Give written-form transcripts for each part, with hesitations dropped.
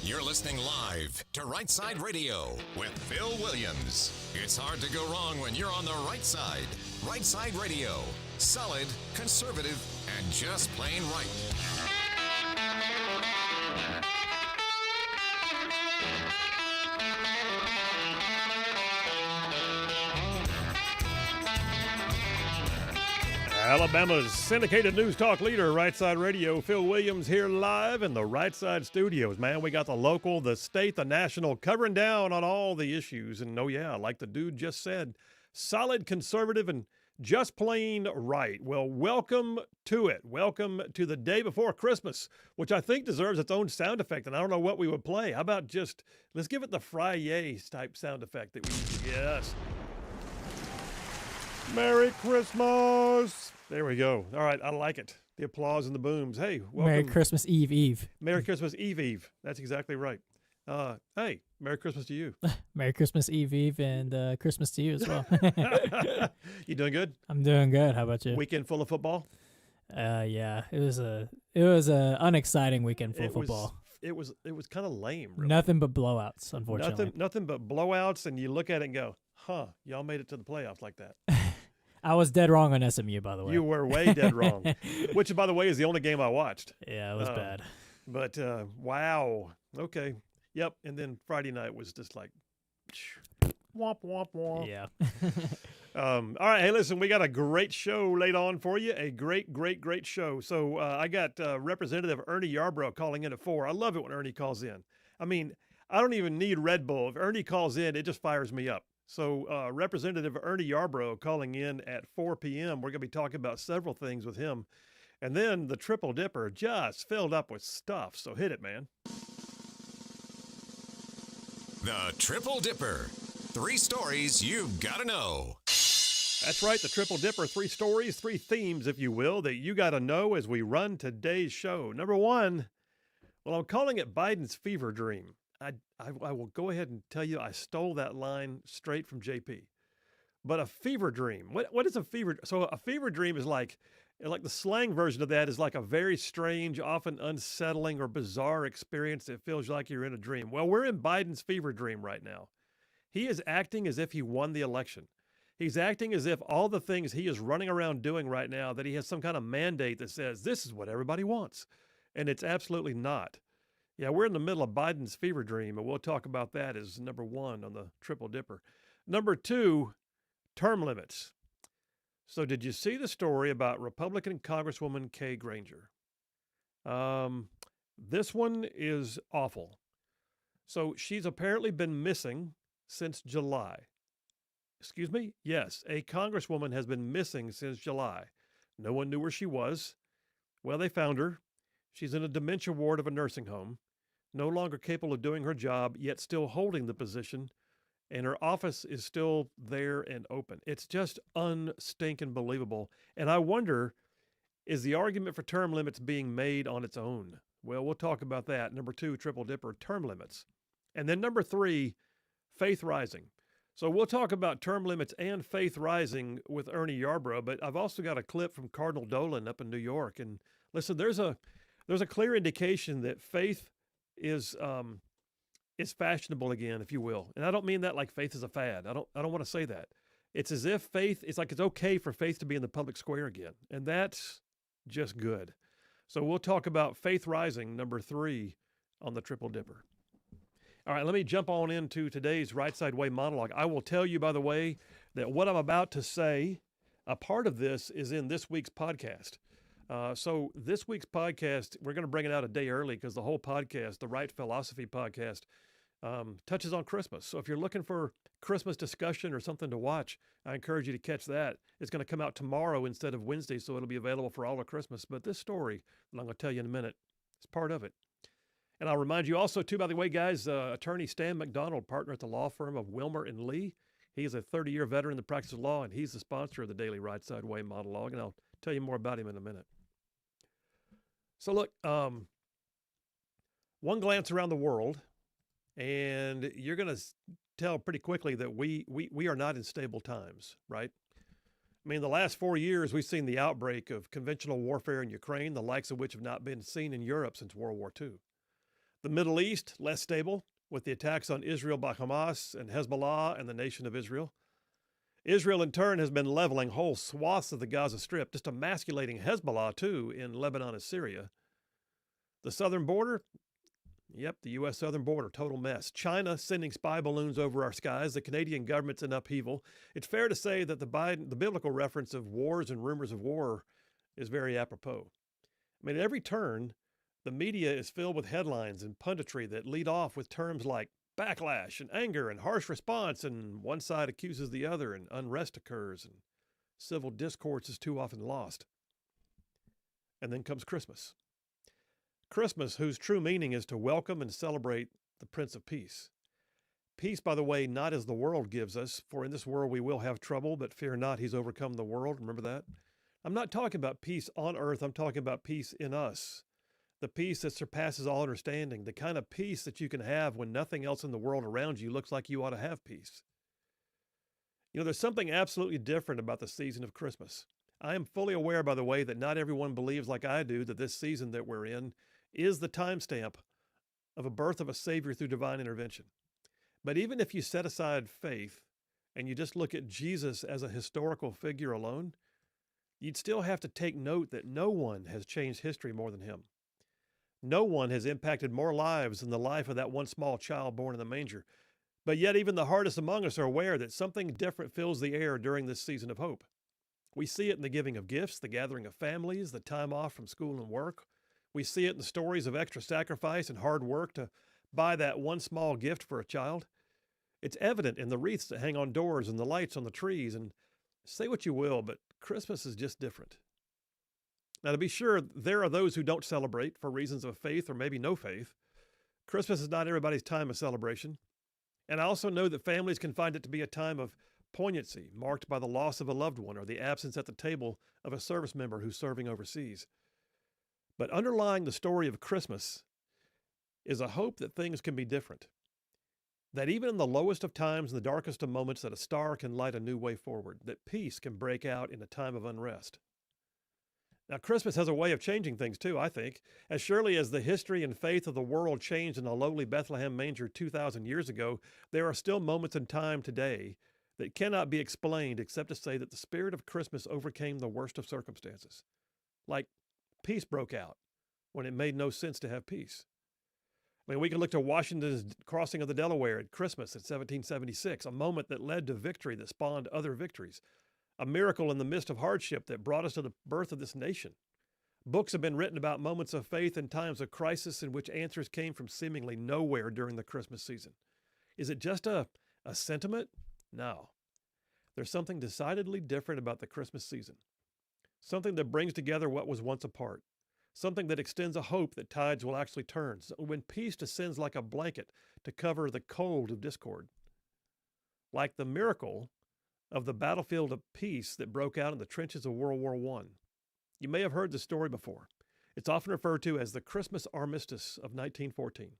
You're listening live to Rightside Radio with Phil Williams. It's hard to go wrong when you're on the right side. Rightside Radio. Solid, conservative, and just plain right. Alabama's syndicated news talk leader, Rightside Radio. Phil Williams here live in the Rightside studios. Man, we got the local, the state, the national, covering down on all the issues. And oh yeah, like the dude just said, solid, conservative, and just plain right. Well, welcome to it. Welcome to the day before Christmas, which I think deserves its own sound effect. And I don't know what we would play. How about just, let's give it the Fry-Yays type sound effect that we, yes. Merry Christmas. There we go. All right, I like it. The applause and the booms. Hey, welcome. Merry Christmas Eve Eve. Merry Christmas Eve Eve. That's exactly right. Hey, Merry Christmas to you. Merry Christmas Eve Eve and Christmas to you as well. You doing good? I'm doing good. How about you? Weekend full of football? Yeah, it was a unexciting weekend full of football. It was kind of lame, really. Nothing but blowouts, unfortunately. Nothing but blowouts, and you look at it and go, huh, y'all made it to the playoffs like that. I was dead wrong on SMU, by the way. You were way dead wrong, which, by the way, is the only game I watched. Yeah, it was bad. But, wow. Okay. Yep. And then Friday night was just like, womp, womp, womp. Yeah. All right. Hey, listen, we got a great show laid on for you. A great, great, great show. So I got Representative Ernie Yarbrough calling in at 4. I love it when Ernie calls in. I mean, I don't even need Red Bull. If Ernie calls in, it just fires me up. So Representative Ernie Yarbrough calling in at 4 p.m. We're going to be talking about several things with him. And then the Triple Dipper just filled up with stuff. So hit it, man. The Triple Dipper. 3 stories you've got to know. That's right, the Triple Dipper. 3 stories, 3 themes, if you will, that you got to know as we run today's show. Number 1, well, I'm calling it Biden's fever dream. I will go ahead and tell you I stole that line straight from JP. But a fever dream, what is a fever? So a fever dream is like the slang version of that is like a very strange, often unsettling or bizarre experience that feels like you're in a dream. Well, we're in Biden's fever dream right now. He is acting as if he won the election. He's acting as if all the things he is running around doing right now, that he has some kind of mandate that says this is what everybody wants. And it's absolutely not. Yeah, we're in the middle of Biden's fever dream, and we'll talk about that as number 1 on the Triple Dipper. Number 2, term limits. So did you see the story about Republican Congresswoman Kay Granger? This one is awful. So she's apparently been missing since July. Excuse me? Yes, a Congresswoman has been missing since July. No one knew where she was. Well, they found her. She's in a dementia ward of a nursing home, no longer capable of doing her job, yet still holding the position, and her office is still there and open. It's just unstinking believable. And I wonder, is the argument for term limits being made on its own? Well, we'll talk about that. Number 2, Triple Dipper, term limits. And then number 3, faith rising. So we'll talk about term limits and faith rising with Ernie Yarbrough, but I've also got a clip from Cardinal Dolan up in New York. And listen, there's a clear indication that faith is fashionable again, if you will. And I don't mean that like faith is a fad. I don't want to say that. It's as if faith, it's like it's okay for faith to be in the public square again. And that's just good. So we'll talk about faith rising, number 3 on the Triple Dipper. All right, let me jump on into today's Right Side Way monologue. I will tell you, by the way, that what I'm about to say, a part of this is in this week's podcast. So this week's podcast, we're going to bring it out a day early because the whole podcast, the Right Philosophy podcast, touches on Christmas. So if you're looking for Christmas discussion or something to watch, I encourage you to catch that. It's going to come out tomorrow instead of Wednesday, so it'll be available for all of Christmas. But this story that I'm going to tell you in a minute is part of it. And I'll remind you also, too, by the way, guys, attorney Stan McDonald, partner at the law firm of Wilmer and Lee. He is a 30-year veteran in the practice of law, and he's the sponsor of the Daily Right Side Way monologue, and I'll tell you more about him in a minute. So look, one glance around the world, and you're going to tell pretty quickly that we are not in stable times, right? I I mean, the last 4 years, we've seen the outbreak of conventional warfare in Ukraine, the likes of which have not been seen in Europe since World War II. The Middle East, less stable, with the attacks on Israel by Hamas and Hezbollah and the nation of Israel. Israel, in turn, has been leveling whole swaths of the Gaza Strip, just emasculating Hezbollah, too, in Lebanon and Syria. The southern border, yep, the U.S. southern border, total mess. China sending spy balloons over our skies. The Canadian government's in upheaval. It's fair to say that the biblical reference of wars and rumors of war is very apropos. I mean, at every turn, the media is filled with headlines and punditry that lead off with terms like backlash and anger and harsh response, and one side accuses the other, and unrest occurs, and civil discourse is too often lost. And then comes Christmas. Christmas, whose true meaning is to welcome and celebrate the Prince of Peace. Peace, by the way, not as the world gives us, for in this world we will have trouble, but fear not, he's overcome the world. Remember that? I'm not talking about peace on earth, I'm talking about peace in us. The peace that surpasses all understanding, the kind of peace that you can have when nothing else in the world around you looks like you ought to have peace. You know, there's something absolutely different about the season of Christmas. I am fully aware, by the way, that not everyone believes like I do that this season that we're in is the timestamp of a birth of a Savior through divine intervention. But even if you set aside faith and you just look at Jesus as a historical figure alone, you'd still have to take note that no one has changed history more than him. No one has impacted more lives than the life of that one small child born in the manger. But yet even the hardest among us are aware that something different fills the air during this season of hope. We see it in the giving of gifts, the gathering of families, the time off from school and work. We see it in the stories of extra sacrifice and hard work to buy that one small gift for a child. It's evident in the wreaths that hang on doors and the lights on the trees. And say what you will, but Christmas is just different. Now, to be sure, there are those who don't celebrate for reasons of faith or maybe no faith. Christmas is not everybody's time of celebration. And I also know that families can find it to be a time of poignancy, marked by the loss of a loved one or the absence at the table of a service member who's serving overseas. But underlying the story of Christmas is a hope that things can be different. That even in the lowest of times and the darkest of moments, that a star can light a new way forward, that peace can break out in a time of unrest. Now, Christmas has a way of changing things too, I think. As surely as the history and faith of the world changed in a lowly Bethlehem manger 2,000 years ago, there are still moments in time today that cannot be explained except to say that the spirit of Christmas overcame the worst of circumstances. Like peace broke out when it made no sense to have peace. I mean, we can look to Washington's crossing of the Delaware at Christmas in 1776, a moment that led to victory that spawned other victories. A miracle in the midst of hardship that brought us to the birth of this nation. Books have been written about moments of faith and times of crisis in which answers came from seemingly nowhere during the Christmas season. Is it just a sentiment? No. There's something decidedly different about the Christmas season. Something that brings together what was once apart. Something that extends a hope that tides will actually turn. When peace descends like a blanket to cover the cold of discord. Like the miracle of the battlefield of peace that broke out in the trenches of World War I. You may have heard the story before. It's often referred to as the Christmas Armistice of 1914.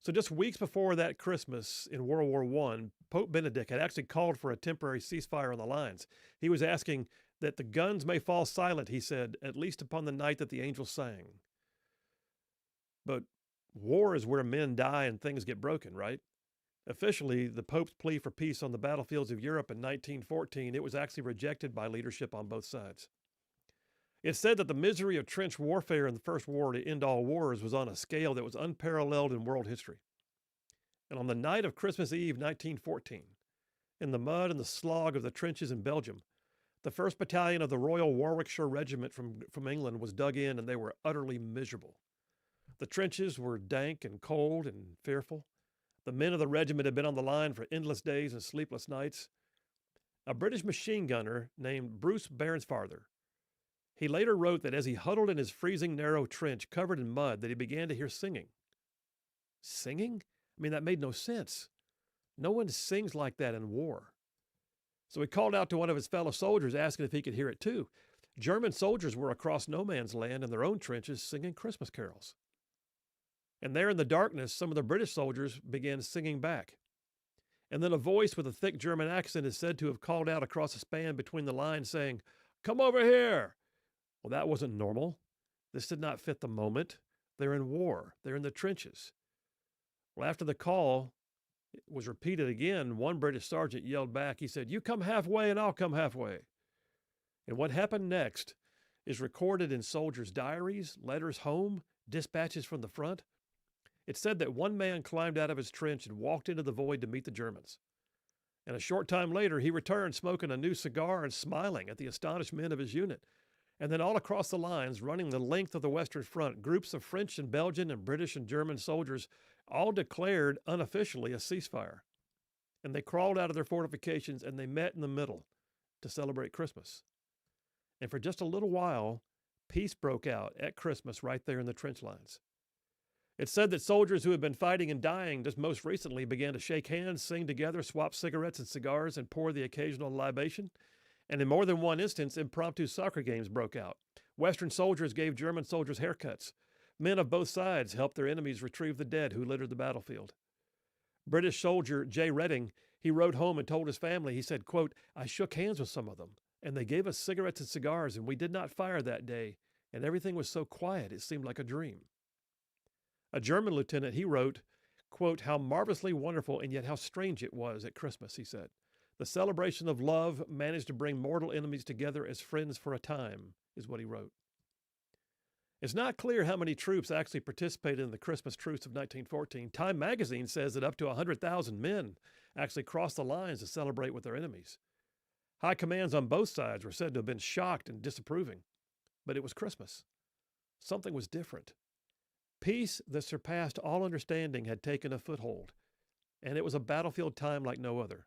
So just weeks before that Christmas in World War I, Pope Benedict had actually called for a temporary ceasefire on the lines. He was asking that the guns may fall silent, he said, at least upon the night that the angels sang. But war is where men die and things get broken, right? Officially, the Pope's plea for peace on the battlefields of Europe in 1914, it was actually rejected by leadership on both sides. It's said that the misery of trench warfare in the First War to end all wars was on a scale that was unparalleled in world history. And on the night of Christmas Eve 1914, in the mud and the slog of the trenches in Belgium, the 1st Battalion of the Royal Warwickshire Regiment from England was dug in, and they were utterly miserable. The trenches were dank and cold and fearful. The men of the regiment had been on the line for endless days and sleepless nights. A British machine gunner named Bruce Bairnsfather, he later wrote that as he huddled in his freezing narrow trench covered in mud, that he began to hear singing. Singing? I mean, that made no sense. No one sings like that in war. So he called out to one of his fellow soldiers, asking if he could hear it too. German soldiers were across no man's land in their own trenches singing Christmas carols. And there in the darkness, some of the British soldiers began singing back. And then a voice with a thick German accent is said to have called out across a span between the lines saying, "Come over here." Well, that wasn't normal. This did not fit the moment. They're in war. They're in the trenches. Well, after the call was repeated again, one British sergeant yelled back, he said, "You come halfway and I'll come halfway." And what happened next is recorded in soldiers' diaries, letters home, dispatches from the front. It said that one man climbed out of his trench and walked into the void to meet the Germans. And a short time later, he returned smoking a new cigar and smiling at the astonished men of his unit. And then all across the lines, running the length of the Western Front, groups of French and Belgian and British and German soldiers all declared unofficially a ceasefire. And they crawled out of their fortifications and they met in the middle to celebrate Christmas. And for just a little while, peace broke out at Christmas right there in the trench lines. It's said that soldiers who had been fighting and dying just most recently began to shake hands, sing together, swap cigarettes and cigars, and pour the occasional libation. And in more than one instance, impromptu soccer games broke out. Western soldiers gave German soldiers haircuts. Men of both sides helped their enemies retrieve the dead who littered the battlefield. British soldier J. Redding, he wrote home and told his family, he said, quote, "I shook hands with some of them, and they gave us cigarettes and cigars, and we did not fire that day, and everything was so quiet it seemed like a dream." A German lieutenant, he wrote, quote, "How marvelously wonderful and yet how strange it was at Christmas," he said. "The celebration of love managed to bring mortal enemies together as friends for a time," is what he wrote. It's not clear how many troops actually participated in the Christmas truce of 1914. Time magazine says that up to 100,000 men actually crossed the lines to celebrate with their enemies. High commands on both sides were said to have been shocked and disapproving. But it was Christmas. Something was different. Peace that surpassed all understanding had taken a foothold, and it was a battlefield time like no other.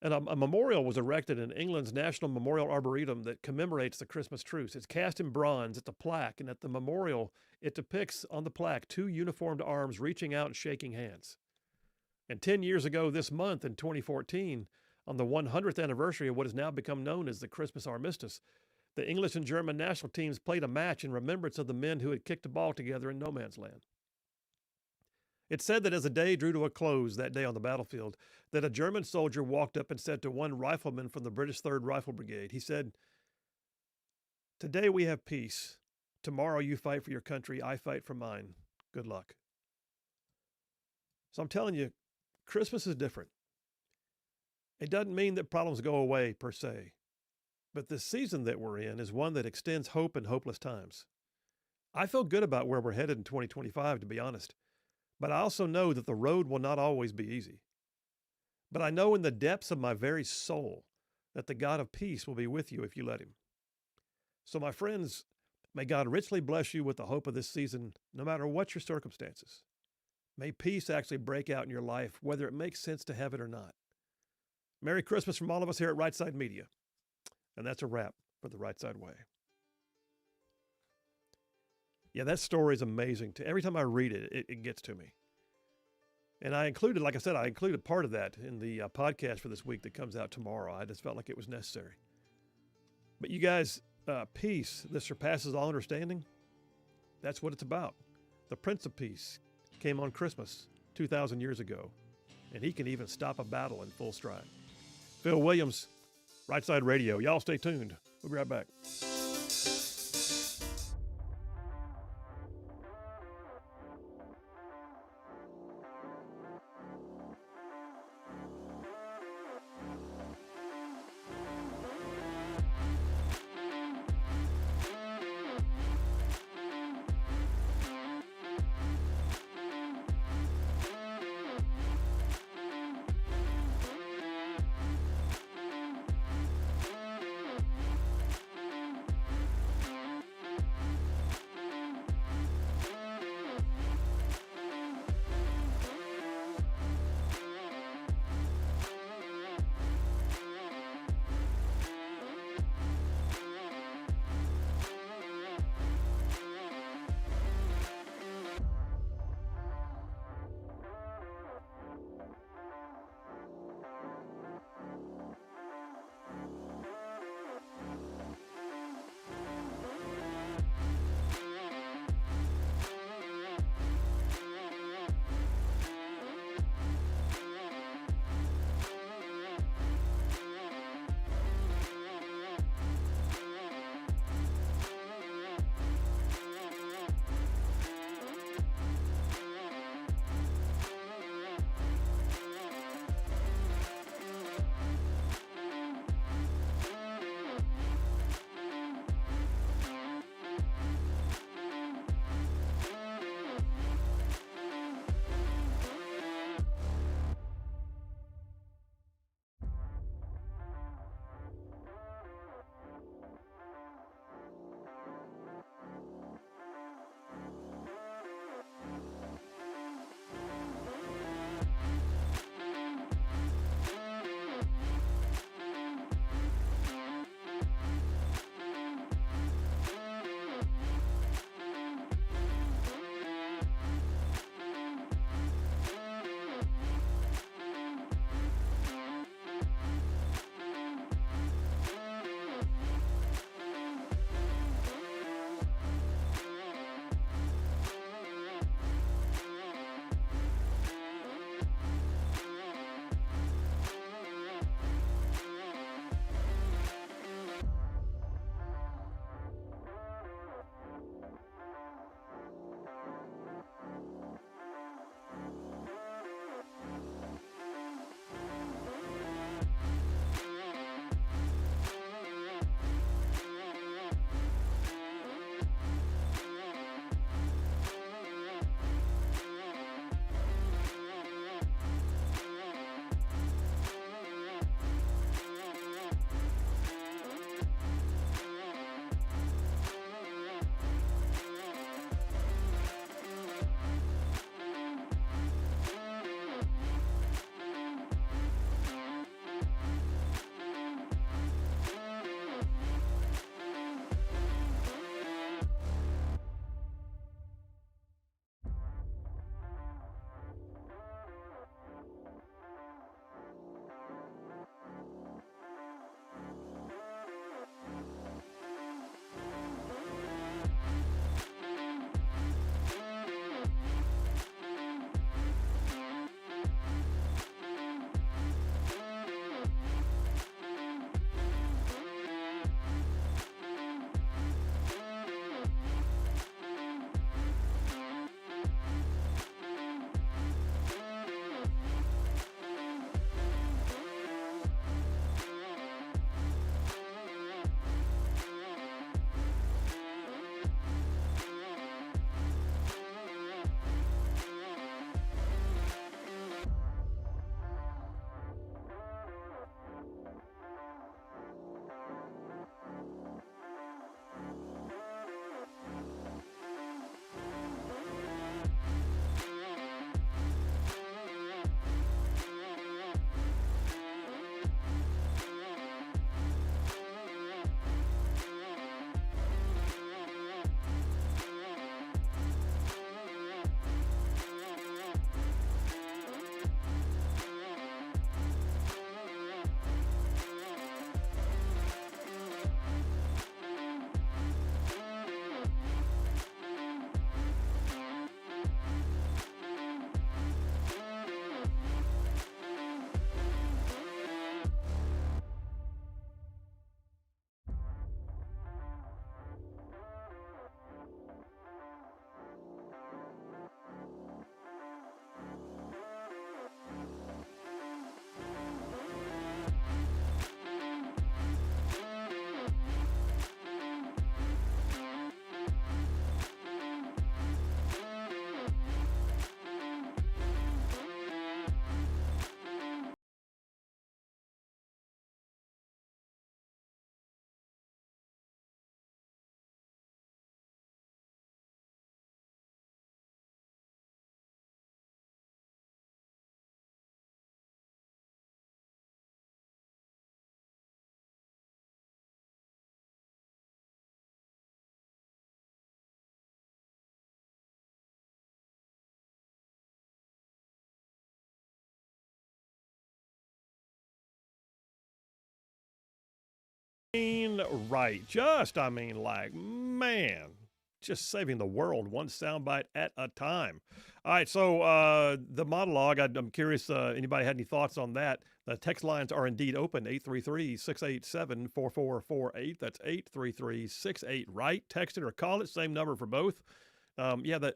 And a memorial was erected in England's National Memorial Arboretum that commemorates the Christmas truce. It's cast in bronze. It's a plaque, and at the memorial, it depicts on the plaque two uniformed arms reaching out and shaking hands. And 10 years ago this month, in 2014, on the 100th anniversary of what has now become known as the Christmas Armistice, the English and German national teams played a match in remembrance of the men who had kicked the ball together in no man's land. It's said that as the day drew to a close that day on the battlefield, that a German soldier walked up and said to one rifleman from the British 3rd Rifle Brigade, he said, "Today we have peace. Tomorrow you fight for your country, I fight for mine. Good luck." So I'm telling you, Christmas is different. It doesn't mean that problems go away per se. But the season that we're in is one that extends hope in hopeless times. I feel good about where we're headed in 2025, to be honest. But I also know that the road will not always be easy. But I know in the depths of my very soul that the God of peace will be with you if you let him. So my friends, may God richly bless you with the hope of this season, no matter what your circumstances. May peace actually break out in your life, whether it makes sense to have it or not. Merry Christmas from all of us here at Rightside Media. And that's a wrap for the Right Side Way. Yeah, that story is amazing. Every time I read it, it gets to me. And I included, like I said, I included part of that in the podcast for this week that comes out tomorrow. I just felt like it was necessary. But you guys, peace that surpasses all understanding, that's what it's about. The Prince of Peace came on Christmas 2,000 years ago, and he can even stop a battle in full stride. Phil Williams, Rightside Radio. Y'all stay tuned. We'll be right back. Right. Man, just saving the world one soundbite at a time. All right, so the monologue, I'm curious, anybody had any thoughts on that? The text lines are indeed open, 833-687-4448. That's 833-68-RIGHT. Text it or call it, same number for both. You ever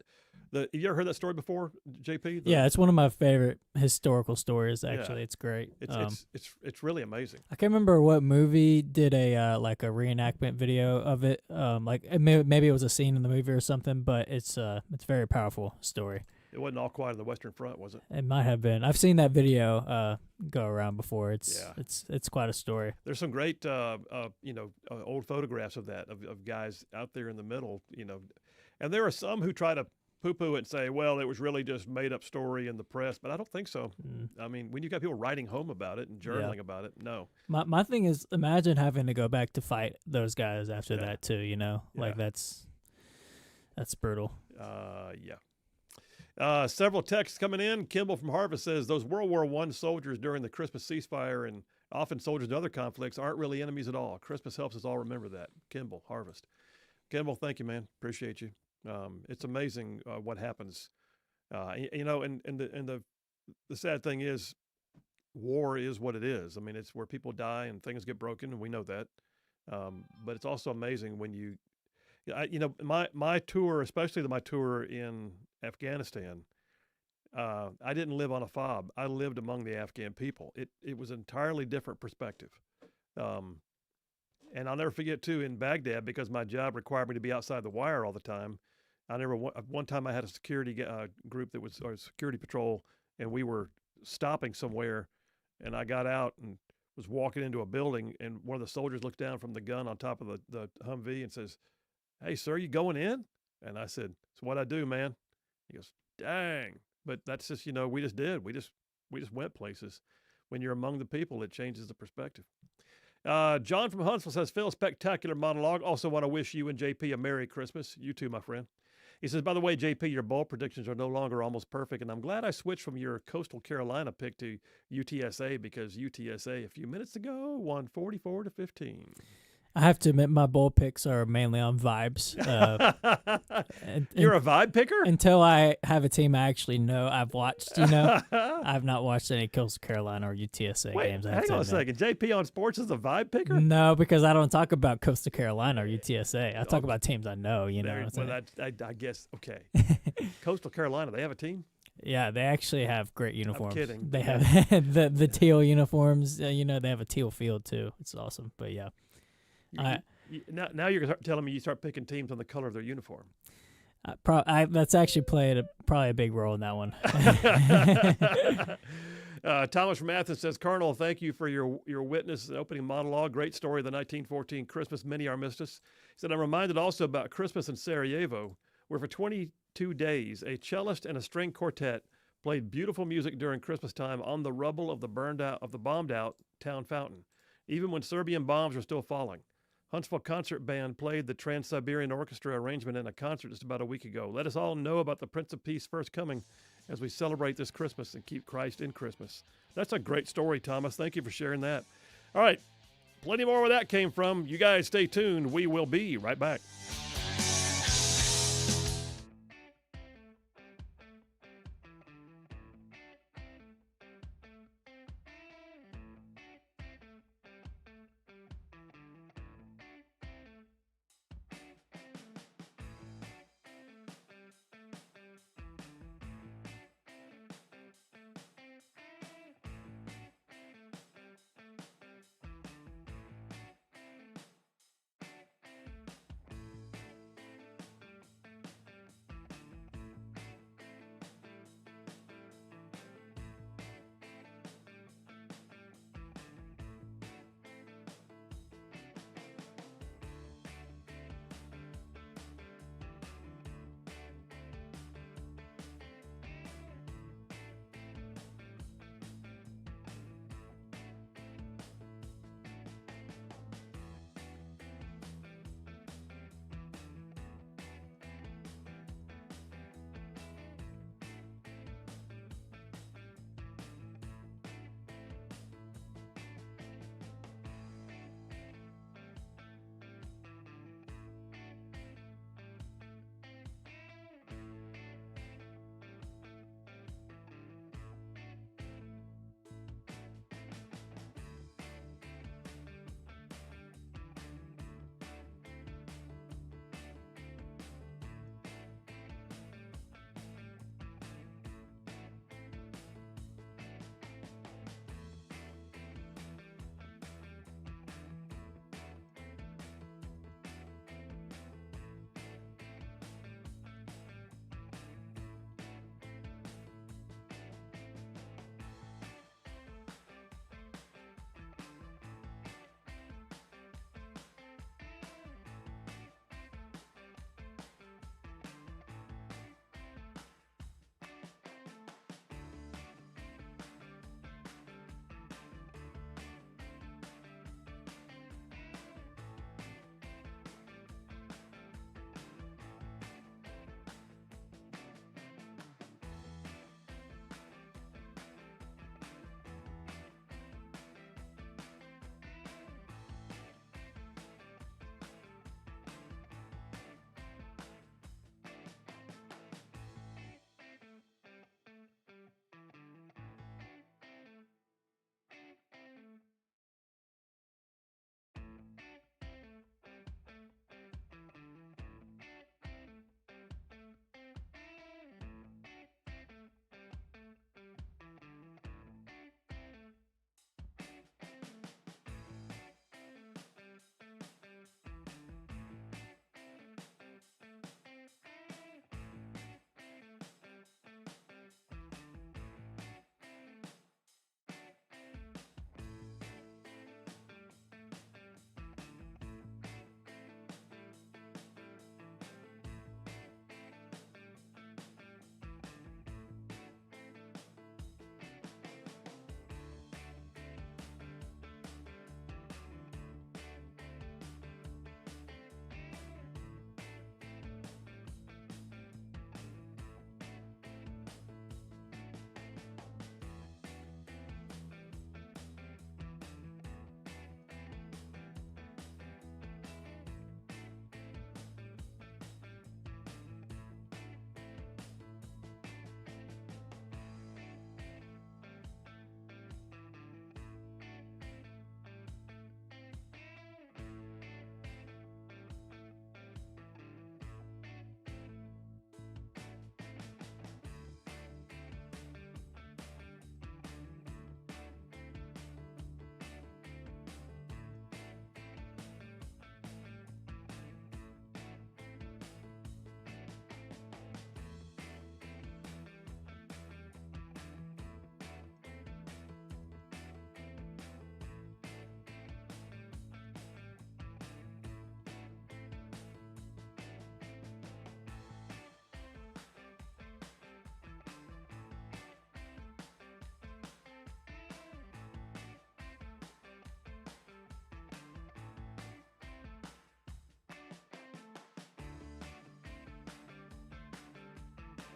heard that story before, JP? Yeah, it's one of my favorite historical stories. Actually, it's great. It's really amazing. I can't remember what movie did a like a reenactment video of it. Maybe it was a scene in the movie or something, but it's a very powerful story. It wasn't All Quiet on the Western Front, was it? It might have been. I've seen that video go around before. It's quite a story. There's some great old photographs of that of guys out there in the middle, and there are some who try to poo-poo it and say, well, it was really just made-up story in the press, but I don't think so. I mean, when you got people writing home about it and journaling about it, no. My thing is, imagine having to go back to fight those guys after that too, Like that's brutal. Several texts coming in. Kimball from Harvest says, those World War I soldiers during the Christmas ceasefire and often soldiers in other conflicts aren't really enemies at all. Christmas helps us all remember that. Kimball, Harvest. Kimball, thank you, man. Appreciate you. It's amazing what happens, and the sad thing is, war is what it is. I mean, it's where people die and things get broken, and we know that. But it's also amazing when my tour, especially my tour in Afghanistan. I didn't live on a fob. I lived among the Afghan people. It was an entirely different perspective. And I'll never forget, too, in Baghdad, because my job required me to be outside the wire all the time. One time I had a security group that was, or security patrol, and we were stopping somewhere, and I got out and was walking into a building, and one of the soldiers looked down from the gun on top of the Humvee and says, "Hey, sir, you going in?" And I said, "It's what I do, man." He goes, "Dang." But that's just, we just did. We just went places. When you're among the people, it changes the perspective. John from Huntsville says, Phil, spectacular monologue. Also want to wish you and JP a Merry Christmas. You too, my friend. He says, by the way, JP, your bowl predictions are no longer almost perfect, and I'm glad I switched from your Coastal Carolina pick to UTSA because UTSA a few minutes ago won 44-15. I have to admit, my bowl picks are mainly on vibes. You're a vibe picker? Until I have a team I actually know I've watched, I've not watched any Coastal Carolina or UTSA games. Hang on a second. JP on Sports is a vibe picker? No, because I don't talk about Coastal Carolina or UTSA. I talk about teams I know, I guess, okay. Coastal Carolina, they have a team? Yeah, they actually have great uniforms. I'm kidding. They have the teal uniforms. They have a teal field, too. It's awesome, but yeah. Now you're telling me you start picking teams on the color of their uniform. That's actually played probably a big role in that one. Thomas from Athens says, Colonel, thank you for your witness opening monologue. Great story of the 1914 Christmas mini armistice. He said, I'm reminded also about Christmas in Sarajevo, where for 22 days, a cellist and a string quartet played beautiful music during Christmas time on the rubble of the bombed out town fountain, even when Serbian bombs were still falling. Huntsville Concert Band played the Trans-Siberian Orchestra arrangement in a concert just about a week ago. Let us all know about the Prince of Peace first coming as we celebrate this Christmas and keep Christ in Christmas. That's a great story, Thomas. Thank you for sharing that. All right, plenty more where that came from. You guys stay tuned. We will be right back.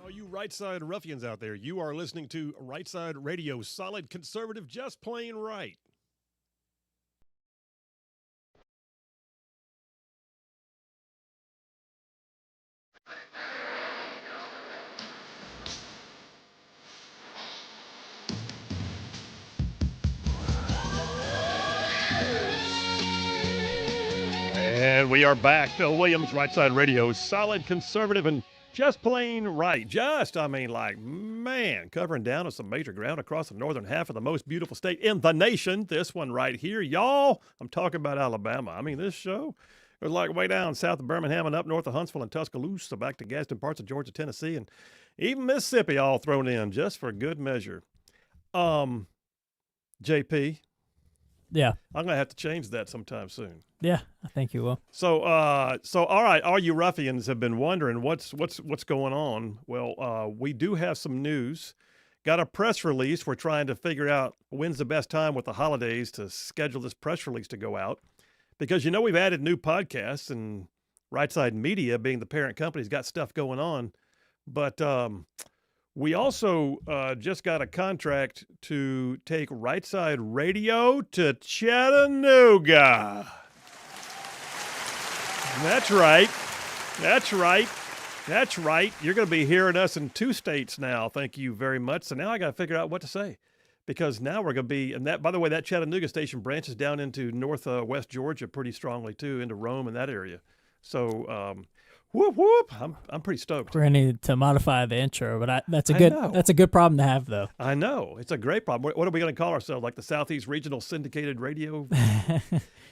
All you Rightside ruffians out there, you are listening to Rightside Radio, solid conservative, just plain right. And we are back. Phil Williams, Rightside Radio, solid conservative and just plain right. Covering down on some major ground across the northern half of the most beautiful state in the nation. This one right here, y'all. I'm talking about Alabama. I mean, this show was like way down south of Birmingham and up north of Huntsville and Tuscaloosa, so back to Gadsden, parts of Georgia, Tennessee, and even Mississippi all thrown in just for good measure. JP. Yeah. I'm going to have to change that sometime soon. Yeah, I think you will. So all right, all you ruffians have been wondering what's going on. Well, we do have some news. Got a press release. We're trying to figure out when's the best time with the holidays to schedule this press release to go out. Because, we've added new podcasts, and Rightside Media, being the parent company, has got stuff going on. But we also just got a contract to take Rightside Radio to Chattanooga. That's right. You're going to be hearing us in 2 states now. Thank you very much. So now I got to figure out what to say, because now we're going to be, and that, by the way, that Chattanooga station branches down into northwest Georgia pretty strongly too, into Rome and that area. So, whoop whoop! I'm pretty stoked. We're going to need to modify the intro, but that's a good problem to have, though. I know, it's a great problem. What are we going to call ourselves? Like the Southeast Regional Syndicated Radio?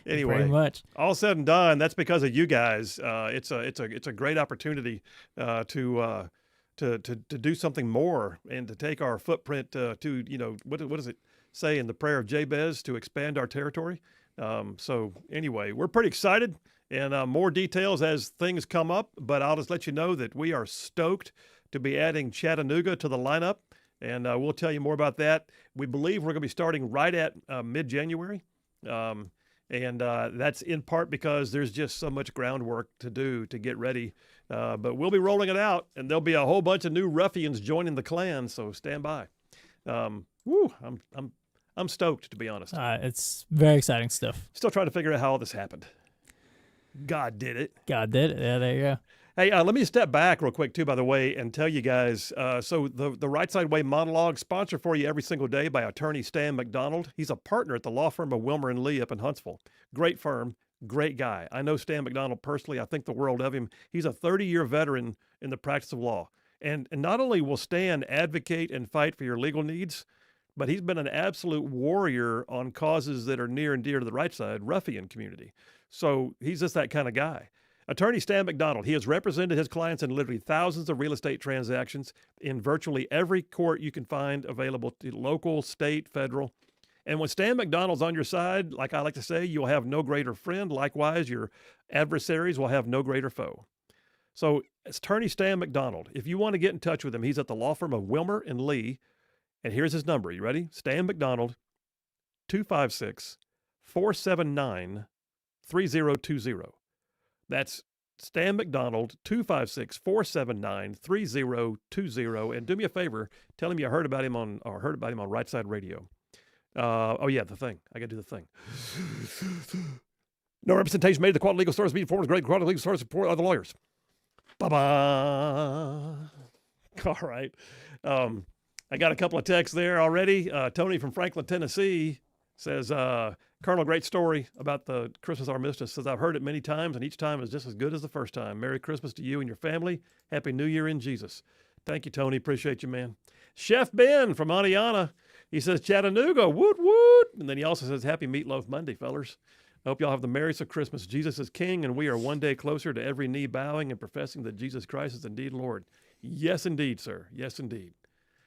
Anyway, pretty much. All said and done, that's because of you guys. It's a great opportunity to do something more and to take our footprint to what does it say in the prayer of Jabez, to expand our territory. So anyway, we're pretty excited, and more details as things come up. But I'll just let you know that we are stoked to be adding Chattanooga to the lineup, and we'll tell you more about that. We believe we're going to be starting right at mid-January. And that's in part because there's just so much groundwork to do to get ready. But we'll be rolling it out, and there'll be a whole bunch of new ruffians joining the clan. So stand by. I'm stoked, to be honest. It's very exciting stuff. Still trying to figure out how all this happened. God did it. Yeah, there you go. Hey, let me step back real quick, too, by the way, and tell you guys. So the Right Side Way monologue, sponsored for you every single day by attorney Stan McDonald. He's a partner at the law firm of Wilmer and Lee up in Huntsville. Great firm, great guy. I know Stan McDonald personally. I think the world of him. He's a 30-year veteran in the practice of law. And not only will Stan advocate and fight for your legal needs, but he's been an absolute warrior on causes that are near and dear to the right side ruffian community. So he's just that kind of guy. Attorney Stan McDonald, he has represented his clients in literally thousands of real estate transactions in virtually every court you can find available, to local, state, federal. And when Stan McDonald's on your side, like I like to say, you'll have no greater friend. Likewise, your adversaries will have no greater foe. So attorney Stan McDonald, if you want to get in touch with him, he's at the law firm of Wilmer and Lee. And here's his number. You ready? Stan McDonald, 256-479-3020. That's Stan McDonald, 256-479-3020. And do me a favor, tell him you heard about him on Rightside Radio. The thing. I got to do the thing. No representation made at the Quality Legal Source. Being formed as great Quality Legal Source support other lawyers. Bye-bye. All right. I got a couple of texts there already. Tony from Franklin, Tennessee says, Colonel, great story about the Christmas armistice. Says, I've heard it many times, and each time is just as good as the first time. Merry Christmas to you and your family. Happy New Year in Jesus. Thank you, Tony. Appreciate you, man. Chef Ben from Adiana, he says, Chattanooga, woot, woot. And then he also says, Happy Meatloaf Monday, fellers. I hope y'all have the merriest of Christmas. Jesus is King, and we are one day closer to every knee bowing and professing that Jesus Christ is indeed Lord. Yes, indeed, sir. Yes, indeed.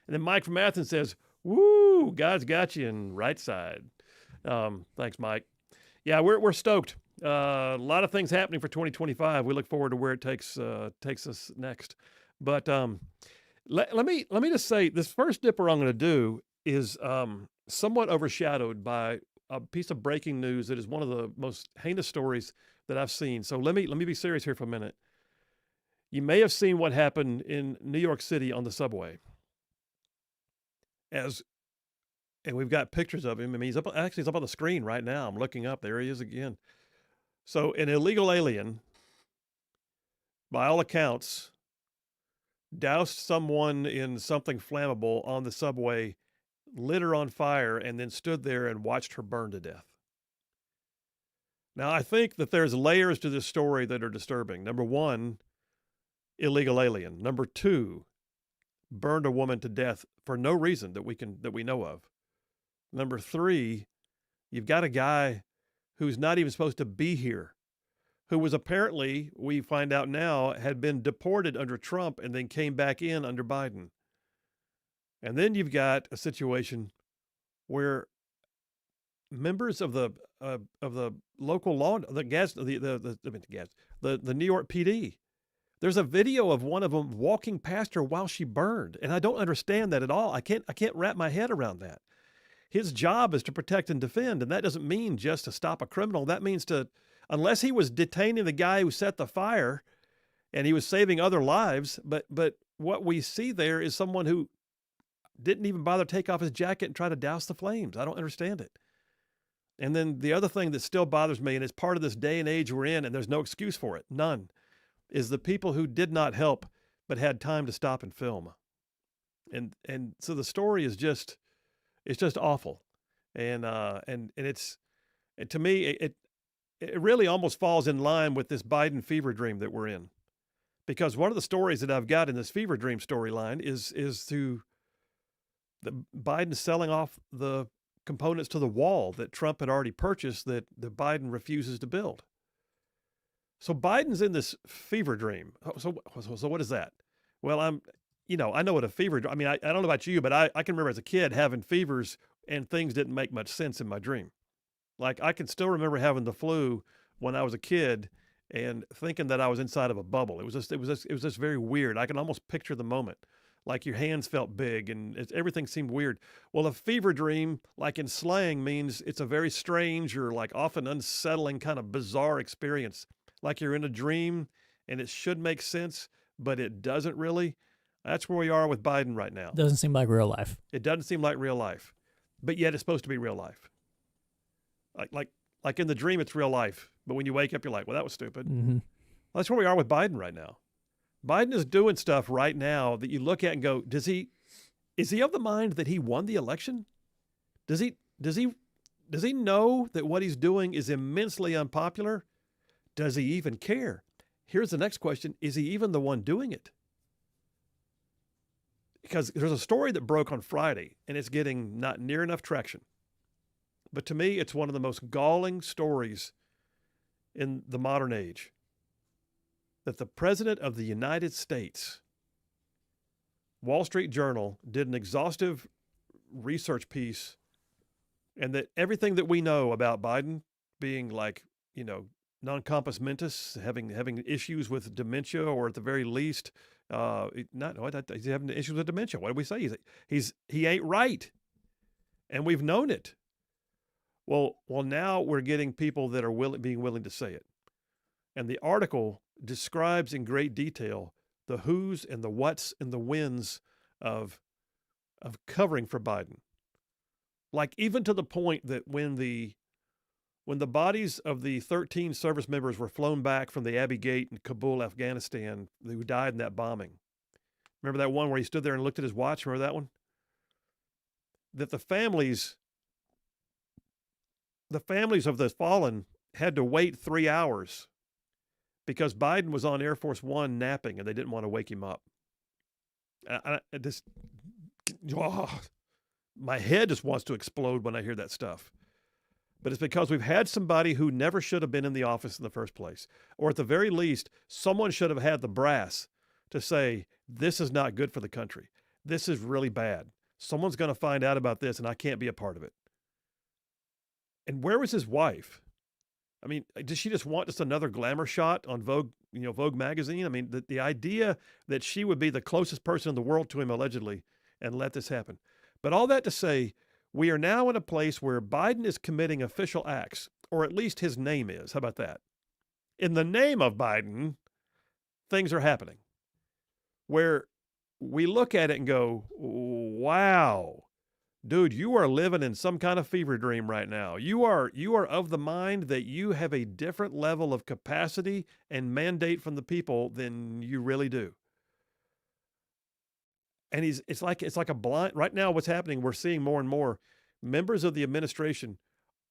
And then Mike from Athens says, woo, God's got you in right side. Thanks, Mike. Yeah, we're stoked. A lot of things happening for 2025. We look forward to where it takes us next. But let me just say, this first dipper I'm going to do is somewhat overshadowed by a piece of breaking news that is one of the most heinous stories that I've seen. So let me be serious here for a minute. You may have seen what happened in New York City on the subway. And we've got pictures of him. I mean, he's up on the screen right now. I'm looking up. There he is again. So an illegal alien, by all accounts, doused someone in something flammable on the subway, lit her on fire, and then stood there and watched her burn to death. Now, I think that there's layers to this story that are disturbing. Number one, illegal alien. Number two, burned a woman to death for no reason that we know of. Number three, you've got a guy who's not even supposed to be here, who was apparently, we find out now, had been deported under Trump and then came back in under Biden. And then you've got a situation where members of the local law, the New York PD, there's a video of one of them walking past her while she burned, and I don't understand that at all. I can't wrap my head around that. His job is to protect and defend, and that doesn't mean just to stop a criminal. That means to, unless he was detaining the guy who set the fire, and he was saving other lives. But what we see there is someone who didn't even bother to take off his jacket and try to douse the flames. I don't understand it. And then the other thing that still bothers me, and it's part of this day and age we're in, and there's no excuse for it, none, is the people who did not help but had time to stop and film. And so the story is just, it's just awful. And it's, to me, it really almost falls in line with this Biden fever dream that we're in. Because one of the stories that I've got in this fever dream storyline is to the Biden selling off the components to the wall that Trump had already purchased that the Biden refuses to build. So Biden's in this fever dream. So what is that? Well, I know what a fever dream, I mean, I don't know about you, but I can remember as a kid having fevers and things didn't make much sense in my dream. Like I can still remember having the flu when I was a kid and thinking that I was inside of a bubble. It was just very weird. I can almost picture the moment. Like your hands felt big and everything seemed weird. Well, a fever dream, like in slang, means it's a very strange or like often unsettling kind of bizarre experience. Like you're in a dream and it should make sense, but it doesn't really. That's where we are with Biden right now. Doesn't seem like real life. It doesn't seem like real life, but yet it's supposed to be real life. Like in the dream, it's real life. But when you wake up, you're like, well, that was stupid. Mm-hmm. Well, that's where we are with Biden right now. Biden is doing stuff right now that you look at and go, is he of the mind that he won the election? Does he know that what he's doing is immensely unpopular? Does he even care? Here's the next question. Is he even the one doing it? Because there's a story that broke on Friday and it's getting not near enough traction. But to me, it's one of the most galling stories in the modern age. That the President of the United States, Wall Street Journal, did an exhaustive research piece, and that everything that we know about Biden being like, non-compos mentis, having issues with dementia, or at the very least, he's having issues with dementia. What did we say? He ain't right, and we've known it. Well, now we're getting people that are being willing to say it, and the article describes in great detail the who's and the what's and the whens of covering for Biden. Like even to the point that when the bodies of the 13 service members were flown back from the Abbey Gate in Kabul, Afghanistan, who died in that bombing. Remember that one where he stood there and looked at his watch? Remember that one? That the families of the fallen had to wait 3 hours because Biden was on Air Force One napping and they didn't want to wake him up. My head just wants to explode when I hear that stuff. But it's because we've had somebody who never should have been in the office in the first place. Or at the very least, someone should have had the brass to say, this is not good for the country. This is really bad. Someone's going to find out about this and I can't be a part of it. And where was his wife? I mean, does she just want another glamour shot on Vogue, Vogue magazine? I mean, the idea that she would be the closest person in the world to him, allegedly, and let this happen. But all that to say, we are now in a place where Biden is committing official acts, or at least his name is. How about that? In the name of Biden, things are happening where we look at it and go, wow, dude, you are living in some kind of fever dream right now. You are of the mind that you have a different level of capacity and mandate from the people than you really do. And it's like a blind, right now what's happening, we're seeing more and more members of the administration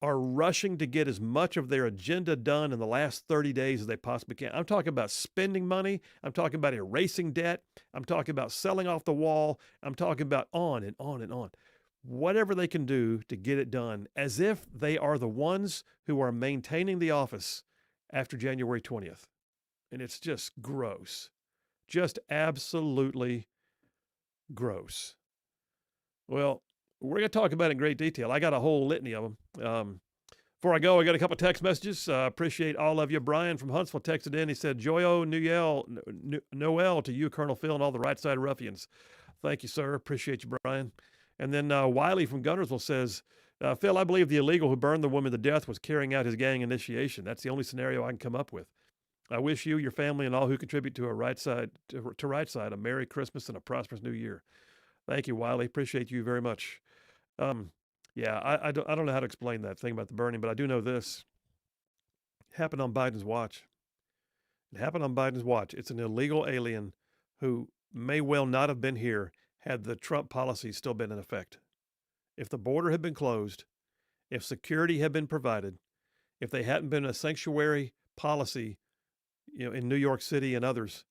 are rushing to get as much of their agenda done in the last 30 days as they possibly can. I'm talking about spending money. I'm talking about erasing debt. I'm talking about selling off the wall. I'm talking about on and on and on. Whatever they can do to get it done, as if they are the ones who are maintaining the office after January 20th. And it's just gross. Just absolutely gross. Well, we're going to talk about it in great detail. I got a whole litany of them. Before I go, I got a couple text messages. Appreciate all of you. Brian from Huntsville texted in. He said, Joyo Noel to you, Colonel Phil, and all the right side ruffians. Thank you, sir. Appreciate you, Brian. And then Wiley from Gunnersville says, Phil, I believe the illegal who burned the woman to death was carrying out his gang initiation. That's the only scenario I can come up with. I wish you, your family, and all who contribute to Right Side a Merry Christmas and a prosperous New Year. Thank you, Wiley. Appreciate you very much. Yeah, I don't know how to explain that thing about the burning, but I do know this. It happened on Biden's watch. It happened on Biden's watch. It's an illegal alien who may well not have been here had the Trump policy still been in effect. If the border had been closed, if security had been provided, if they hadn't been a sanctuary policy, in New York City and others,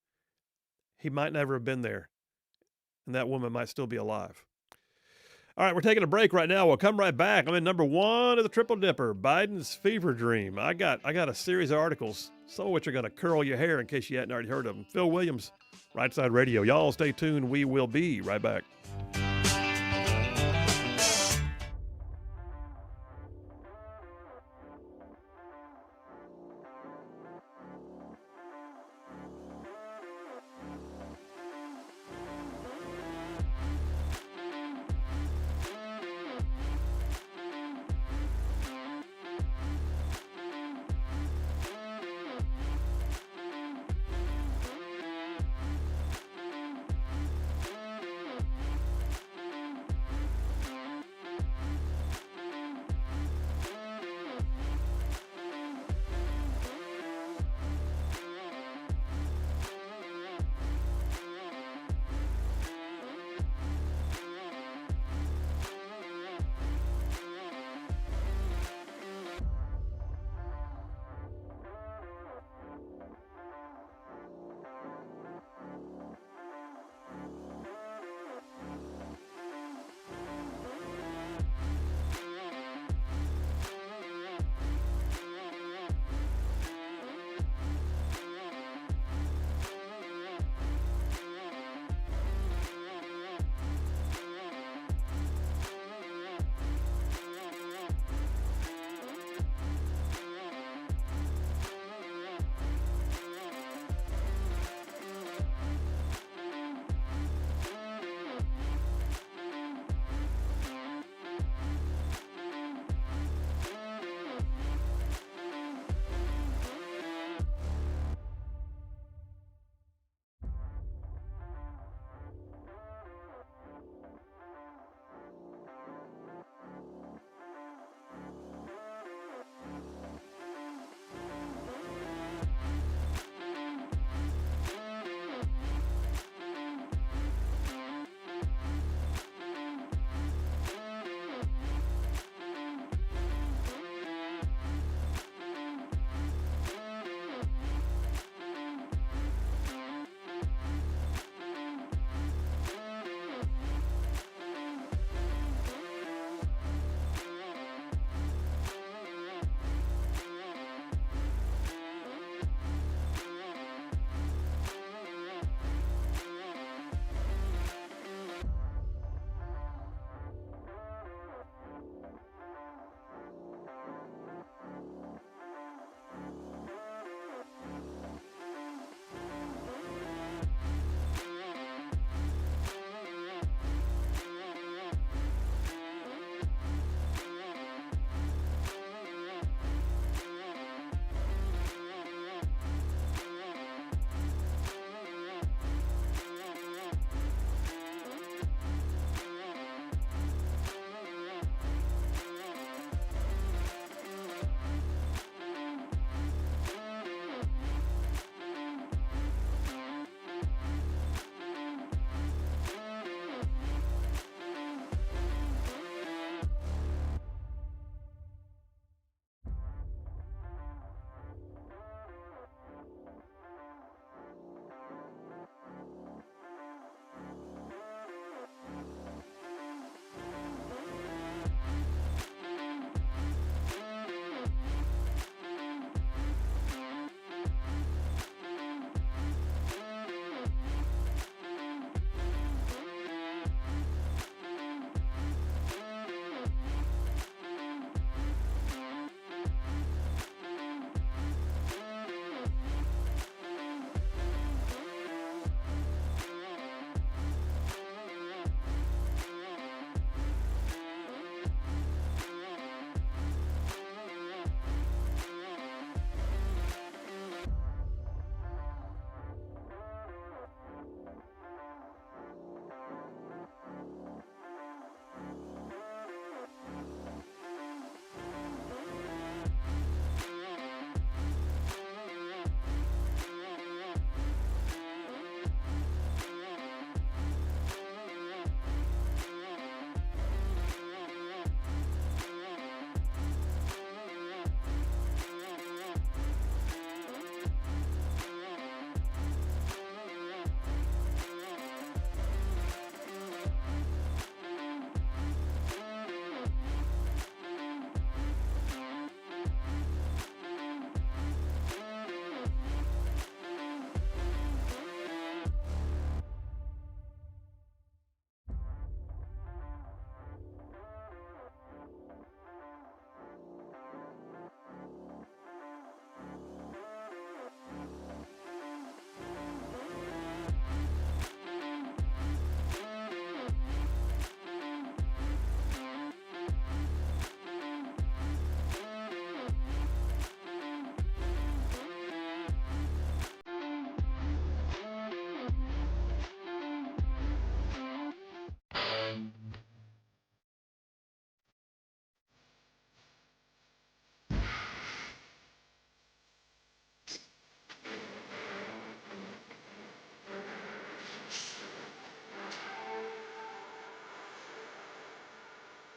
he might never have been there, and that woman might still be alive. All right, we're taking a break right now. We'll come right back. I'm in number 1 of the Triple Dipper, Biden's fever dream. I got a series of articles, some of which are going to curl your hair in case you hadn't already heard of them. Phil Williams, Rightside Radio. Y'all stay tuned. We will be right back.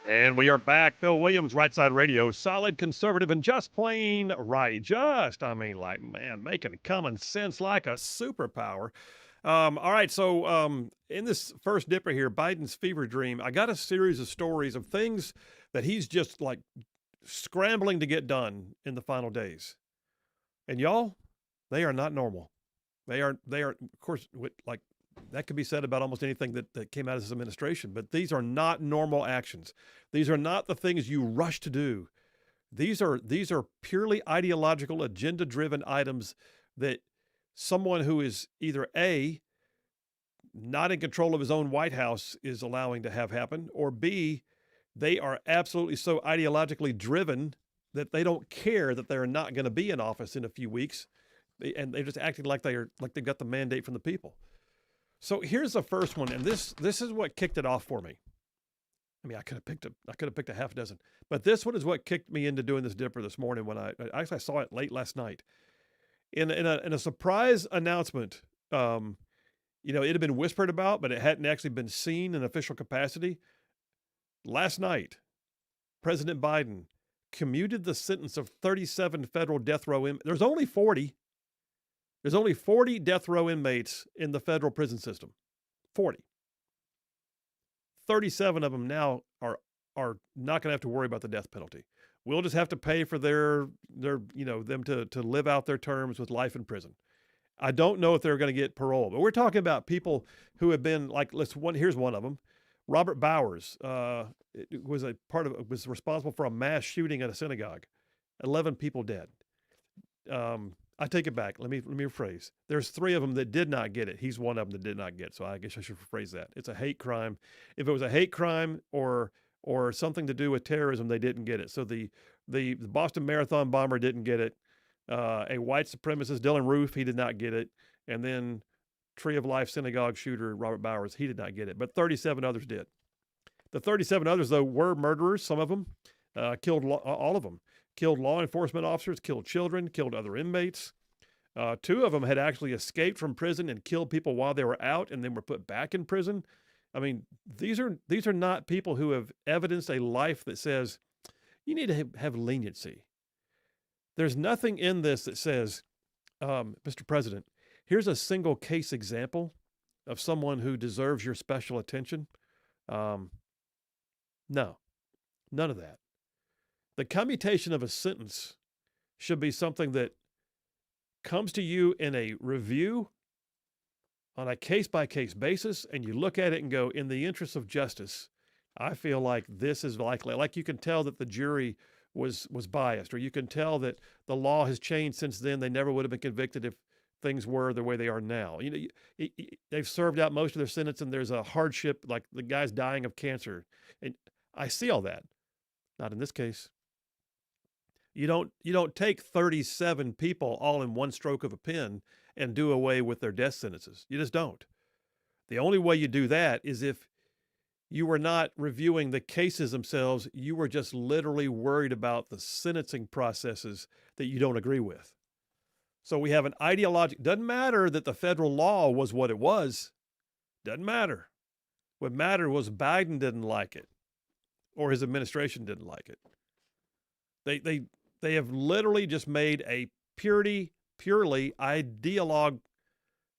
And we are back. Phil Williams, Rightside Radio, solid, conservative, and just plain right. Man, making common sense like a superpower. All right, so in this first dipper here, Biden's fever dream, I got a series of stories of things that he's just like scrambling to get done in the final days. And y'all, they are not normal. They are, of course, like that could be said about almost anything that came out of this administration, but these are not normal actions. These are not the things you rush to do. These are purely ideological, agenda-driven items that someone who is either A, not in control of his own White House is allowing to have happen, or B, they are absolutely so ideologically driven that they don't care that they're not going to be in office in a few weeks, and they're just acting like they've got the mandate from the people. So here's the first one, and this is what kicked it off for me. I mean, I could have picked a half dozen, but this one is what kicked me into doing this dipper this morning when I saw it late last night. In a surprise announcement, it had been whispered about, but it hadn't actually been seen in official capacity. Last night, President Biden commuted the sentence of 37 federal death row inmates. There's only 40 death row inmates in the federal prison system. 40. 37 of them now are not going to have to worry about the death penalty. We'll just have to pay for them to live out their terms with life in prison. I don't know if they're going to get parole, but we're talking about people who have been here's one of them. Robert Bowers was responsible for a mass shooting at a synagogue. 11 people dead. I take it back. Let me rephrase. There's 3 of them that did not get it. He's one of them that did not get it. So I guess I should rephrase that. It's a hate crime. If it was a hate crime or something to do with terrorism, they didn't get it. So the Boston Marathon bomber didn't get it. A white supremacist, Dylan Roof, he did not get it. And then Tree of Life synagogue shooter, Robert Bowers, he did not get it. But 37 others did. The 37 others, though, were murderers. Some of them killed all of them. Killed law enforcement officers, killed children, killed other inmates. 2 of them had actually escaped from prison and killed people while they were out and then were put back in prison. I mean, these are not people who have evidenced a life that says you need to have leniency. There's nothing in this that says, Mr. President, here's a single case example of someone who deserves your special attention. No, none of that. The commutation of a sentence should be something that comes to you in a review on a case-by-case basis, and you look at it and go, in the interest of justice, I feel like this is likely. Like you can tell that the jury was biased, or you can tell that the law has changed since then. They never would have been convicted if things were the way they are now. They've served out most of their sentence, and there's a hardship, like the guy's dying of cancer. And I see all that. Not in this case. You don't take 37 people all in one stroke of a pen and do away with their death sentences. You just don't. The only way you do that is if you were not reviewing the cases themselves. You were just literally worried about the sentencing processes that you don't agree with. So we have an ideological, doesn't matter that the federal law was what it was. Doesn't matter. What mattered was Biden didn't like it or his administration didn't like it. They have literally just made a purely ideologue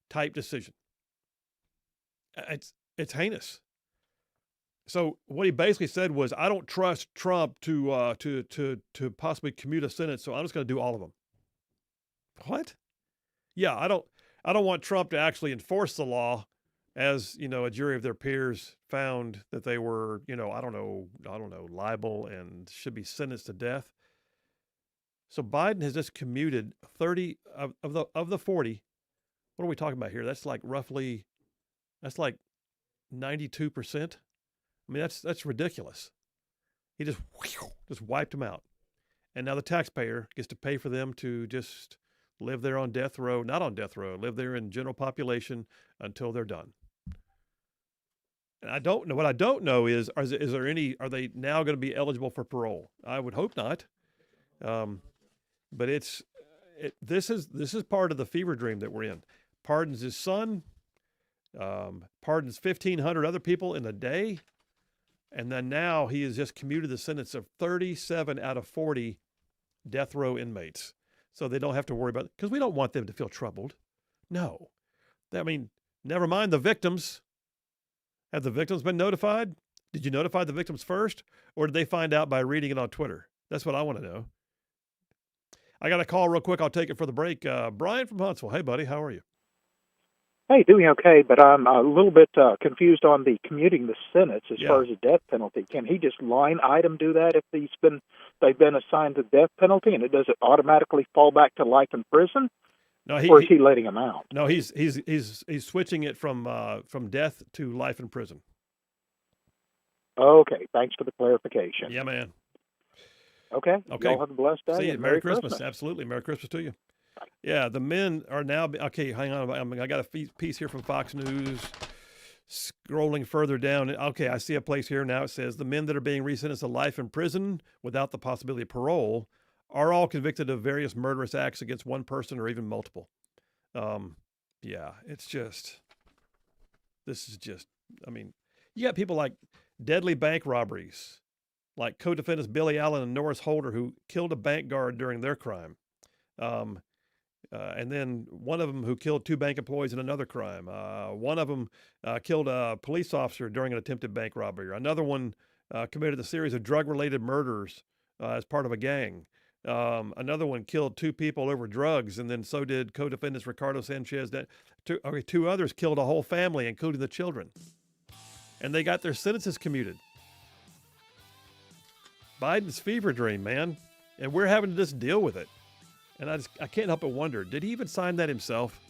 type decision. It's heinous. So what he basically said was, I don't trust Trump to possibly commute a sentence, so I'm just going to do all of them. What? Yeah, I don't want Trump to actually enforce the law, as a jury of their peers found that they were, I don't know, liable and should be sentenced to death. So Biden has just commuted 30 of the 40. What are we talking about here? That's like 92%. I mean, that's ridiculous. He just wiped them out. And now the taxpayer gets to pay for them to just live there on death row, not on death row, live there in general population until they're done. And I don't know. What I don't know is are they now going to be eligible for parole? I would hope not. But this is part of the fever dream that we're in. Pardons his son, pardons 1,500 other people in a day. And then now he has just commuted the sentence of 37 out of 40 death row inmates. So they don't have to worry about it, because we don't want them to feel troubled. No. I mean, never mind the victims. Have the victims been notified? Did you notify the victims first, or did they find out by reading it on Twitter? That's what I want to know. I got a call real quick. I'll take it for the break. Brian from Huntsville. Hey, buddy. How are you? Hey, doing okay, but I'm a little bit confused on the commuting the sentence as Yeah. far as the death penalty. Can he just line item do that if they've been assigned the death penalty, and does it automatically fall back to life in prison, No, or is he letting him out? No, he's switching it from death to life in prison. Okay, thanks for the clarification. Yeah, man. Okay. Okay. Y'all have a blessed day. See you. and Merry Christmas. Absolutely. Merry Christmas to you. Yeah, the men are now okay. Hang on, I got a piece here from Fox News. Scrolling further down, okay, I see a place here now. It says the men that are being resentenced to life in prison without the possibility of parole are all convicted of various murderous acts against one person or even multiple. Yeah, it's just, this is just, I mean, you got people like deadly bank robberies, like co-defendants Billy Allen and Norris Holder, who killed a bank guard during their crime. And then one of them who killed 2 bank employees in another crime. One of them killed a police officer during an attempted bank robbery. Another one committed a series of drug-related murders as part of a gang. Another one killed 2 people over drugs, and then so did co-defendants Ricardo Sanchez. 2 others killed a whole family, including the children. And they got their sentences commuted. Biden's fever dream, man. And we're having to just deal with it. And I can't help but wonder, did he even sign that himself?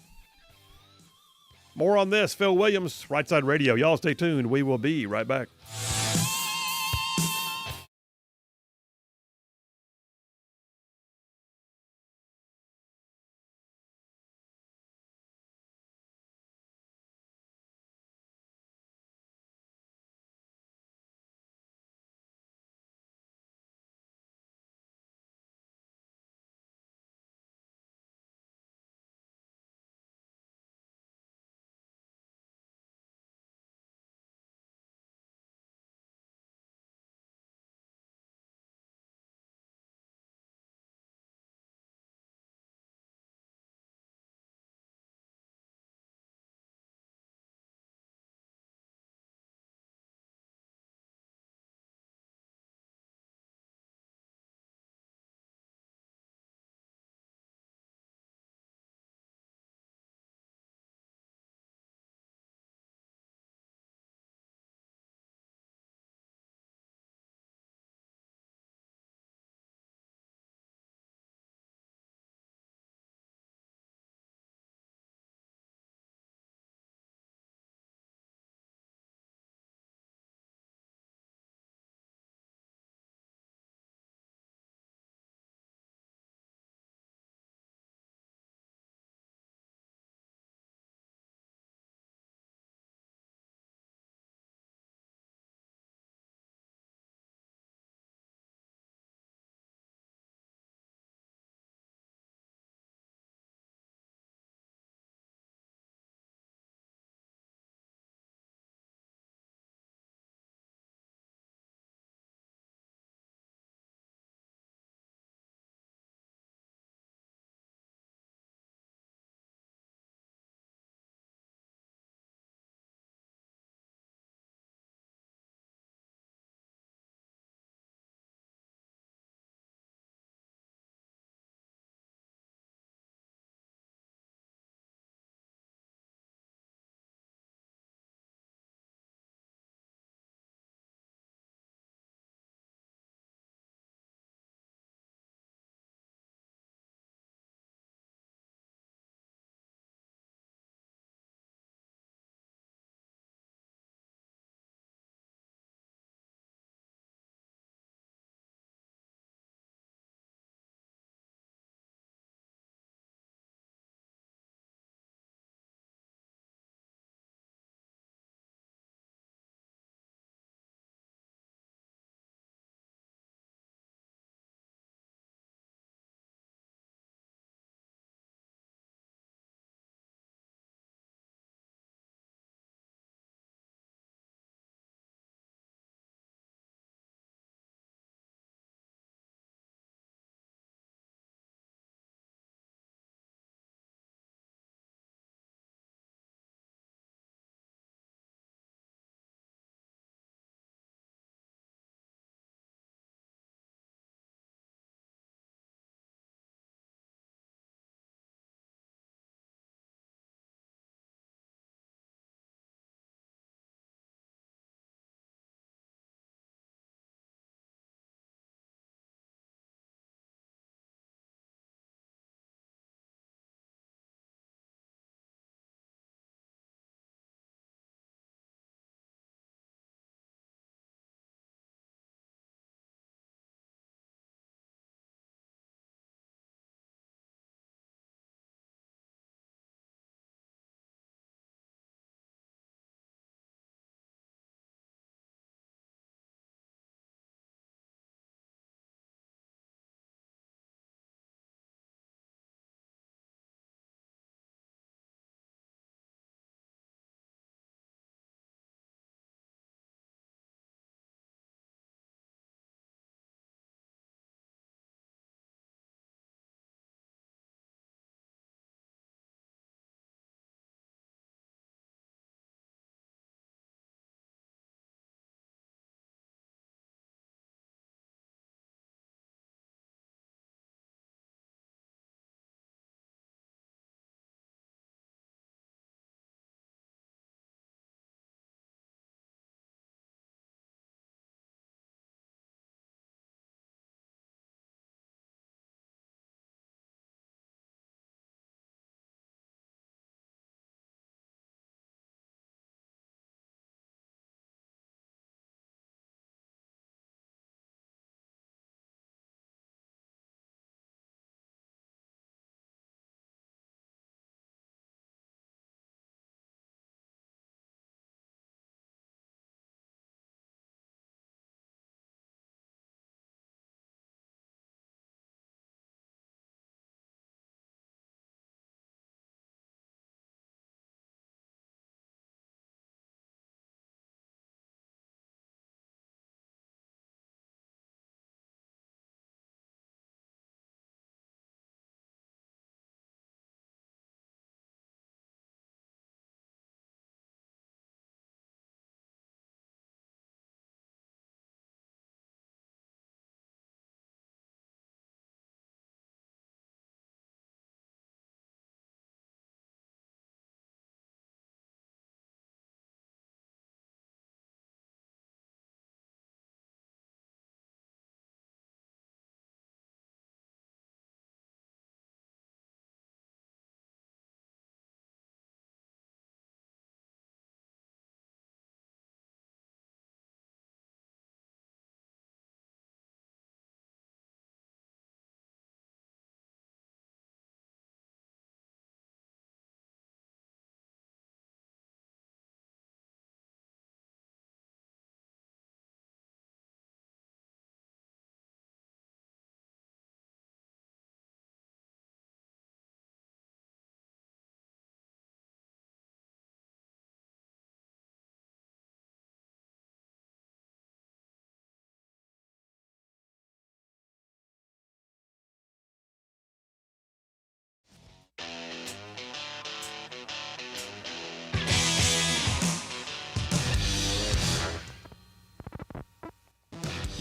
More on this, Phil Williams, Rightside Radio. Y'all stay tuned. We will be right back.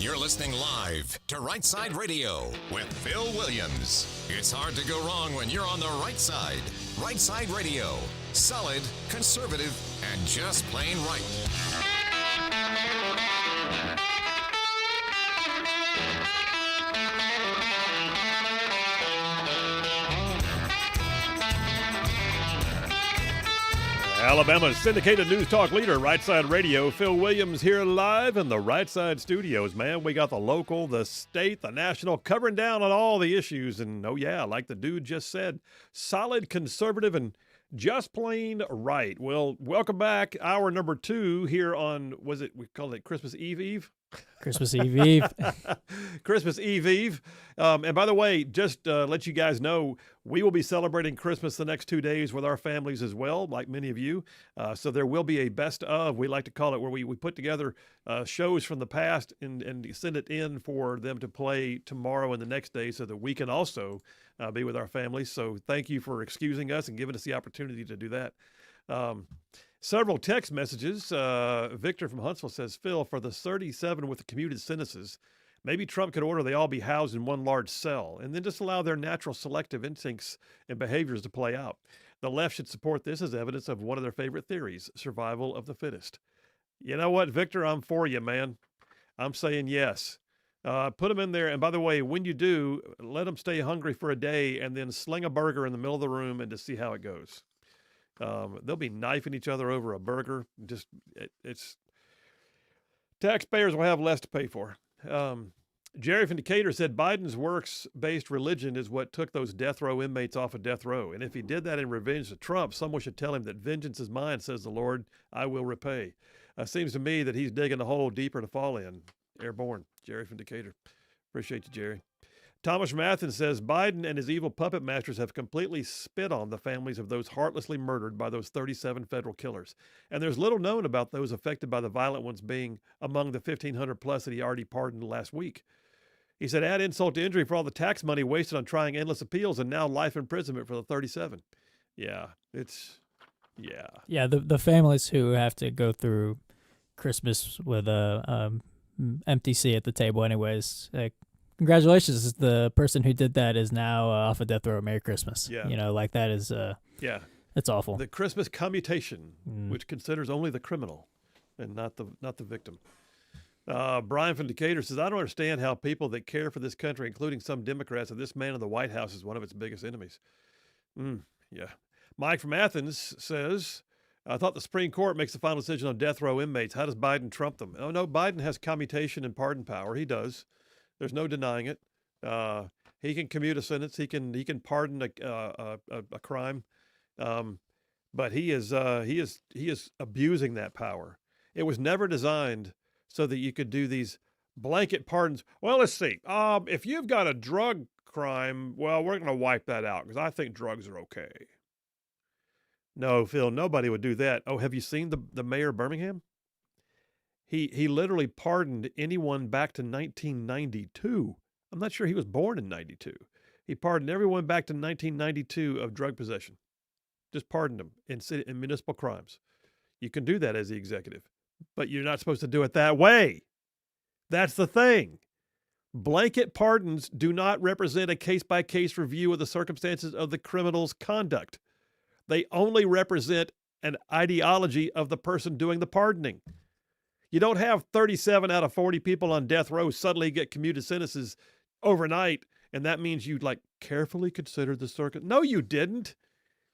You're listening live to Rightside Radio with Phil Williams. It's hard to go wrong when you're on the right side. Rightside Radio. Solid, conservative, and just plain right. Alabama's syndicated news talk leader, Rightside Radio. Phil Williams here live in the Rightside studios, man. We got the local, the state, the national, covering down on all the issues. And, oh, yeah, like the dude just said, solid, conservative, and just plain right. Well, welcome back. Hour number 2 here on, we call it Christmas Eve? Christmas Eve. Christmas Eve. And by the way, just let you guys know, we will be celebrating Christmas the next 2 days with our families as well, like many of you. So there will be a best of, we like to call it, where we put together shows from the past and send it in for them to play tomorrow and the next day so that we can also be with our families. So thank you for excusing us and giving us the opportunity to do that. Several text messages. Victor from Huntsville says, Phil, for the 37 with the commuted sentences, maybe Trump could order they all be housed in one large cell and then just allow their natural selective instincts and behaviors to play out. The left should support this as evidence of one of their favorite theories, survival of the fittest. You know what, Victor? I'm for you, man. I'm saying yes. Put them in there. And by the way, when you do, let them stay hungry for a day and then sling a burger in the middle of the room and just see how it goes. They'll be knifing each other over a burger. It's taxpayers will have less to pay for. Jerry from Decatur said Biden's works-based religion is what took those death row inmates off of death row. And if he did that in revenge to Trump, someone should tell him that vengeance is mine, says the Lord, I will repay. Seems to me that he's digging a hole deeper to fall in. Airborne. Jerry from Decatur. Appreciate you, Jerry. Thomas from Athens says Biden and his evil puppet masters have completely spit on the families of those heartlessly murdered by those 37 federal killers. And there's little known about those affected by the violent ones being among the 1,500 plus that he already pardoned last week. He said, add insult to injury for all the tax money wasted on trying endless appeals and now life imprisonment for the 37. Yeah. Yeah, the families who have to go through Christmas with a empty seat at the table anyways, like, congratulations. The person who did that is now off of death row. Merry Christmas. Yeah. You know, like that is, it's awful. The Christmas commutation, which considers only the criminal and not the victim. Brian from Decatur says, I don't understand how people that care for this country, including some Democrats, and this man in the White House is one of its biggest enemies. Yeah. Mike from Athens says, I thought the Supreme Court makes the final decision on death row inmates. How does Biden trump them? Oh, no, Biden has commutation and pardon power. He does. There's no denying it. He can commute a sentence. He can pardon a crime, but he is abusing that power. It was never designed so that you could do these blanket pardons. Well, let's see. If you've got a drug crime, well, we're going to wipe that out because I think drugs are okay. No, Phil, nobody would do that. Oh, have you seen the mayor of Birmingham? He literally pardoned anyone back to 1992. I'm not sure he was born in 92. He pardoned everyone back to 1992 of drug possession. Just pardoned them in municipal crimes. You can do that as the executive, but you're not supposed to do it that way. That's the thing. Blanket pardons do not represent a case-by-case review of the circumstances of the criminal's conduct. They only represent an ideology of the person doing the pardoning. You don't have 37 out of 40 people on death row suddenly get commuted sentences overnight, and that means you carefully considered the circuit. No, you didn't.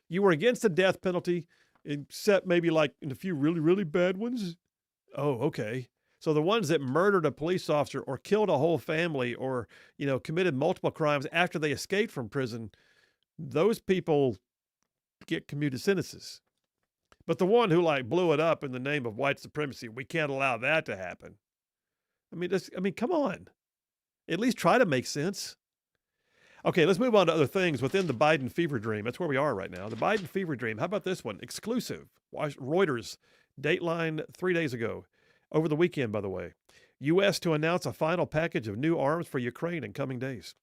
You were against the death penalty, except maybe in a few really, really bad ones. Oh, okay. So the ones that murdered a police officer or killed a whole family or, committed multiple crimes after they escaped from prison, those people get commuted sentences. But the one who blew it up in the name of white supremacy, we can't allow that to happen. I mean, come on. At least try to make sense. Okay, let's move on to other things within the Biden fever dream. That's where we are right now. The Biden fever dream. How about this one? Exclusive. Reuters, Dateline 3 days ago. Over the weekend, by the way. U.S. to announce a final package of new arms for Ukraine in coming days.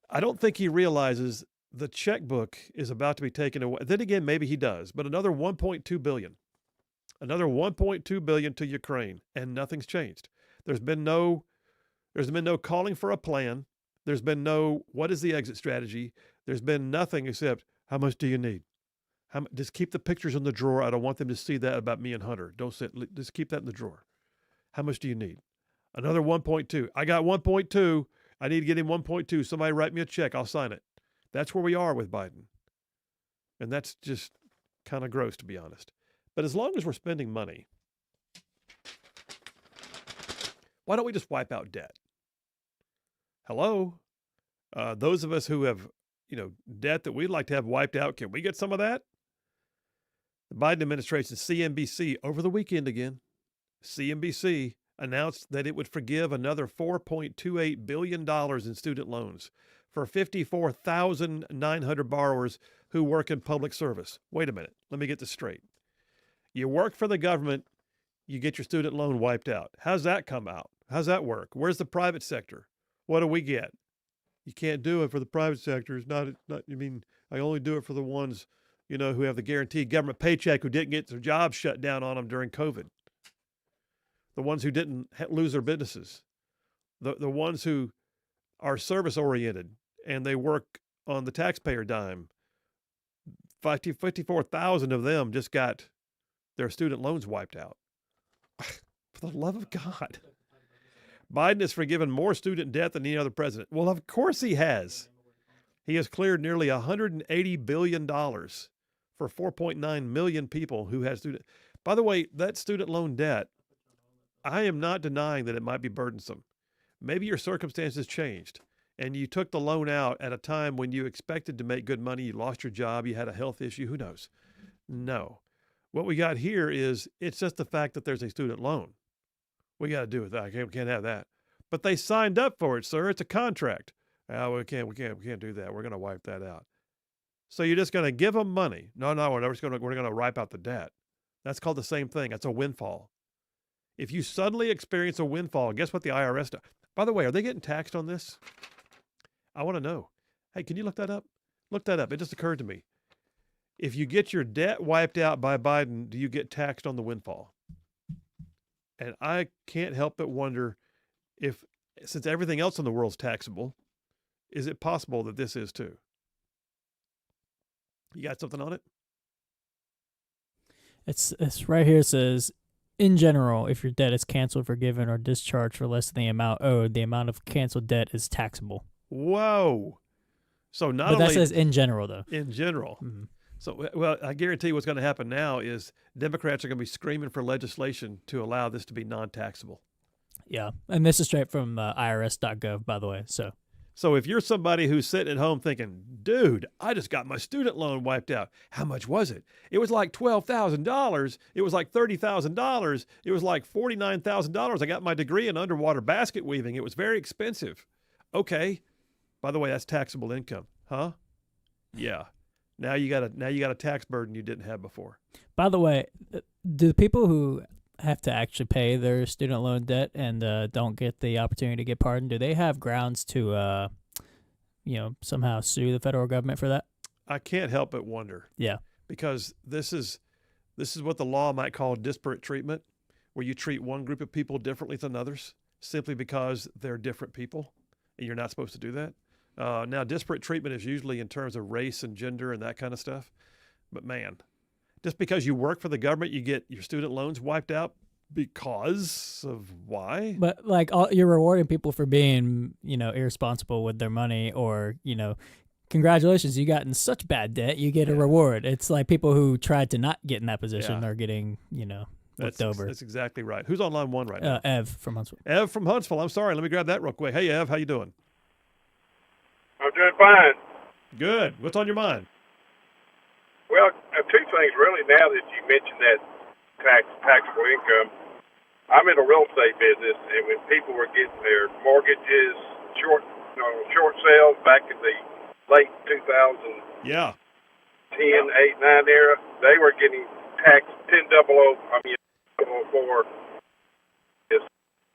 I don't think he realizes the checkbook is about to be taken away. Then again, maybe he does, but another $1.2 billion. Another $1.2 billion to Ukraine, and nothing's changed. There's been no calling for a plan. There's been no what is the exit strategy. There's been nothing except how much do you need? Just keep the pictures in the drawer. I don't want them to see that about me and Hunter. Just keep that in the drawer. How much do you need? Another 1.2. I got 1.2. I need to get him 1.2. Somebody write me a check. I'll sign it. That's where we are with Biden. And that's just kind of gross, to be honest. But as long as we're spending money, why don't we just wipe out debt? Hello? Those of us who have, debt that we'd like to have wiped out, can we get some of that? The Biden administration, CNBC, over the weekend again, CNBC announced that it would forgive another $4.28 billion in student loans for 54,900 borrowers who work in public service. Wait a minute. Let me get this straight. You work for the government, you get your student loan wiped out. How's that come out? How's that work? Where's the private sector? What do we get? You can't do it for the private sector. It's not. I only do it for the ones, who have the guaranteed government paycheck, who didn't get their jobs shut down on them during COVID. The ones who didn't lose their businesses. The ones who are service-oriented and they work on the taxpayer dime. 54,000 of them just got their student loans wiped out. For the love of God. Biden has forgiven more student debt than any other president. Well, of course he has. He has cleared nearly $180 billion for 4.9 million people who had student. By the way, that student loan debt, I am not denying that it might be burdensome. Maybe your circumstances changed and you took the loan out at a time when you expected to make good money. You lost your job. You had a health issue. Who knows? No. What we got here is it's just the fact that there's a student loan. We got to do with that. We can't have that. But they signed up for it, sir. It's a contract. We can't do that. We're going to wipe that out. So you're just going to give them money. No, we're going to wipe out the debt. That's called the same thing. That's a windfall. If you suddenly experience a windfall, guess what the IRS does? By the way, are they getting taxed on this? I want to know. Hey, can you look that up? Look that up. It just occurred to me. If you get your debt wiped out by Biden, do you get taxed on the windfall? And I can't help but wonder if, since everything else in the world's taxable, is it possible that this is too? You got something on it? It's right here. It says, in general, if your debt is canceled, forgiven, or discharged for less than the amount owed, the amount of canceled debt is taxable. Whoa. So not but only... that says in general, though. In general. Mm-hmm. So, well, I guarantee what's going to happen now is Democrats are going to be screaming for legislation to allow this to be non-taxable. Yeah. And this is straight from irs.gov, by the way. So if you're somebody who's sitting at home thinking, dude, I just got my student loan wiped out. How much was it? It was like $12,000. It was like $30,000. It was like $49,000. I got my degree in underwater basket weaving. It was very expensive. Okay. By the way, that's taxable income. Huh? Yeah. Now you got a tax burden you didn't have before. By the way, do the people who have to actually pay their student loan debt and don't get the opportunity to get pardoned, do they have grounds to, somehow sue the federal government for that? I can't help but wonder. Yeah. Because this is what the law might call disparate treatment, where you treat one group of people differently than others simply because they're different people, and you're not supposed to do that. Now, disparate treatment is usually in terms of race and gender and that kind of stuff. But man, just because you work for the government, you get your student loans wiped out because of why? But you're rewarding people for being, irresponsible with their money, or, congratulations, you got in such bad debt, you get a reward. It's like people who tried to not get in that position are getting, looked over. That's exactly right. Who's on line one right now? Ev from Huntsville. Ev from Huntsville. I'm sorry. Let me grab that real quick. Hey, Ev, how you doing? I'm doing fine. Good. What's on your mind? Well, two things really. Now that you mentioned that taxable income, I'm in a real estate business, and when people were getting their mortgages short sales back in the late 2000, 10, 8, 9 era, they were getting taxed 10 for this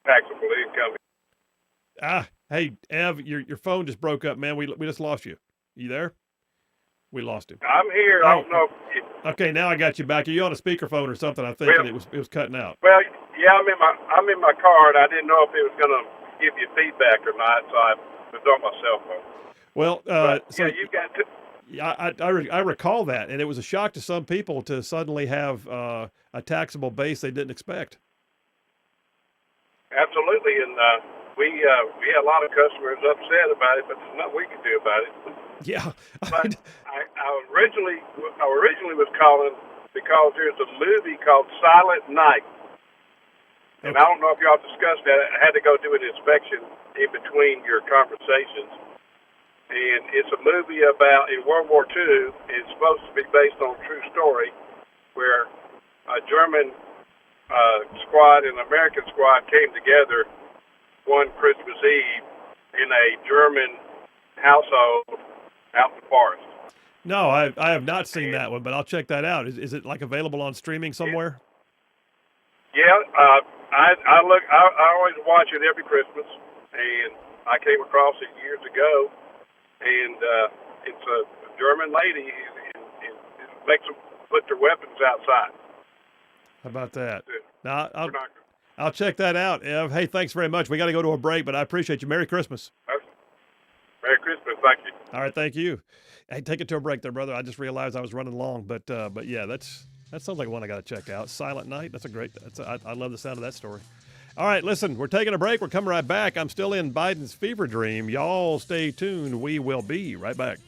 taxable income. Hey, Ev, your phone just broke up, man. We just lost you. You there? We lost him. I'm here. I don't know. Okay, now I got you back. Are you on a speakerphone or something? I think, and it was cutting out. Well, yeah, Yeah, I'm in my car, and I didn't know if it was going to give you feedback or not, so I was on my cell phone. Well, so yeah, you got to. I recall that, and it was a shock to some people to suddenly have a taxable base they didn't expect. Absolutely, and we had a lot of customers upset about it, but there's nothing we can do about it. Yeah. But I originally was calling because there's a movie called Silent Night. And I don't know if y'all discussed that. I had to go do an inspection in between your conversations. And it's a movie about, in World War II, it's supposed to be based on a true story, where a German squad and an American squad came together one Christmas Eve in a German household out in the forest. No, I have not seen that one, but I'll check that out. Is it like available on streaming somewhere? Yeah, I always watch it every Christmas, and I came across it years ago, and it's a German lady and makes them put their weapons outside. How about that? Now, I'll check that out, Ev. Hey, thanks very much. We got to go to a break, but I appreciate you. Merry Christmas. Merry Christmas. Thank you. All right, thank you. Hey, take it to a break there, brother. I just realized I was running long, but yeah, that sounds like one I got to check out. Silent Night. I love the sound of that story. All right, listen, we're taking a break. We're coming right back. I'm still in Biden's fever dream. Y'all stay tuned. We will be right back.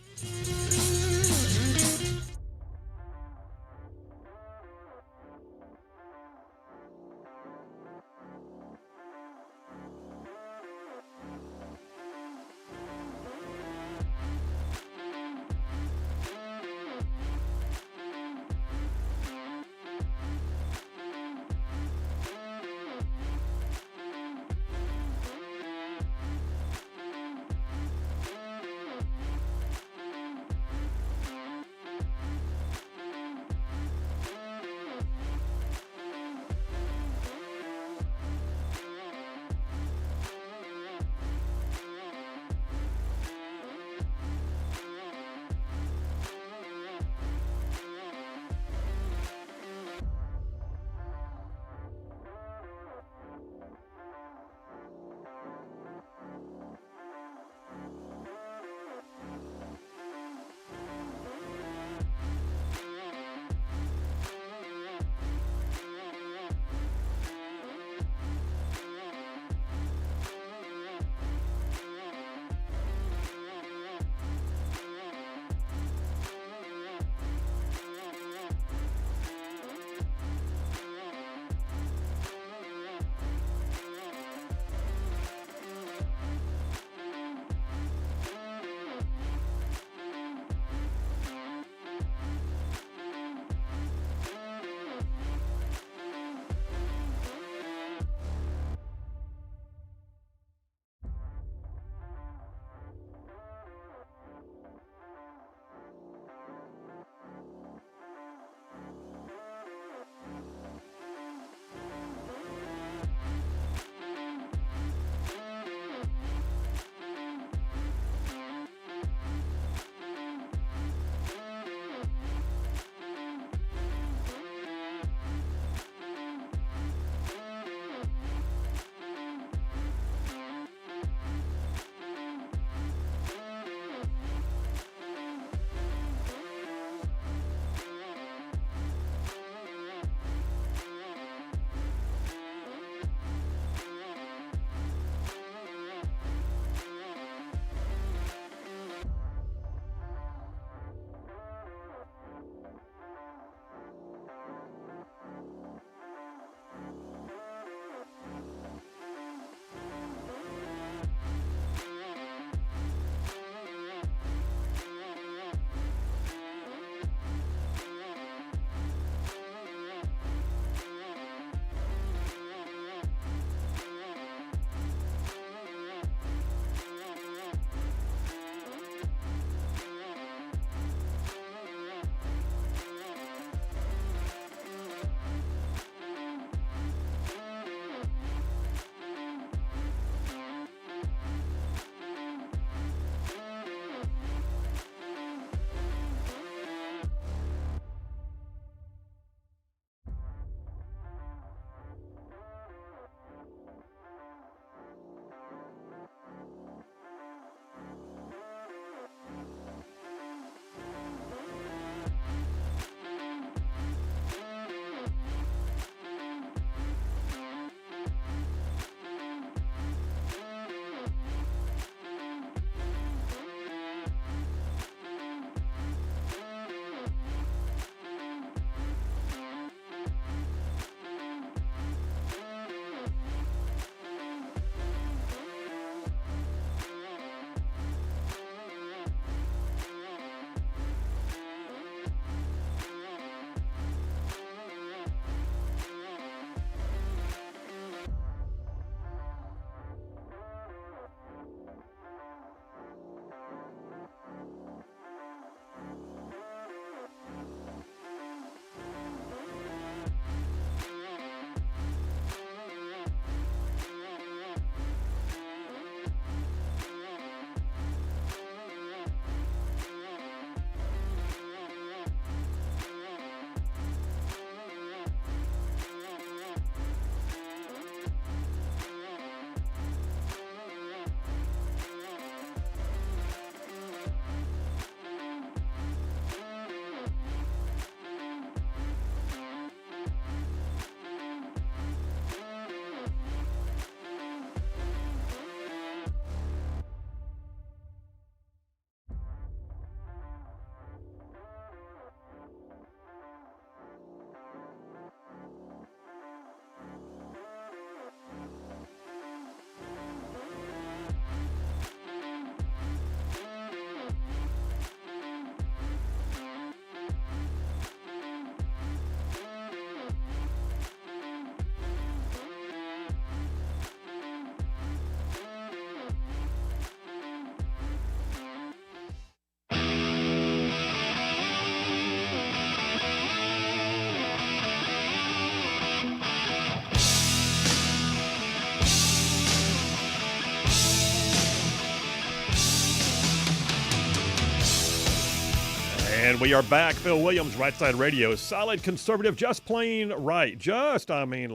And we are back. Phil Williams, Rightside Radio. Solid conservative, just plain right. Just saving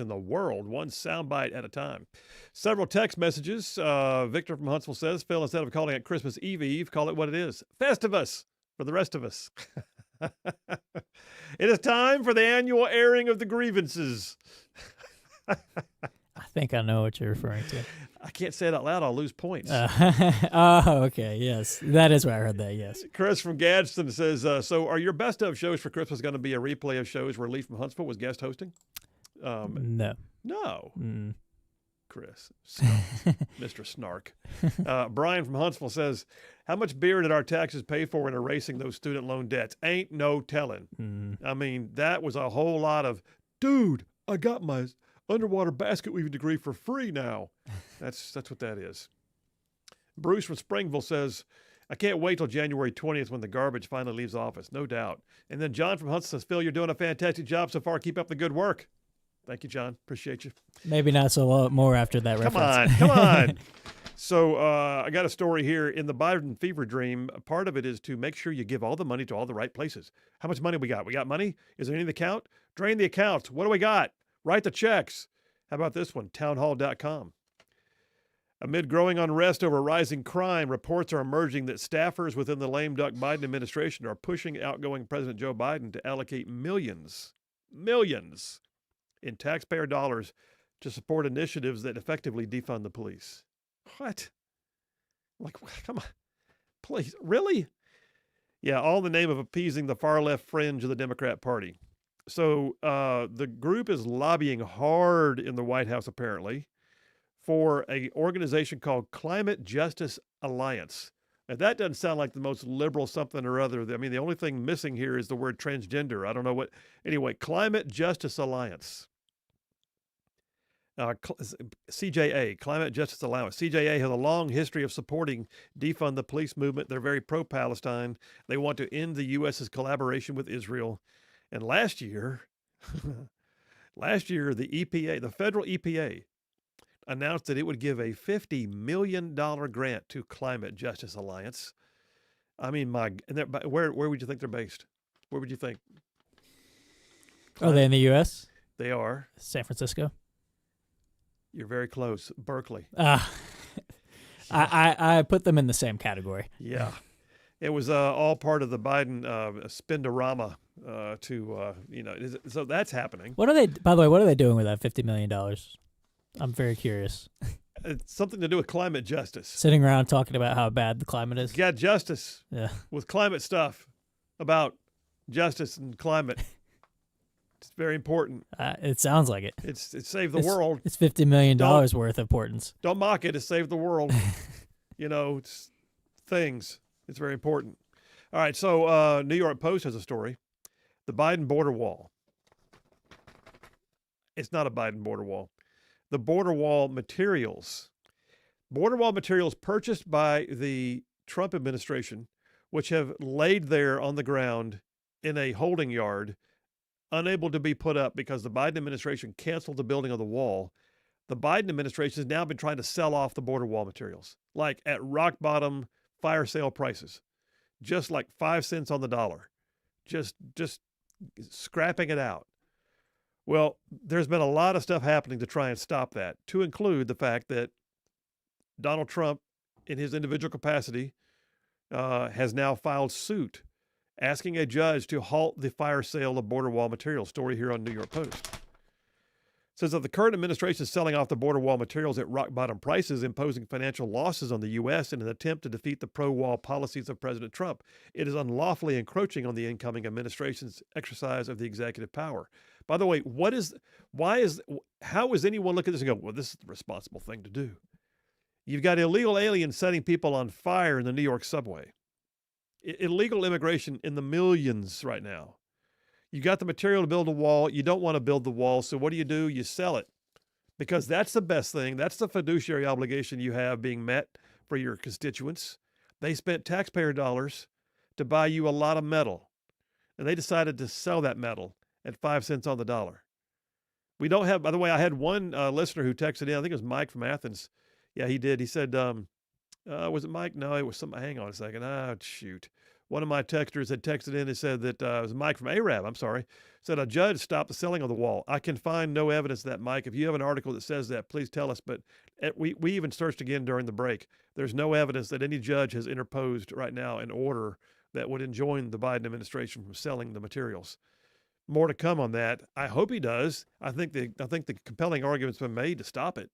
the world, one soundbite at a time. Several text messages. Victor from Huntsville says, Phil, instead of calling it Christmas Eve, call it what it is. Festivus for the rest of us. It is time for the annual airing of the grievances. I think I know what you're referring to. I can't say it out loud. I'll lose points. Oh, okay. Yes. That is where I heard that. Yes. Chris from Gadsden says, so are your best of shows for Christmas going to be a replay of shows where Lee from Huntsville was guest hosting? No. No. Mm. Chris. Mr. Snark. Brian from Huntsville says, how much beer did our taxes pay for in erasing those student loan debts? Ain't no telling. Mm. I mean, that was a whole lot of, dude, I got my underwater basket weaving degree for free now. That's what that is. Bruce from Springville says, I can't wait till January 20th when the garbage finally leaves office, no doubt. And then John from Huntsville says, Phil, you're doing a fantastic job so far. Keep up the good work. Thank you, John. Appreciate you. Maybe not so more after that reference. Come on. So I got a story here. In the Biden fever dream, part of it is to make sure you give all the money to all the right places. How much money we got? We got money? Is there any in the account? Drain the accounts. What do we got? Write the checks. How about this one? Townhall.com. Amid growing unrest over rising crime, reports are emerging that staffers within the lame duck Biden administration are pushing outgoing President Joe Biden to allocate millions in taxpayer dollars to support initiatives that effectively defund the police. What? Like, come on. Please, really? Yeah, all in the name of appeasing the far left fringe of the Democrat Party. So the group is lobbying hard in the White House, apparently, for an organization called Climate Justice Alliance. Now, that doesn't sound like the most liberal something or other. I mean, the only thing missing here is the word transgender. I don't know what. Anyway, Climate Justice Alliance. CJA, Climate Justice Alliance. CJA has a long history of supporting defund the police movement. They're very pro-Palestine. They want to end the U.S.'s collaboration with Israel. And last year, the EPA, the federal EPA, announced that it would give a $50 million grant to Climate Justice Alliance. I mean, where would you think they're based? Where would you think? Are they in the U.S.? They are. San Francisco? You're very close. Berkeley. I put them in the same category. Yeah. It was all part of the Biden spendorama so that's happening. By the way, what are they doing with that $50 million? I'm very curious. It's something to do with climate justice. Sitting around talking about how bad the climate is. You got justice. Yeah. With climate stuff about justice and climate. It's very important. It sounds like it. It's saved the world. It's $50 million worth of importance. Don't mock it. It saved the world. It's things. It's very important. All right, so New York Post has a story. The Biden border wall. It's not a Biden border wall. The border wall materials. Border wall materials purchased by the Trump administration, which have laid there on the ground in a holding yard, unable to be put up because the Biden administration canceled the building of the wall. The Biden administration has now been trying to sell off the border wall materials, like at rock bottom fire sale prices, just like 5 cents on the dollar, just scrapping it out. Well, there's been a lot of stuff happening to try and stop that, to include the fact that Donald Trump, in his individual capacity, has now filed suit asking a judge to halt the fire sale of border wall materials. Story here on New York Post. It says that the current administration is selling off the border wall materials at rock bottom prices, imposing financial losses on the U.S. in an attempt to defeat the pro-wall policies of President Trump. It is unlawfully encroaching on the incoming administration's exercise of the executive power. By the way, how is anyone looking at this and go, well, this is the responsible thing to do? You've got illegal aliens setting people on fire in the New York subway. Illegal immigration in the millions right now. You got the material to build a wall. You don't want to build the wall. So what do? You sell it because that's the best thing. That's the fiduciary obligation you have being met for your constituents. They spent taxpayer dollars to buy you a lot of metal, and they decided to sell that metal at 5 cents on the dollar. We don't have, by the way, I had one listener who texted in, I think it was Mike from Athens. Yeah, he did. He said, Was it Mike? No, it was some. Hang on a second. Shoot. One of my texters had texted in and said that it was Mike from Arab. I'm sorry. Said a judge stopped the selling of the wall. I can find no evidence of that, Mike. If you have an article that says that, please tell us. But we even searched again during the break. There's no evidence that any judge has interposed right now an order that would enjoin the Biden administration from selling the materials. More to come on that. I hope he does. I think the compelling argument's been made to stop it.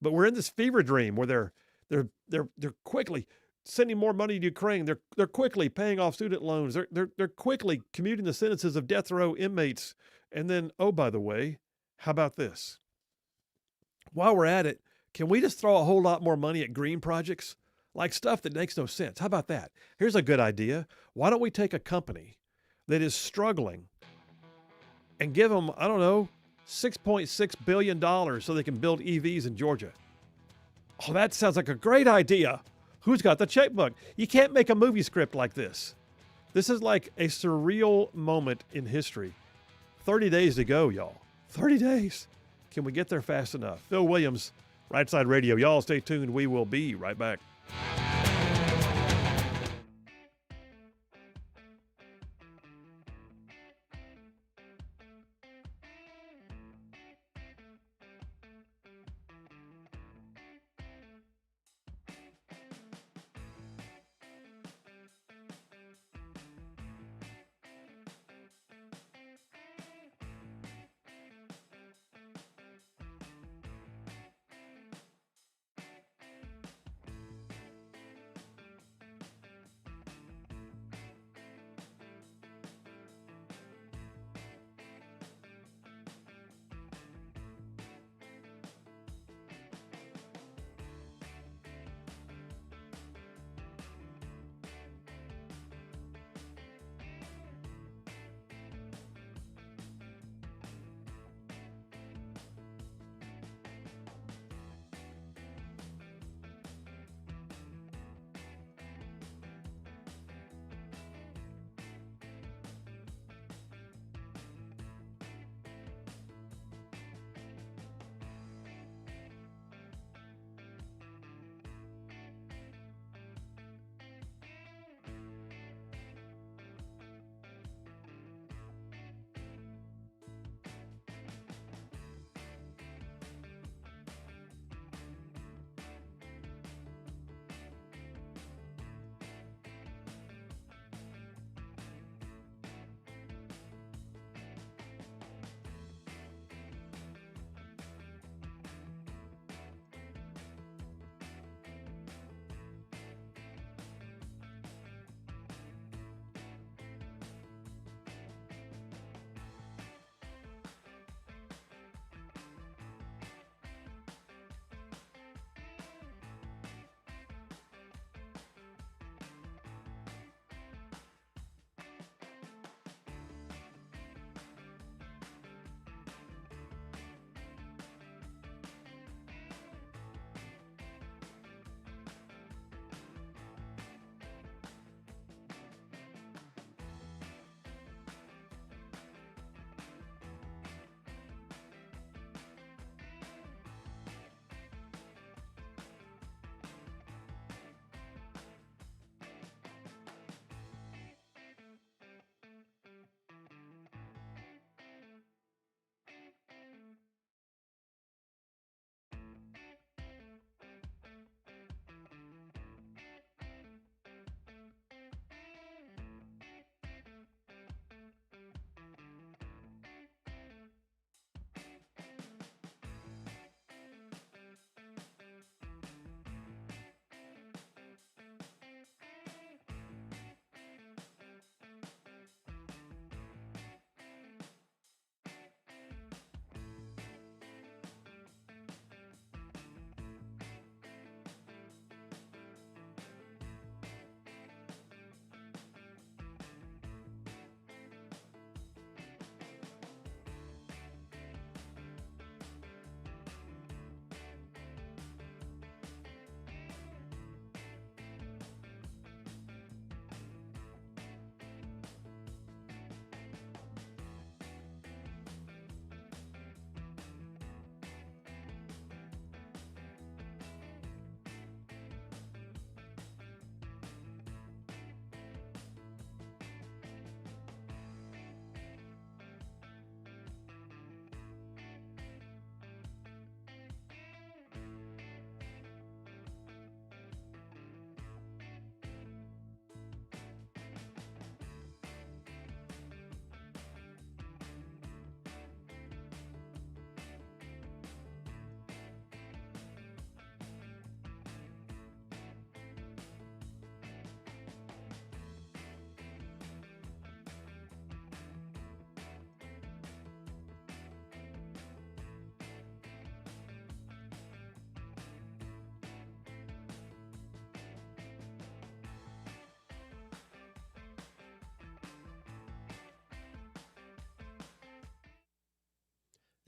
But we're in this fever dream where they're quickly sending more money to Ukraine. They're quickly paying off student loans. They're quickly commuting the sentences of death row inmates. And then, oh, by the way, how about this? While we're at it, can we just throw a whole lot more money at green projects? Like stuff that makes no sense. How about that? Here's a good idea. Why don't we take a company that is struggling and give them, I don't know, $6.6 billion so they can build EVs in Georgia? Oh, that sounds like a great idea. Who's got the checkbook? You can't make a movie script like this. This is like a surreal moment in history. 30 days to go, y'all. 30 days. Can we get there fast enough? Phil Williams, Right Side Radio. Y'all stay tuned. We will be right back.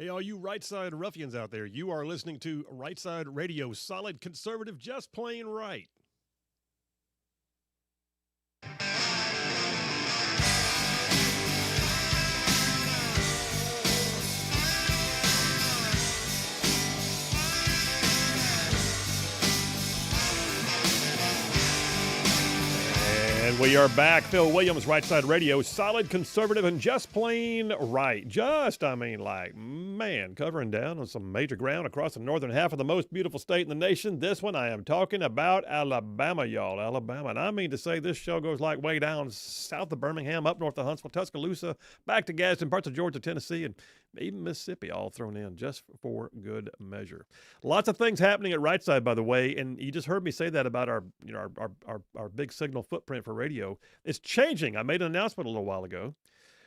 Hey, all you right-side ruffians out there, you are listening to Rightside Radio, solid conservative, just plain right. And we are back. Phil Williams, Rightside Radio, solid conservative and just plain right. Covering down on some major ground across the northern half of the most beautiful state in the nation. This one, I am talking about Alabama, y'all. Alabama. And I mean to say this show goes like way down south of Birmingham, up north of Huntsville, Tuscaloosa, back to Gadsden, parts of Georgia, Tennessee, and even Mississippi, all thrown in just for good measure. Lots of things happening at Rightside, by the way, and you just heard me say that about our big signal footprint for radio. It's changing. I made an announcement a little while ago.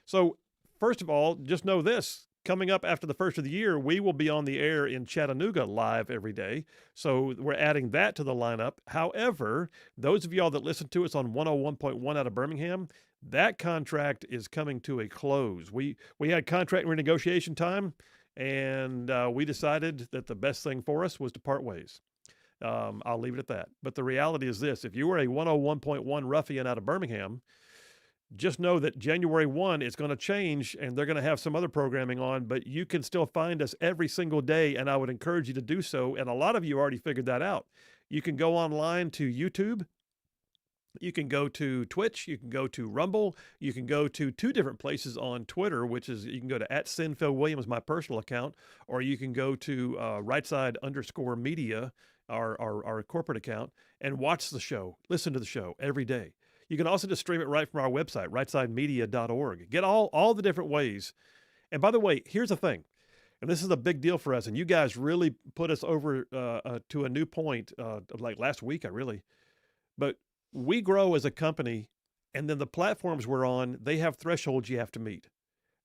So first of all, just know this. Coming up after the first of the year, we will be on the air in Chattanooga live every day. So we're adding that to the lineup. However, those of y'all that listen to us on 101.1 out of Birmingham, that contract is coming to a close. We had contract renegotiation time, and we decided that the best thing for us was to part ways. I'll leave it at that. But the reality is this. If you were a 101.1 ruffian out of Birmingham, just know that January 1 is going to change, and they're going to have some other programming on, but you can still find us every single day, and I would encourage you to do so. And a lot of you already figured that out. You can go online to YouTube. You can go to Twitch. You can go to Rumble. You can go to two different places on Twitter, which is you can go to @SinPhilWilliams, my personal account, or you can go to Rightside_media, our corporate account, and watch the show, listen to the show every day. You can also just stream it right from our website, rightsidemedia.org. Get all the different ways. And by the way, here's the thing, and this is a big deal for us, and you guys really put us over to a new point like last week, but we grow as a company, and then the platforms we're on, they have thresholds you have to meet.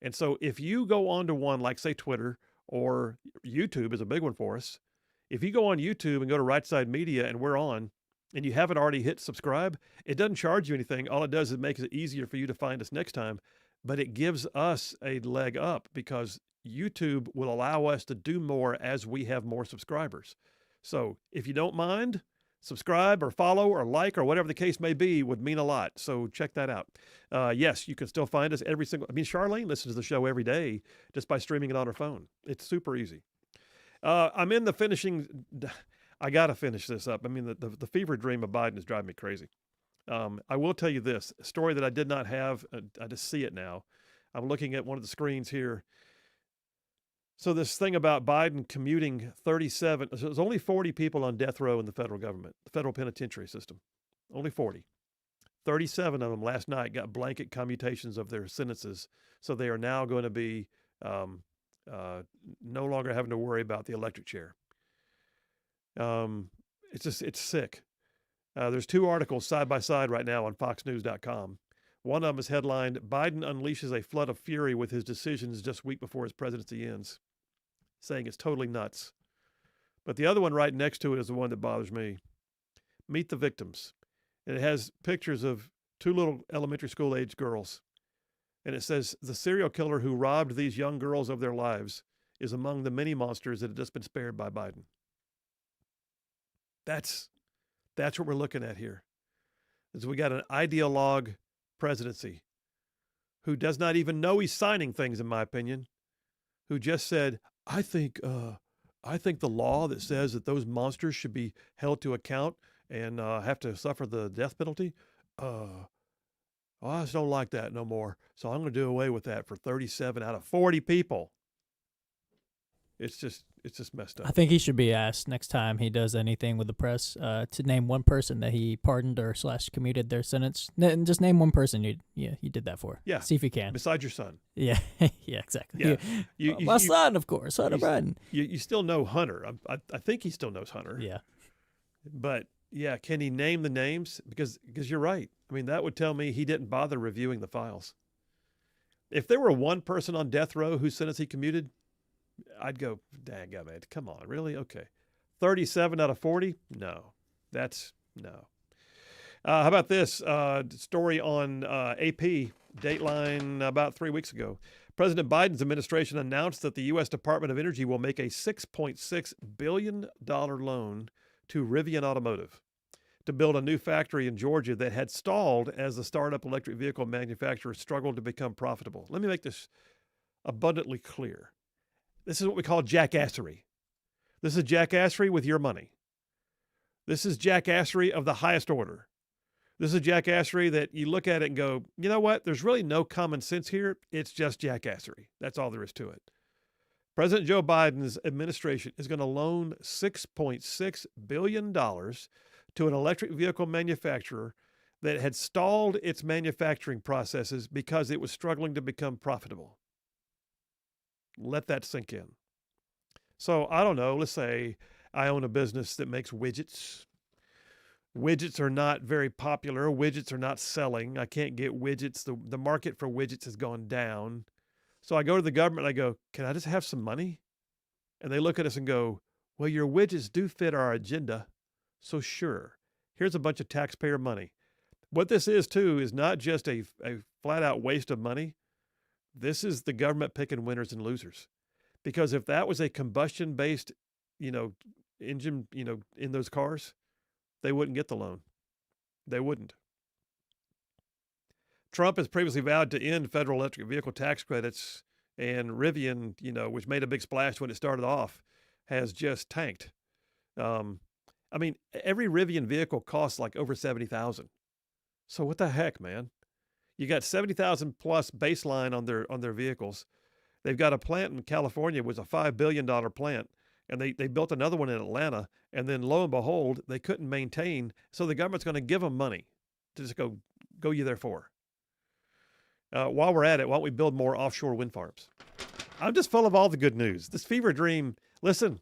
And so if you go onto one like, say, Twitter or YouTube is a big one for us, if you go on YouTube and go to Rightside Media and we're on, and you haven't already hit subscribe, it doesn't charge you anything. All it does is make it easier for you to find us next time, but it gives us a leg up because YouTube will allow us to do more as we have more subscribers. So if you don't mind, subscribe or follow or like or whatever the case may be would mean a lot. So check that out. Yes, you can still find us Charlene listens to the show every day just by streaming it on her phone. It's super easy. I'm in the finishing... I got to finish this up. I mean, the fever dream of Biden is driving me crazy. I will tell you this, a story that I did not have. I just see it now. I'm looking at one of the screens here. So this thing about Biden commuting 37, so there's only 40 people on death row in the federal government, the federal penitentiary system. Only 40. 37 of them last night got blanket commutations of their sentences. So they are now going to be no longer having to worry about the electric chair. It's sick. There's two articles side by side right now on foxnews.com. One of them is headlined, Biden unleashes a flood of fury with his decisions just a week before his presidency ends, saying it's totally nuts. But the other one right next to it is the one that bothers me. Meet the victims. And it has pictures of two little elementary school age girls. And it says, the serial killer who robbed these young girls of their lives is among the many monsters that have just been spared by Biden. That's what we're looking at here. Is we got an ideologue presidency who does not even know he's signing things, in my opinion, who just said, I think the law that says that those monsters should be held to account and have to suffer the death penalty, I just don't like that no more. So I'm going to do away with that for 37 out of 40 people. It's just messed up. I think he should be asked next time he does anything with the press to name one person that he pardoned or /commuted their sentence. Just name one person you did that for. Yeah. See if you can. Besides your son. Yeah. Yeah, exactly. Yeah. My son, of course, Hunter Biden. You still know Hunter. I think he still knows Hunter. Yeah. But, yeah, can he name the names? Because you're right. I mean, that would tell me he didn't bother reviewing the files. If there were one person on death row whose sentence he commuted, I'd go, dadgummit, come on, really? Okay. 37 out of 40? No. That's no. How about this story on AP Dateline about 3 weeks ago. President Biden's administration announced that the U.S. Department of Energy will make a $6.6 billion loan to Rivian Automotive to build a new factory in Georgia that had stalled as the startup electric vehicle manufacturer struggled to become profitable. Let me make this abundantly clear. This is what we call jackassery. This is jackassery with your money. This is jackassery of the highest order. This is jackassery that you look at it and go, you know what? There's really no common sense here. It's just jackassery. That's all there is to it. President Joe Biden's administration is going to loan $6.6 billion to an electric vehicle manufacturer that had stalled its manufacturing processes because it was struggling to become profitable. Let that sink in. So, I don't know, let's say I own a business that makes widgets. Widgets are not very popular. Widgets are not selling. I can't get widgets. The market for widgets has gone down. So I go to the government and I go, can I just have some money? And they look at us and go, well, your widgets do fit our agenda. So sure, here's a bunch of taxpayer money. What this is, too, is not just a flat-out waste of money. This is the government picking winners and losers. Because if that was a combustion-based, engine, in those cars, they wouldn't get the loan. They wouldn't. Trump has previously vowed to end federal electric vehicle tax credits, and Rivian, which made a big splash when it started off, has just tanked. Every Rivian vehicle costs like over $70,000. So what the heck, man? You got $70,000 plus baseline on their vehicles. They've got a plant in California, was a $5 billion plant. And they built another one in Atlanta, and then lo and behold, they couldn't maintain. So the government's going to give them money to just go you therefore. While we're at it, why don't we build more offshore wind farms? I'm just full of all the good news. This fever dream, listen,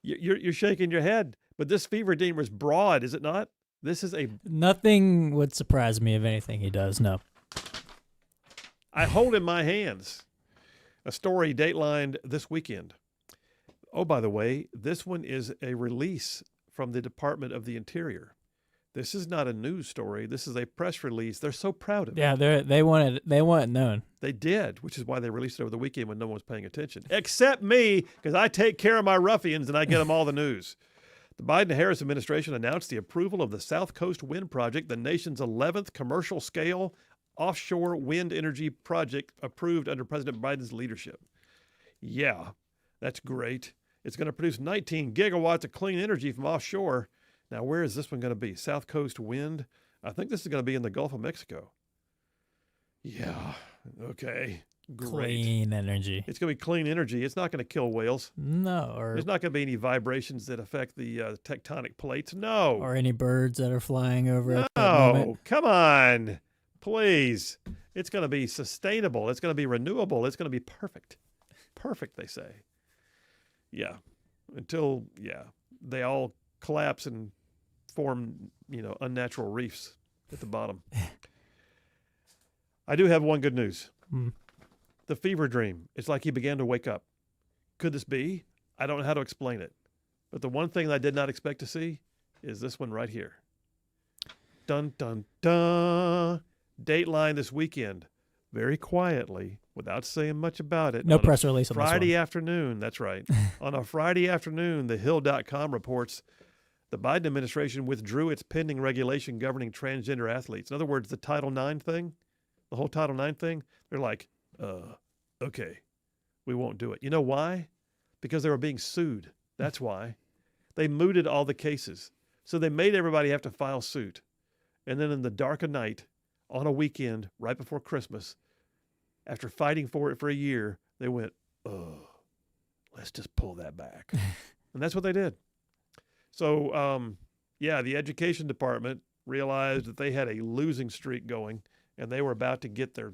you're shaking your head, but this fever dream is broad, is it not? Nothing would surprise me if anything he does, no. I hold in my hands a story datelined this weekend. Oh, by the way, this one is a release from the Department of the Interior. This is not a news story. This is a press release. They're so proud of it. Yeah, they want it known. They did, which is why they released it over the weekend when no one was paying attention. Except me, because I take care of my ruffians and I get them all the news. The Biden-Harris administration announced the approval of the South Coast Wind Project, the nation's 11th commercial-scale offshore wind energy project approved under President Biden's leadership. Yeah, that's great. It's going to produce 19 gigawatts of clean energy from offshore. Now, where is this one going to be? South Coast Wind? I think this is going to be in the Gulf of Mexico. Yeah, okay, great. Clean energy. It's going to be clean energy. It's not going to kill whales. No. There's not going to be any vibrations that affect the tectonic plates. No. Or any birds that are flying over at that No, moment. come on, please. It's going to be sustainable. It's going to be renewable. It's going to be perfect. Perfect, they say. Yeah, until they all collapse and form, unnatural reefs at the bottom. I do have one good news. The fever dream. It's like he began to wake up. Could this be? I don't know how to explain it. But the one thing that I did not expect to see is this one right here. Dun, dun, dun. Dateline this weekend. Very quietly, without saying much about it. No press release on Friday this one. afternoon, that's right. On a Friday afternoon, thehill.com reports the Biden administration withdrew its pending regulation governing transgender athletes. In other words, the Title IX thing, the whole Title IX thing, they're like, okay, we won't do it. You know why? Because they were being sued. That's why. They mooted all the cases. So they made everybody have to file suit. And then in the dark of night, on a weekend, right before Christmas, after fighting for it for a year, they went, let's just pull that back. And that's what they did. So, the education department realized that they had a losing streak going, and they were about to get their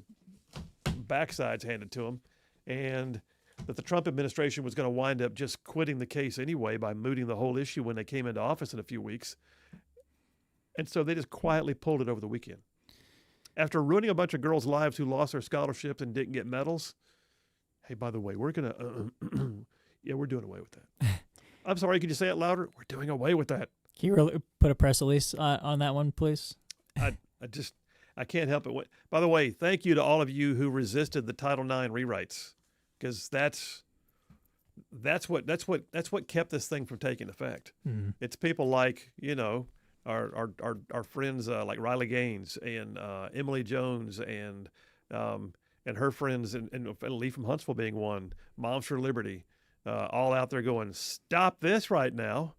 backsides handed to them, and that the Trump administration was going to wind up just quitting the case anyway by mooting the whole issue when they came into office in a few weeks. And so they just quietly pulled it over the weekend. After ruining a bunch of girls' lives who lost their scholarships and didn't get medals, hey, by the way, we're going to, we're doing away with that. I'm sorry, could you say it louder? We're doing away with that. Can you really put a press release on that one, please? I I can't help it. By the way, thank you to all of you who resisted the Title IX rewrites, because that's what kept this thing from taking effect. Mm-hmm. It's people like, our friends like Riley Gaines and Emily Jones and her friends and Lee from Huntsville being one, Moms for Liberty, all out there going, stop this right now.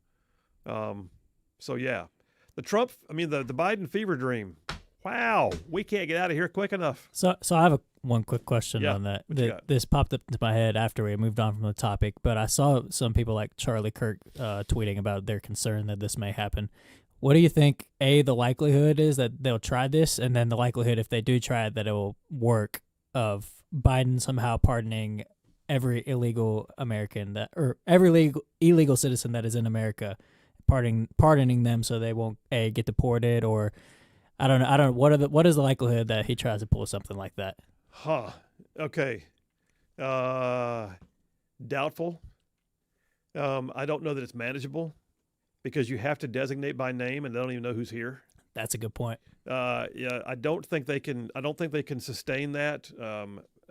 So yeah, the Biden fever dream. Wow, we can't get out of here quick enough. So I have one quick question on that. This popped up into my head after we moved on from the topic, but I saw some people like Charlie Kirk tweeting about their concern that this may happen. What do you think, A, the likelihood is that they'll try this, and then the likelihood, if they do try it, that it will work, of Biden somehow pardoning every illegal American or every illegal citizen that is in America, pardoning them so they won't, A, get deported, or I don't know. What is the likelihood that he tries to pull something like that? Okay. Doubtful. I don't know that it's manageable, because you have to designate by name, and they don't even know who's here. That's a good point. Yeah, I don't think they can sustain that,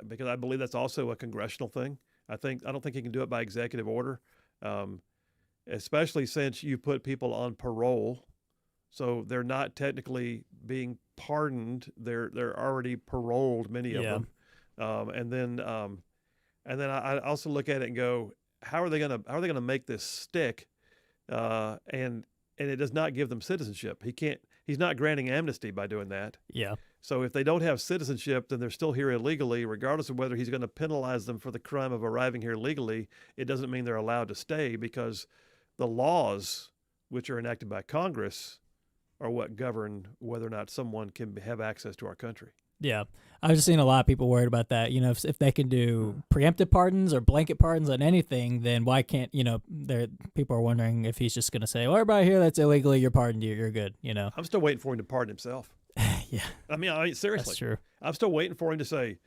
because I believe that's also a congressional thing. I don't think he can do it by executive order, especially since you put people on parole. So they're not technically being pardoned; they're already paroled, many of them. And then I also look at it and go, how are they gonna make this stick? And it does not give them citizenship. He's not granting amnesty by doing that. Yeah. So if they don't have citizenship, then they're still here illegally, regardless of whether he's going to penalize them for the crime of arriving here legally. It doesn't mean they're allowed to stay, because the laws, which are enacted by Congress, are what govern whether or not someone can have access to our country. Yeah. I've just seen a lot of people worried about that. If they can do preemptive pardons or blanket pardons on anything, then why can't, people are wondering if he's just going to say, well, everybody here that's illegally, you're pardoned, you're good, I'm still waiting for him to pardon himself. Yeah. I mean, seriously. That's true. I'm still waiting for him to say,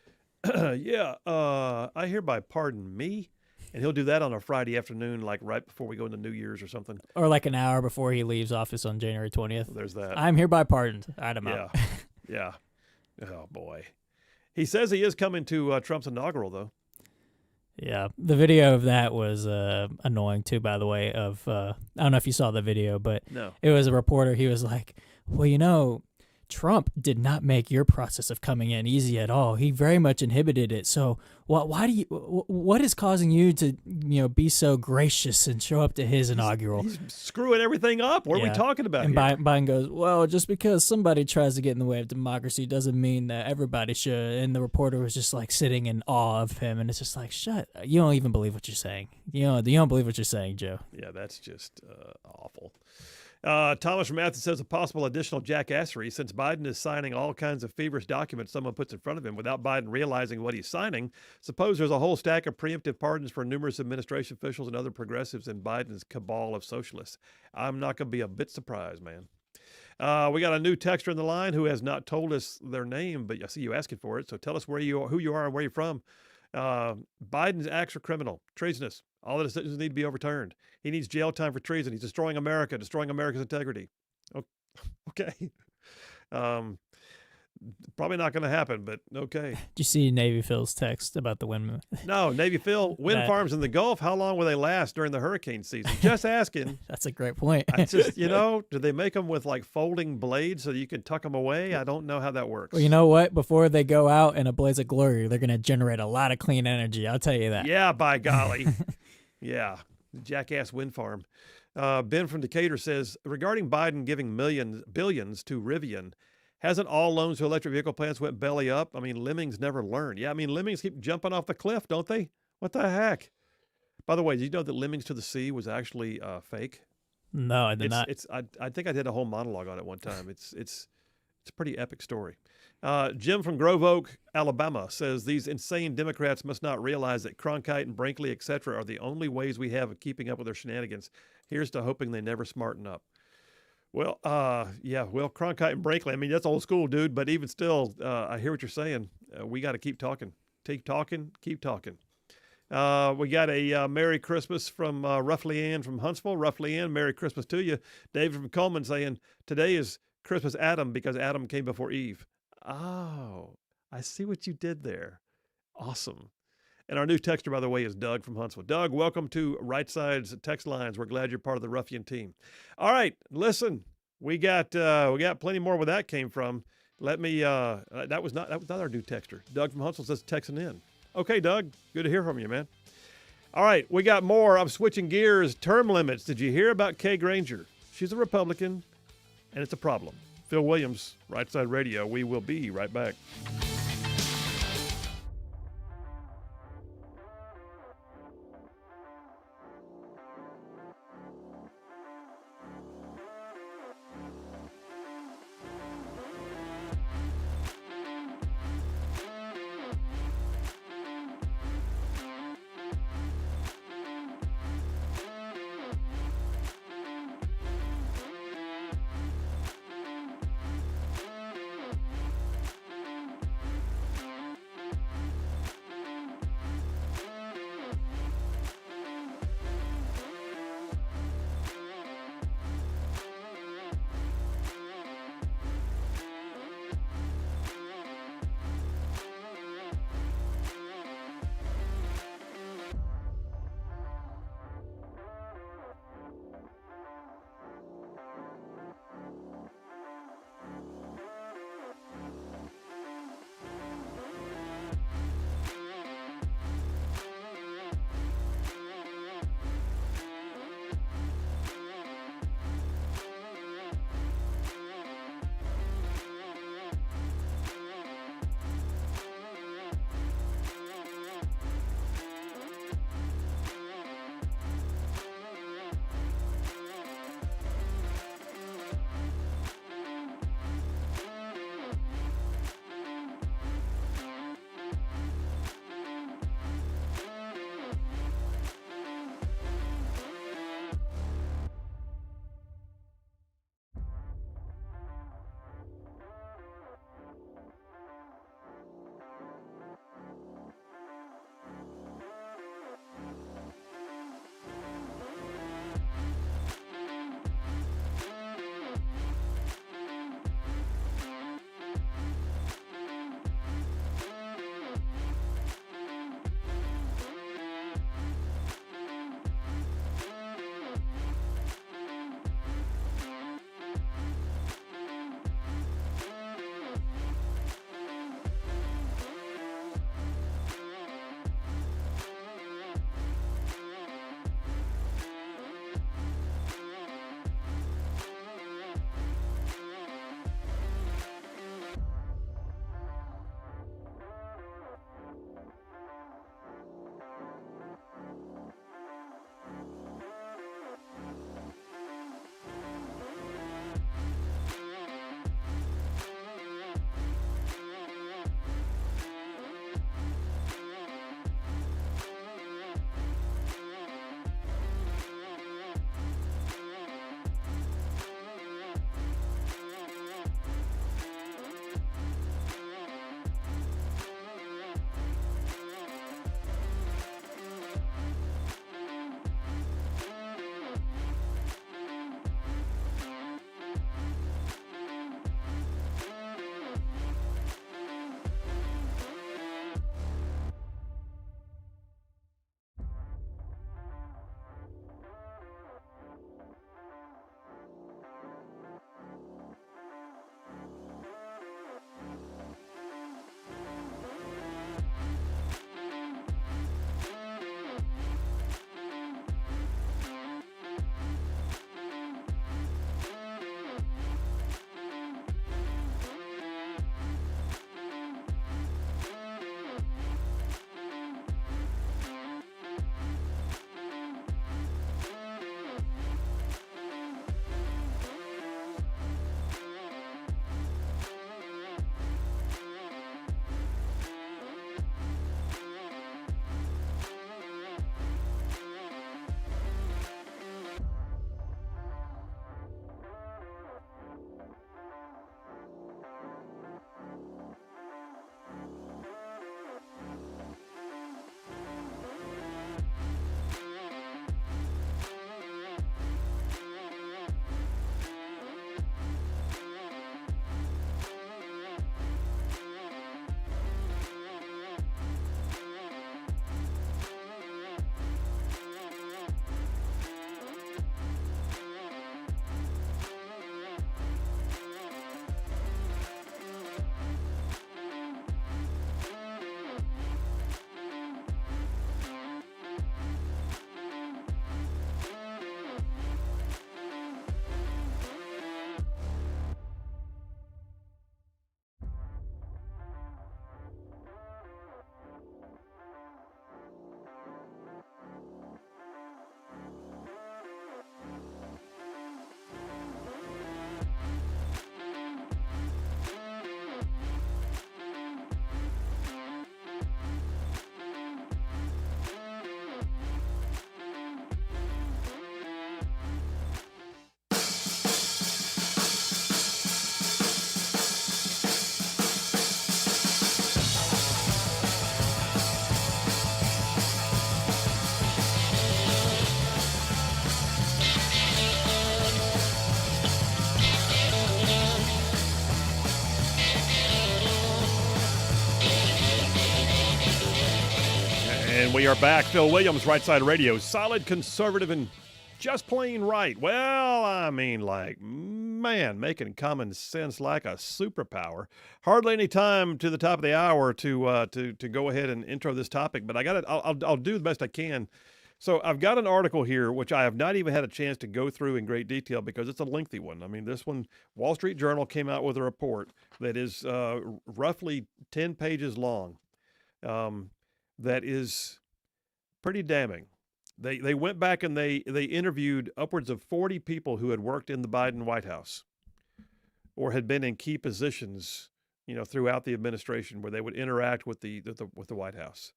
I hereby pardon me. And he'll do that on a Friday afternoon, like right before we go into New Year's or something. Or like an hour before he leaves office on January 20th. There's that. I'm hereby pardoned. I'm out. Yeah. Oh, boy. He says he is coming to Trump's inaugural, though. Yeah. The video of that was annoying, too, by the way. I don't know if you saw the video, but no. It was a reporter. He was like, well, Trump did not make your process of coming in easy at all. He very much inhibited it. So what is causing you to, be so gracious and show up to his inaugural? He's screwing everything up. What are we talking about and here? Biden goes, well, just because somebody tries to get in the way of democracy doesn't mean that everybody should. And the reporter was just like sitting in awe of him. And it's just like, you don't even believe what you're saying. You don't believe what you're saying, Joe. Yeah, that's just awful. Thomas from Athens says a possible additional jackassery, since Biden is signing all kinds of feverish documents someone puts in front of him without Biden realizing what he's signing. Suppose there's a whole stack of preemptive pardons for numerous administration officials and other progressives in Biden's cabal of socialists. I'm not going to be a bit surprised, man. We got a new texter in the line who has not told us their name, but I see you asking for it. So tell us who you are, and where you're from. Biden's acts are criminal, treasonous. All the decisions need to be overturned. He needs jail time for treason. He's destroying America, destroying America's integrity. Okay. Probably not going to happen, but okay. Did you see Navy Phil's text about the wind? No, Navy Phil, wind farms in the Gulf, how long will they last during the hurricane season? Just asking. That's a great point. I just, do they make them with like folding blades so you can tuck them away? I don't know how that works. Well, you know what? Before they go out in a blaze of glory, they're going to generate a lot of clean energy. I'll tell you that. Yeah, by golly. Yeah, jackass wind farm. Ben from Decatur says, regarding Biden giving billions to Rivian, hasn't all loans to electric vehicle plants went belly up? I mean, lemmings never learn. Yeah, I mean, lemmings keep jumping off the cliff, don't they? What the heck? By the way, did you know that Lemmings to the Sea was actually fake? No, I did not. I think I did a whole monologue on it one time. It's a pretty epic story. Jim from Grove Oak, Alabama says these insane Democrats must not realize that Cronkite and Brinkley, etc., are the only ways we have of keeping up with their shenanigans. Here's to hoping they never smarten up. Well, Cronkite and Brinkley, I mean, that's old school, dude, but even still, I hear what you're saying. We got to keep talking. Keep talking. We got a Merry Christmas from Roughly Ann from Huntsville. Roughly Ann, Merry Christmas to you. David from Coleman saying, today is Christmas Adam because Adam came before Eve. Oh, I see what you did there. Awesome. And our new texter, by the way, is Doug from Huntsville. Doug, welcome to Right Side's text lines. We're glad you're part of the Ruffian team. All right, listen, we got plenty more where that came from. Let me. That was not our new texter. Doug from Huntsville says texting in. Okay, Doug, good to hear from you, man. All right, we got more. I'm switching gears. Term limits. Did you hear about Kay Granger? She's a Republican, and it's a problem. Phil Williams, Right Side Radio. We will be right back. And we are back. Phil Williams, Rightside Radio. Solid, conservative, and just plain right. Well, I mean, like, man, making common sense like a superpower. Hardly any time to the top of the hour to go ahead and intro this topic, but I got it. I'll do the best I can. So I've got an article here, which I have not even had a chance to go through in great detail because it's a lengthy one. I mean, this one, Wall Street Journal came out with a report that is roughly 10 pages long. That is pretty damning. They went back and they interviewed upwards of 40 people who had worked in the Biden White House or had been in key positions, throughout the administration where they would interact with the White House.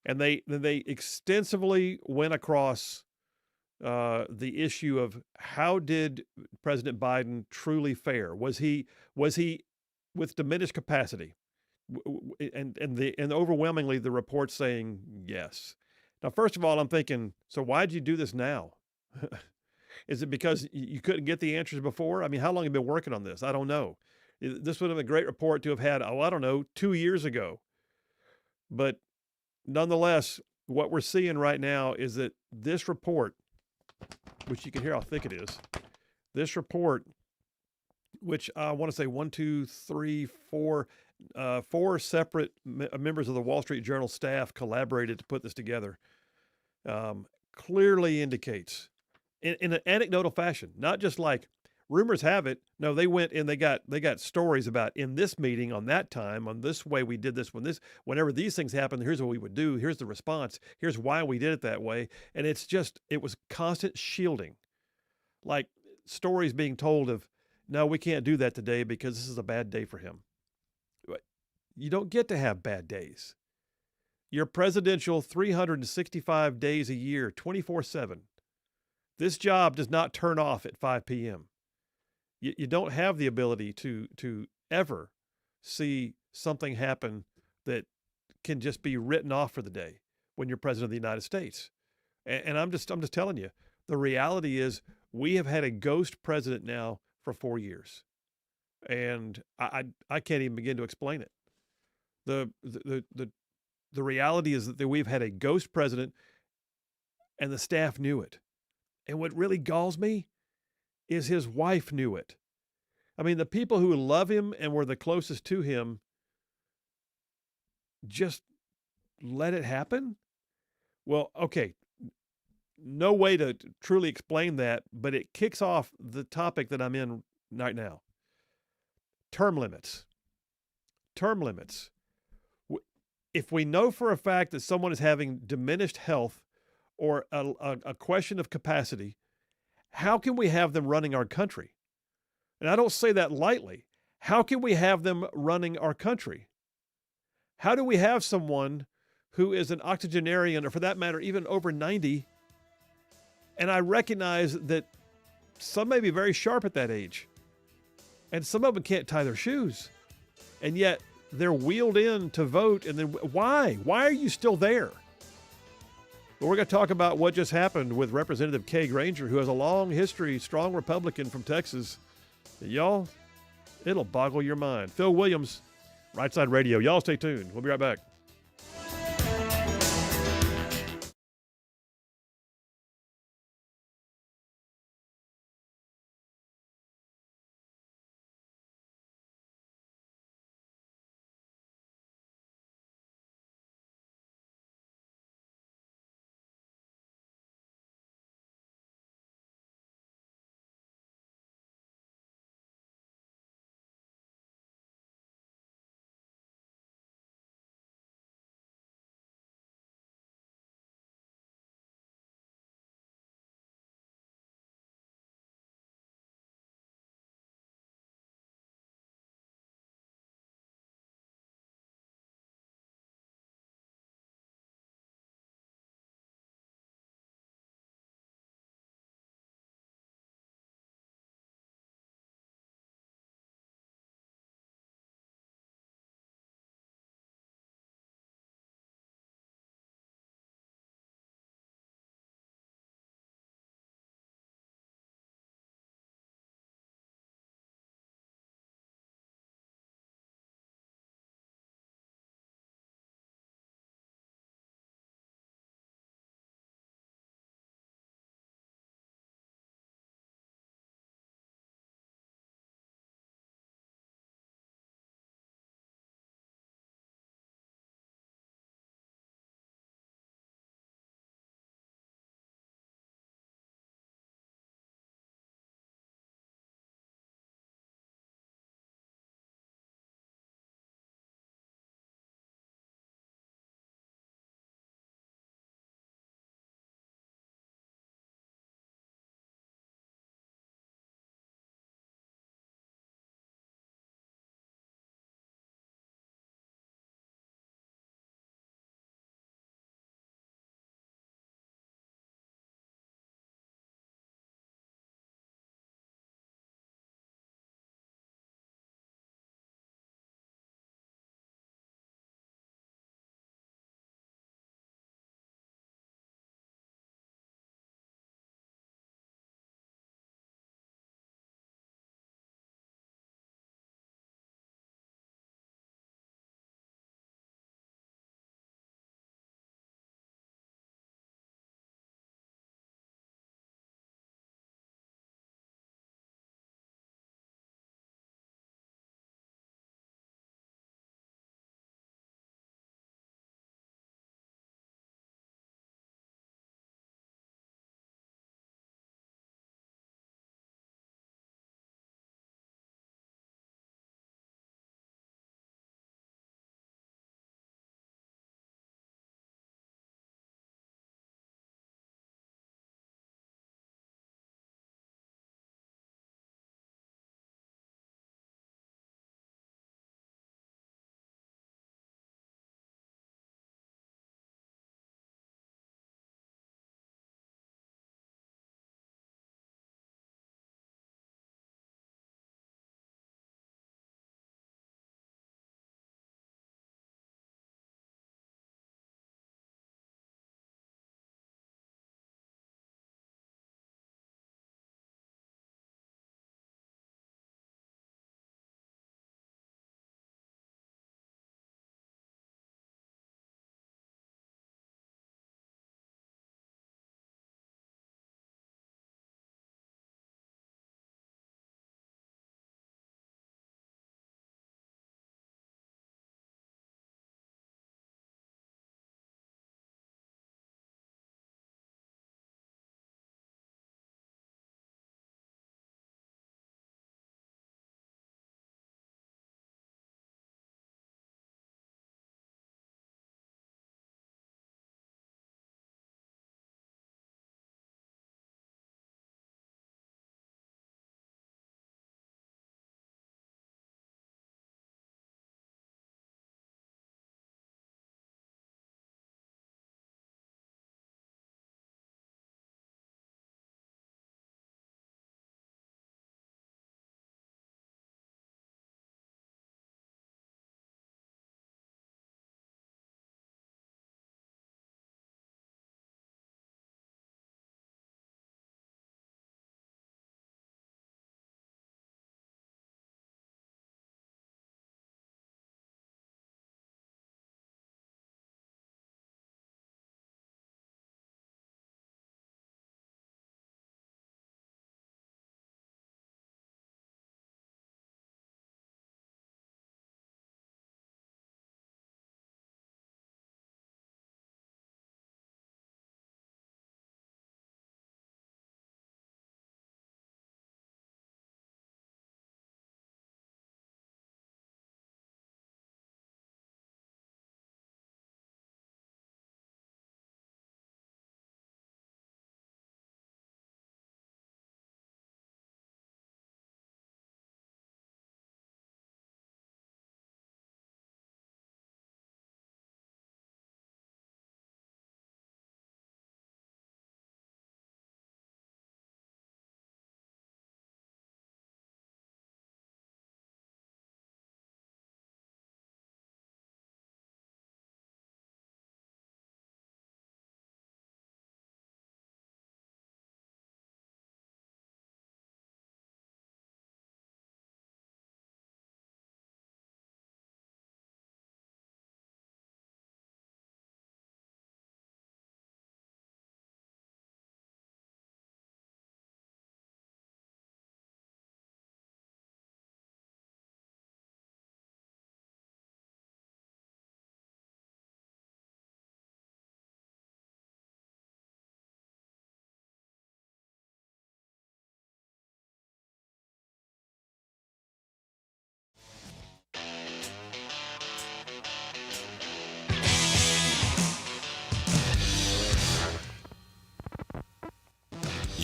And they extensively went across the issue of how did President Biden truly fare? Was he with diminished capacity? And overwhelmingly the report's saying yes. Now, first of all, I'm thinking, so why'd you do this now? Is it because you couldn't get the answers before? I mean, how long have you been working on this? I don't know. This would have been a great report to have had, 2 years ago. But nonetheless, what we're seeing right now is that this report, which you can hear how thick it is, this report, which I want to say 4 separate members of the Wall Street Journal staff collaborated to put this together, clearly indicates in an anecdotal fashion, not just like rumors have it. No, they went and they got stories about in this meeting on that time, on this way we did this, whenever these things happen, here's what we would do. Here's the response. Here's why we did it that way. And it was constant shielding, like stories being told of, no, we can't do that today because this is a bad day for him. You don't get to have bad days. You're presidential 365 days a year, 24/7. This job does not turn off at 5 p.m. You don't have the ability to ever see something happen that can just be written off for the day when you're president of the United States. And I'm just telling you, the reality is we have had a ghost president now for 4 years. And I can't even begin to explain it. The reality is that we've had a ghost president and the staff knew it. And what really galls me is his wife knew it. I mean, the people who love him and were the closest to him just let it happen? Well, okay, no way to truly explain that, but it kicks off the topic that I'm in right now. Term limits. Term limits. If we know for a fact that someone is having diminished health or a question of capacity, how can we have them running our country? And I don't say that lightly. How can we have them running our country? How do we have someone who is an octogenarian, or for that matter, even over 90? And I recognize that some may be very sharp at that age, and some of them can't tie their shoes, and yet they're wheeled in to vote. And then why? Why are you still there? Well, we're going to talk about what just happened with Representative Kay Granger, who has a long history, strong Republican from Texas. Y'all, it'll boggle your mind. Phil Williams, Rightside Radio. Y'all stay tuned. We'll be right back.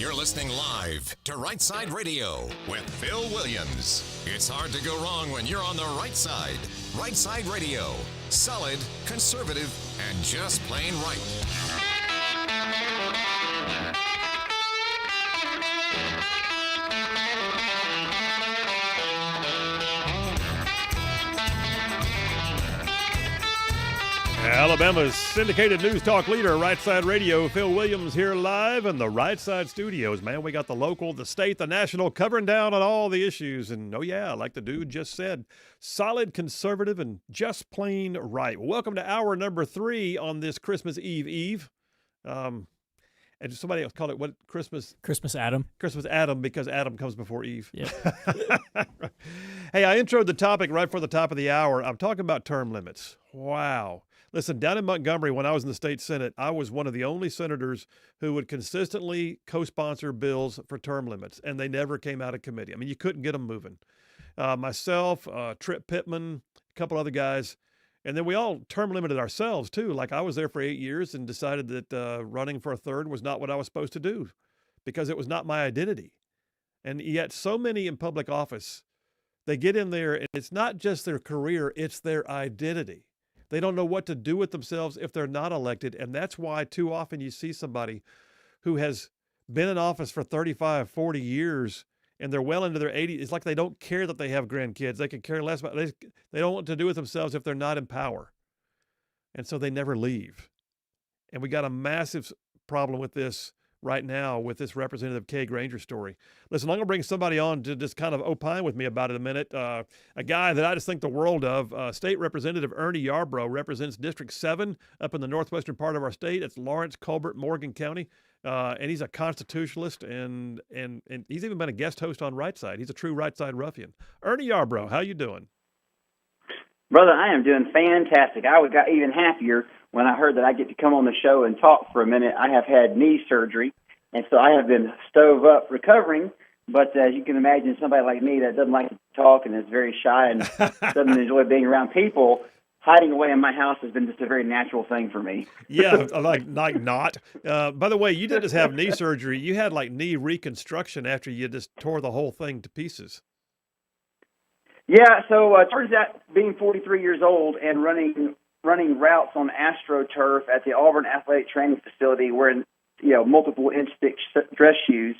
You're listening live to Rightside Radio with Phil Williams. It's hard to go wrong when you're on the right side. Rightside Radio. Solid, conservative, and just plain right. Alabama's syndicated news talk leader, Rightside Radio, Phil Williams here live in the Rightside Studios. Man, we got the local, the state, the national, covering down on all the issues. And, oh yeah, like the dude just said, solid, conservative, and just plain right. Welcome to hour number 3 on this Christmas Eve. And somebody else called it, what, Christmas Adam. Christmas Adam, because Adam comes before Eve. Yeah. Hey, I introed the topic right for the top of the hour. I'm talking about term limits. Wow. Listen, down in Montgomery, when I was in the state Senate, I was one of the only senators who would consistently co-sponsor bills for term limits, and they never came out of committee. I mean, you couldn't get them moving. Myself, Trip Pittman, a couple other guys, and then we all term limited ourselves, too. Like, I was there for 8 years and decided that running for a third was not what I was supposed to do because it was not my identity. And yet so many in public office, they get in there, and it's not just their career, it's their identity. They don't know what to do with themselves if they're not elected, and that's why too often you see somebody who has been in office for 35, 40 years, and they're well into their 80s. It's like they don't care that they have grandkids. They could care less about it. They don't know what to do with themselves if they're not in power, and so they never leave. And we got a massive problem with this right now with this Representative Kay Granger story. Listen, I'm going to bring somebody on to just kind of opine with me about it a minute. A guy that I just think the world of, State Representative Ernie Yarbrough represents District 7 up in the northwestern part of our state. It's Lawrence, Colbert, Morgan County. And he's a constitutionalist, and he's even been a guest host on Rightside. He's a true Rightside ruffian. Ernie Yarbrough, how you doing? Brother, I am doing fantastic. I got even happier when I heard that I get to come on the show and talk for a minute. I have had knee surgery, and so I have been stove up recovering. But as you can imagine, somebody like me that doesn't like to talk and is very shy and doesn't enjoy being around people, hiding away in my house has been just a very natural thing for me. Yeah, like not. By the way, you didn't just have knee surgery. You had like knee reconstruction after you just tore the whole thing to pieces. Yeah, so it turns out being 43 years old and running routes on AstroTurf at the Auburn Athletic Training Facility wearing multiple inch thick dress shoes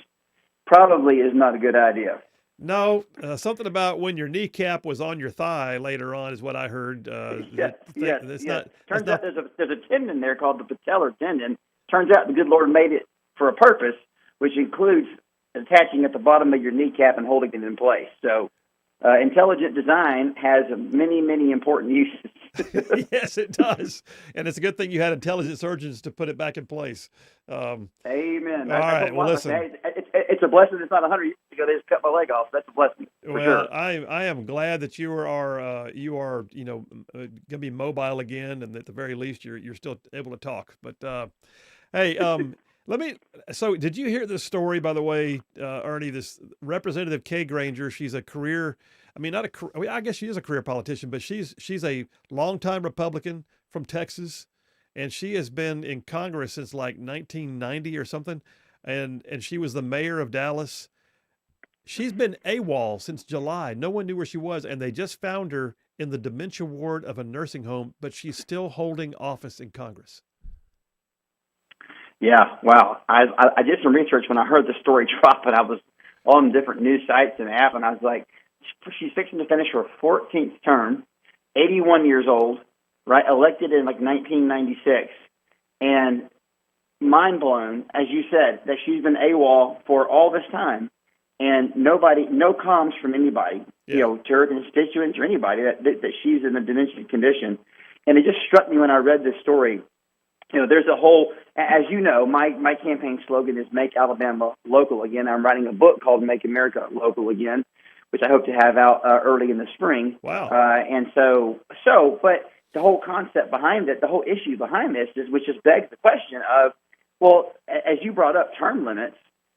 probably is not a good idea. No, something about when your kneecap was on your thigh later on is what I heard. Yes. Turns out there's a tendon there called the patellar tendon. Turns out the good Lord made it for a purpose, which includes attaching at the bottom of your kneecap and holding it in place. So intelligent design has many, many important uses. Yes, it does. And it's a good thing you had intelligent surgeons to put it back in place. Amen. All right, well, listen. It's a blessing. It's not 100 years ago they just cut my leg off. That's a blessing. Well, sure. I am glad that you are going to be mobile again, and at the very least you're still able to talk. But hey, So did you hear this story, by the way, Ernie? This Representative Kay Granger, she's a career. I guess she is a career politician, but she's a longtime Republican from Texas, and she has been in Congress since like 1990 or something, and she was the mayor of Dallas. She's been AWOL since July. No one knew where she was, and they just found her in the dementia ward of a nursing home, but she's still holding office in Congress. Yeah, wow. I did some research when I heard the story drop, and I was on different news sites and app, and I was like, she's fixing to finish her 14th term, 81 years old, right? Elected in like 1996, and mind blown, as you said, that she's been AWOL for all this time, and no comms from anybody, to her constituents or anybody that she's in a dementia condition. And it just struck me when I read this story. There's a whole, as you know, my campaign slogan is Make Alabama Local Again. I'm writing a book called Make America Local Again, which I hope to have out early in the spring. Wow. But the whole concept behind it, the whole issue behind this which just begs the question of, well, as you brought up term limits,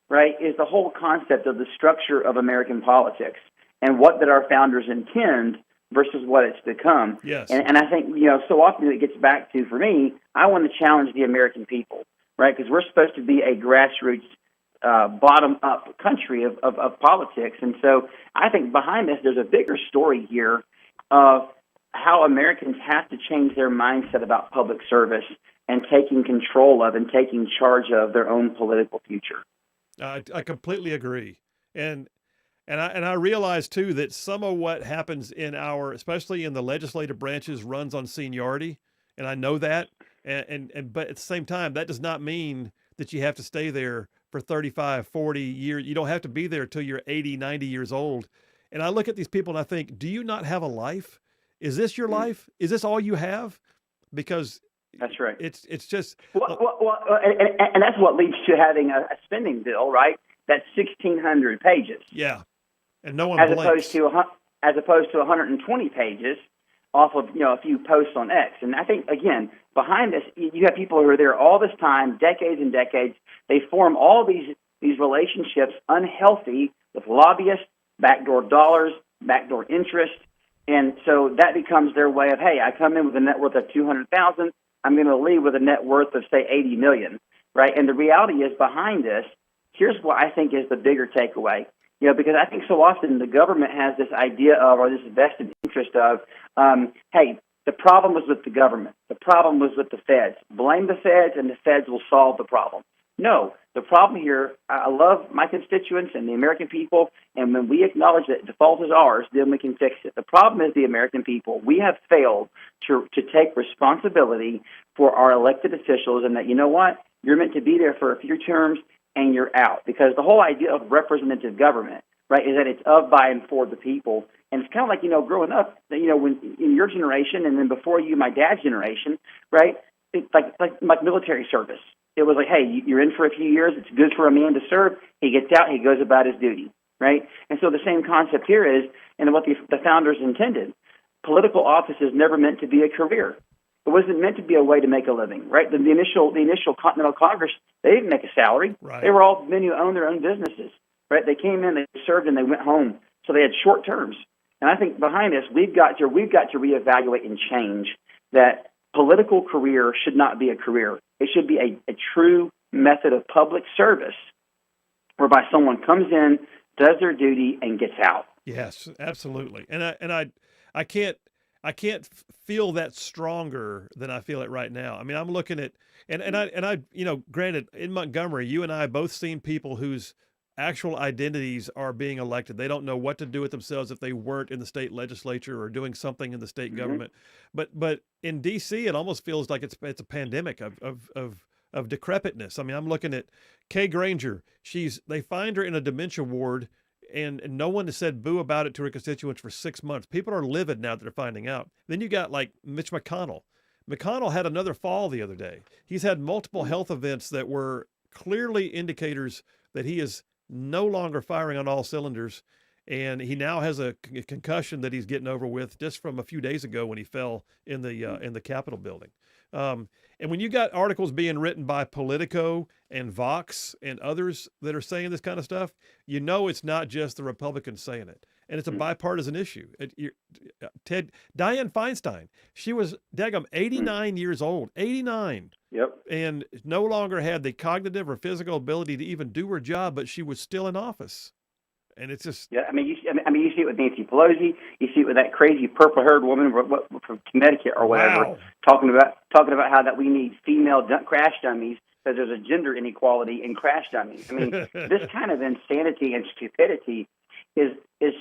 right, is the whole concept of the structure of American politics and what did our founders intend versus what it's become. Yes. And I think, so often it gets back to, for me, I want to challenge the American people, right? Because we're supposed to be a grassroots bottom-up country of politics. And so I think behind this, there's a bigger story here of how Americans have to change their mindset about public service and taking control of and taking charge of their own political future. I completely agree. And I realize, too, that some of what happens in especially in the legislative branches, runs on seniority. And I know that. But at the same time, that does not mean that you have to stay there for 35, 40 years. You don't have to be there till you're 80, 90 years old. And I look at these people and I think, do you not have a life? Is this your life? Is this all you have? Because that's right. It's just and that's what leads to having a spending bill, right? That's 1,600 pages. Yeah, and no one as blinks. opposed to 120 pages off of a few posts on X. And I think again behind this, you have people who are there all this time, decades and decades. They form all these relationships, unhealthy, with lobbyists, backdoor dollars, backdoor interest. And so that becomes their way of, hey, I come in with a net worth of $200,000. I'm going to leave with a net worth of, say, $80 million, right? And the reality is behind this, here's what I think is the bigger takeaway. Because I think so often the government has this idea of, or this vested interest of, hey, the problem was with the government. The problem was with the feds. Blame the feds and the feds will solve the problem. No, the problem here, I love my constituents and the American people, and when we acknowledge that the fault is ours, then we can fix it. The problem is the American people. We have failed to take responsibility for our elected officials, and that, you know what, you're meant to be there for a few terms and you're out. Because the whole idea of representative government, right, is that it's of, by, and for the people. And it's kind of like, growing up, when in your generation and then before you, my dad's generation, right, it's like military service. It was like, hey, you're in for a few years. It's good for a man to serve. He gets out. He goes about his duty, right? And so the same concept here is, and what the founders intended, political office is never meant to be a career. It wasn't meant to be a way to make a living, right? The initial Continental Congress, they didn't make a salary. Right. They were all men who owned their own businesses, right? They came in, they served, and they went home. So they had short terms. And I think behind this, we've got to reevaluate and change that political career should not be a career. It should be a true method of public service whereby someone comes in, does their duty, and gets out. Yes, absolutely. And I can't feel that stronger than I feel it right now. I mean, I'm looking at and I granted, in Montgomery, you and I both seen people whose actual identities are being elected. They don't know what to do with themselves if they weren't in the state legislature or doing something in the state government. But in D.C., it almost feels like it's a pandemic of decrepitness. I mean, I'm looking at Kay Granger. They find her in a dementia ward, and no one has said boo about it to her constituents for 6 months. People are livid now that they're finding out. Then you got like Mitch McConnell. McConnell had another fall the other day. He's had multiple health events that were clearly indicators that he is no longer firing on all cylinders, and he now has a concussion that he's getting over with just from a few days ago when he fell in the Capitol building. And when you got articles being written by Politico and Vox and others that are saying this kind of stuff, it's not just the Republicans saying it, and it's a bipartisan issue. Dianne Feinstein, she was 89 years old, 89. Yep. And no longer had the cognitive or physical ability to even do her job, but she was still in office. And it's just you see it with Nancy Pelosi. You see it with that crazy purple-haired woman from Connecticut or whatever, wow, talking about how that we need female crash dummies because there's a gender inequality in crash dummies. I mean, this kind of insanity and stupidity is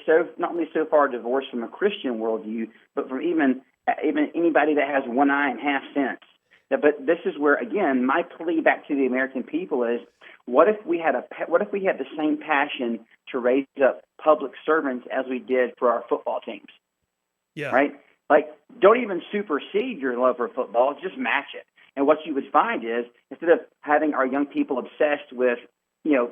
so not only so far divorced from a Christian worldview, but from even anybody that has one eye and half sense. But this is where, again, my plea back to the American people is: what if we had the same passion to raise up public servants as we did for our football teams? Yeah. Right. Like, don't even supersede your love for football; just match it. And what you would find is, instead of having our young people obsessed with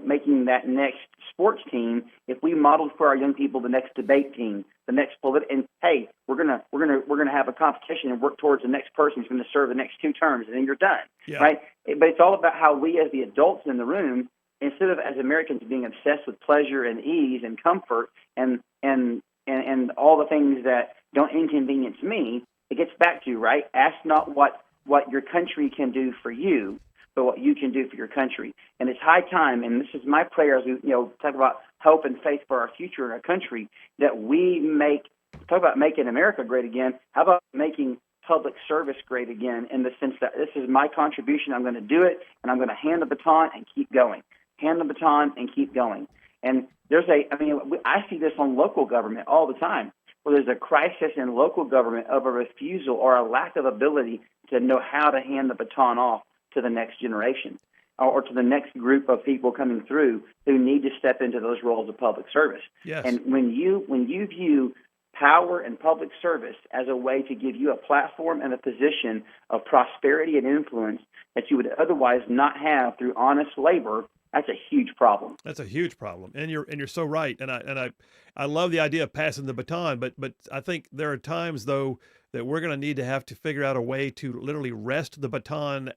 making that next sports team, if we modeled for our young people the next debate team, the next and hey, we're gonna have a competition and work towards the next person who's going to serve the next 2 terms, and then you're done, right? But it's all about how we, as the adults in the room, instead of as Americans being obsessed with pleasure and ease and comfort and all the things that don't inconvenience me, it gets back to, right? Ask not what your country can do for you, but what you can do for your country. And it's high time, and this is my prayer as we talk about hope and faith for our future in our country, that we talk about making America great again. How about making public service great again, in the sense that this is my contribution, I'm going to do it, and I'm going to hand the baton and keep going. Hand the baton and keep going. And I see this on local government all the time, where there's a crisis in local government of a refusal or a lack of ability to know how to hand the baton off to the next generation or to the next group of people coming through who need to step into those roles of public service. Yes. And when you view power and public service as a way to give you a platform and a position of prosperity and influence that you would otherwise not have through honest labor, that's a huge problem. That's a huge problem, and you're so right. And I love the idea of passing the baton, but I think there are times though that we're going to need to have to figure out a way to literally wrest the baton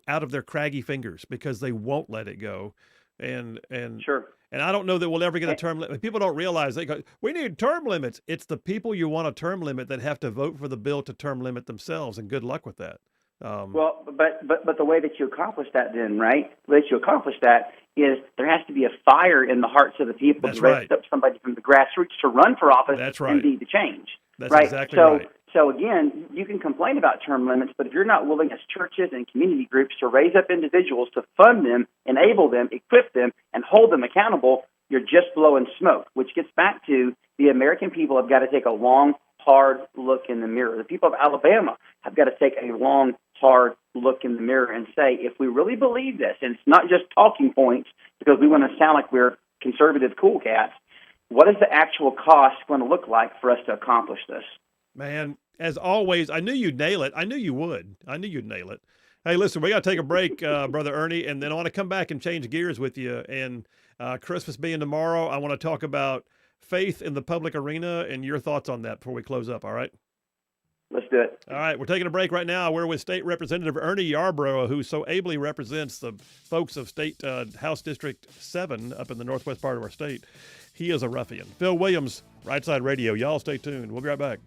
out of their craggy fingers, because they won't let it go. And sure. And I don't know that we'll ever get a term limit. People don't realize we need term limits. It's the people you want a term limit that have to vote for the bill to term limit themselves, and good luck with that. Well, but the way that you accomplish that then, right? The way that you accomplish that is there has to be a fire in the hearts of the people That's to raise right. up somebody from the grassroots to run for office That's right. and be the change. That's right? exactly right. So again, you can complain about term limits, but if you're not willing as churches and community groups to raise up individuals to fund them, enable them, equip them, and hold them accountable, you're just blowing smoke, which gets back to the American people have got to take a long, hard look in the mirror. The people of Alabama have got to take a long, hard look in the mirror and say, if we really believe this, and it's not just talking points because we want to sound like we're conservative cool cats, what is the actual cost going to look like for us to accomplish this? Man, as always, I knew you'd nail it. I knew you would. I knew you'd nail it. Hey, listen, we got to take a break, Brother Ernie, and then I want to come back and change gears with you. And Christmas being tomorrow, I want to talk about faith in the public arena and your thoughts on that before we close up, all right? Let's do it. All right, we're taking a break right now. We're with State Representative Ernie Yarborough, who so ably represents the folks of State House District 7 up in the northwest part of our state. He is a ruffian. Phil Williams, Rightside Radio. Y'all stay tuned. We'll be right back.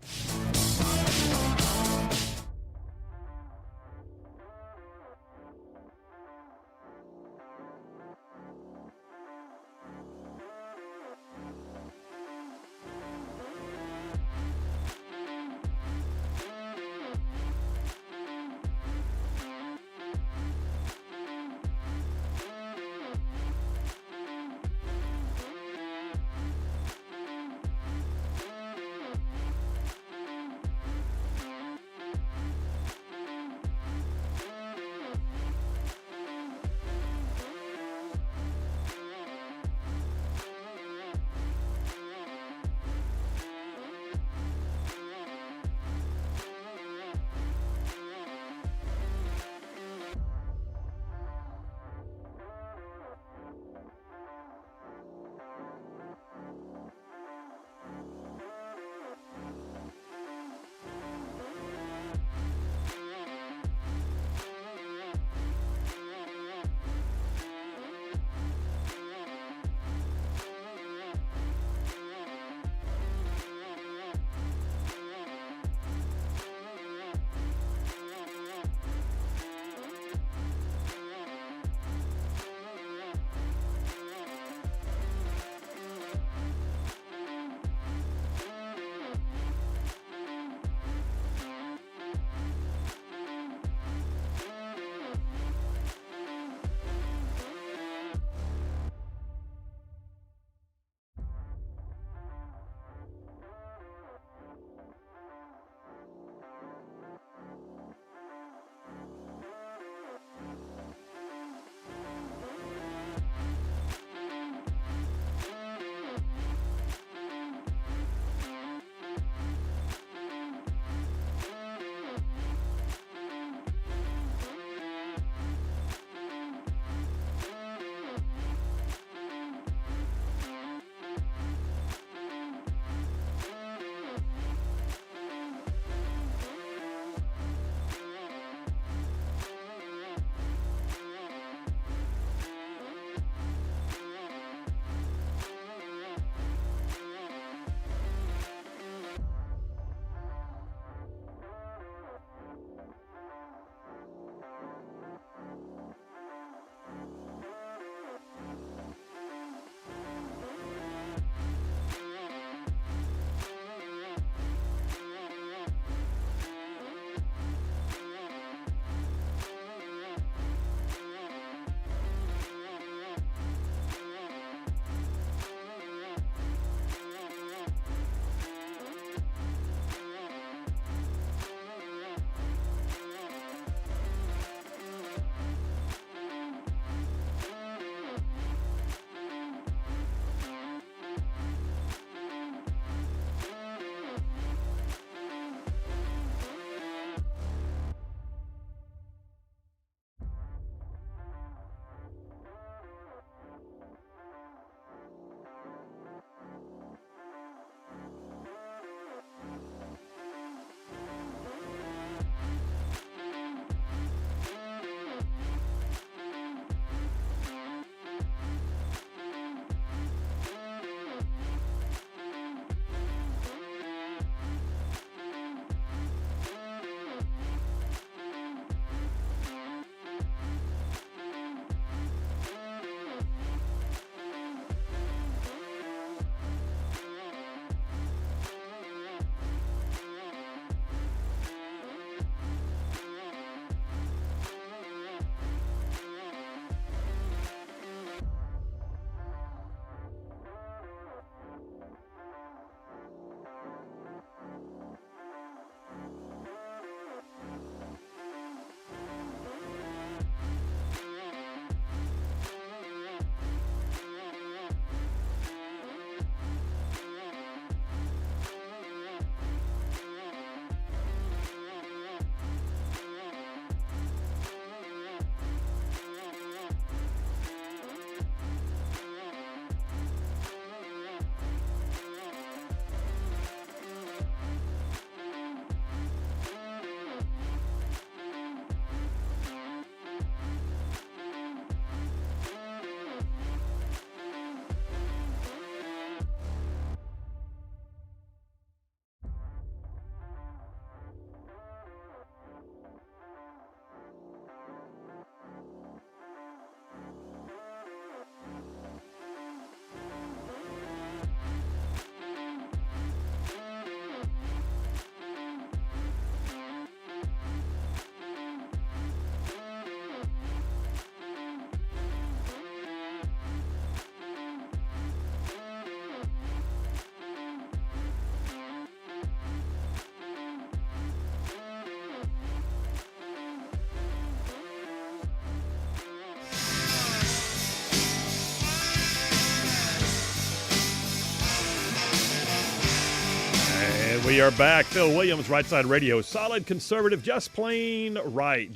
We are back. Phil Williams, Rightside Radio. Solid conservative, just plain right.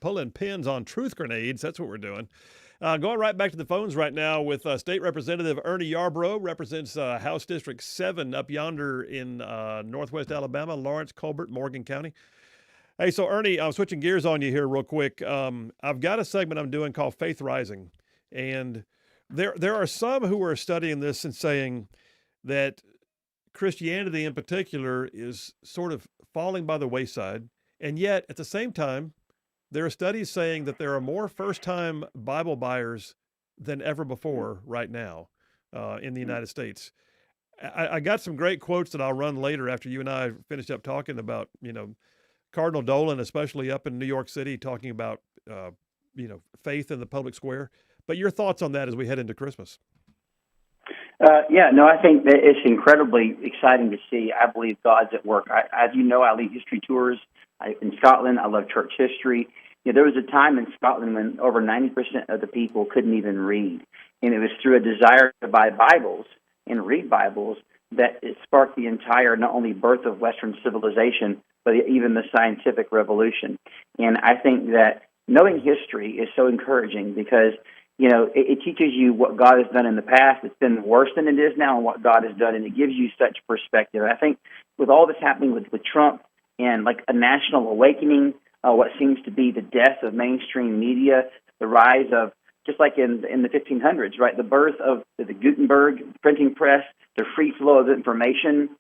Pulling pins on truth grenades. That's what we're doing. Going right back to the phones right now with State Representative Ernie Yarbrough, represents House District 7 up yonder in northwest Alabama, Lawrence, Colbert, Morgan County. Hey, so Ernie, I'm switching gears on you here real quick. I've got a segment I'm doing called Faith Rising, and there are some who are studying this and saying that Christianity in particular is sort of falling by the wayside. And yet, at the same time, there are studies saying that there are more first-time Bible buyers than ever before right now in the United States. I got some great quotes that I'll run later after you and I finished up talking about, Cardinal Dolan, especially up in New York City, talking about, faith in the public square. But your thoughts on that as we head into Christmas? I think that it's incredibly exciting to see. I believe God's at work. As you know, I lead history tours in Scotland. I love church history. There was a time in Scotland when over 90% of the people couldn't even read. And it was through a desire to buy Bibles and read Bibles that it sparked the entire, not only birth of Western civilization, but even the scientific revolution. And I think that knowing history is so encouraging because it teaches you what God has done in the past. It's been worse than it is now, and what God has done, and it gives you such perspective. I think with all this happening with Trump and like a national awakening, what seems to be the death of mainstream media, the rise of, just like in the 1500s, right, the birth of the Gutenberg printing press, the free flow of information,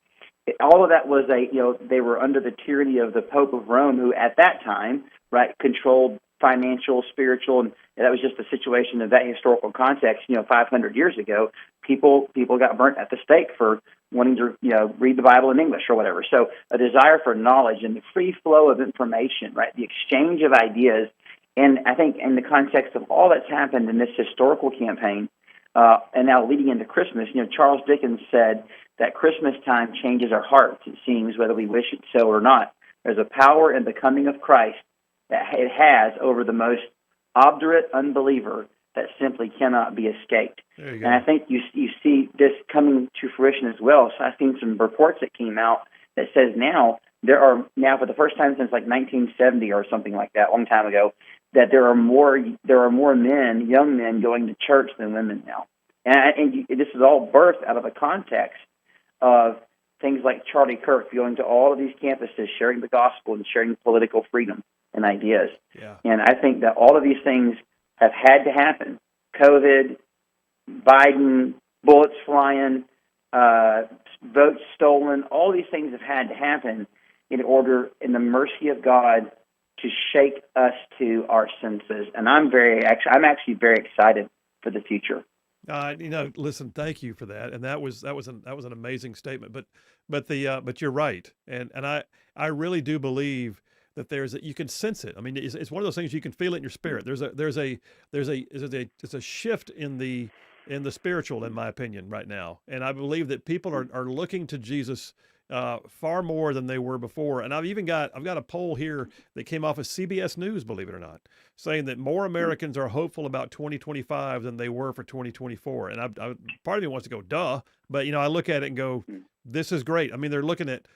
all of that was they were under the tyranny of the Pope of Rome, who at that time, right, controlled financial, spiritual, and that was just the situation of that historical context. 500 years ago, people got burnt at the stake for wanting to, read the Bible in English or whatever. So a desire for knowledge and the free flow of information, right, the exchange of ideas. And I think in the context of all that's happened in this historical campaign, and now leading into Christmas, Charles Dickens said that Christmas time changes our hearts, it seems, whether we wish it so or not. There's a power in the coming of Christ that it has over the most obdurate unbeliever that simply cannot be escaped. And I think you see this coming to fruition as well. So I've seen some reports that came out that says now there are, for the first time since like 1970 or something like that, a long time ago, that there are more men, young men, going to church than women now. And this is all birthed out of a context of things like Charlie Kirk going to all of these campuses, sharing the gospel and sharing political freedom and ideas. Yeah. And I think that all of these things have had to happen. COVID, Biden, bullets flying, votes stolen, all these things have had to happen in order, in the mercy of God, to shake us to our senses. And I'm actually very excited for the future. Listen, thank you for that. And that was an amazing statement. But you're right. And I really do believe that you can sense it. I mean, it's one of those things you can feel it in your spirit. There's a shift in the spiritual, in my opinion, right now. And I believe that people are looking to Jesus far more than they were before. And I've got a poll here that came off of CBS News, believe it or not, saying that more Americans are hopeful about 2025 than they were for 2024. And part of me wants to go, duh. But, I look at it and go, this is great. I mean, they're looking at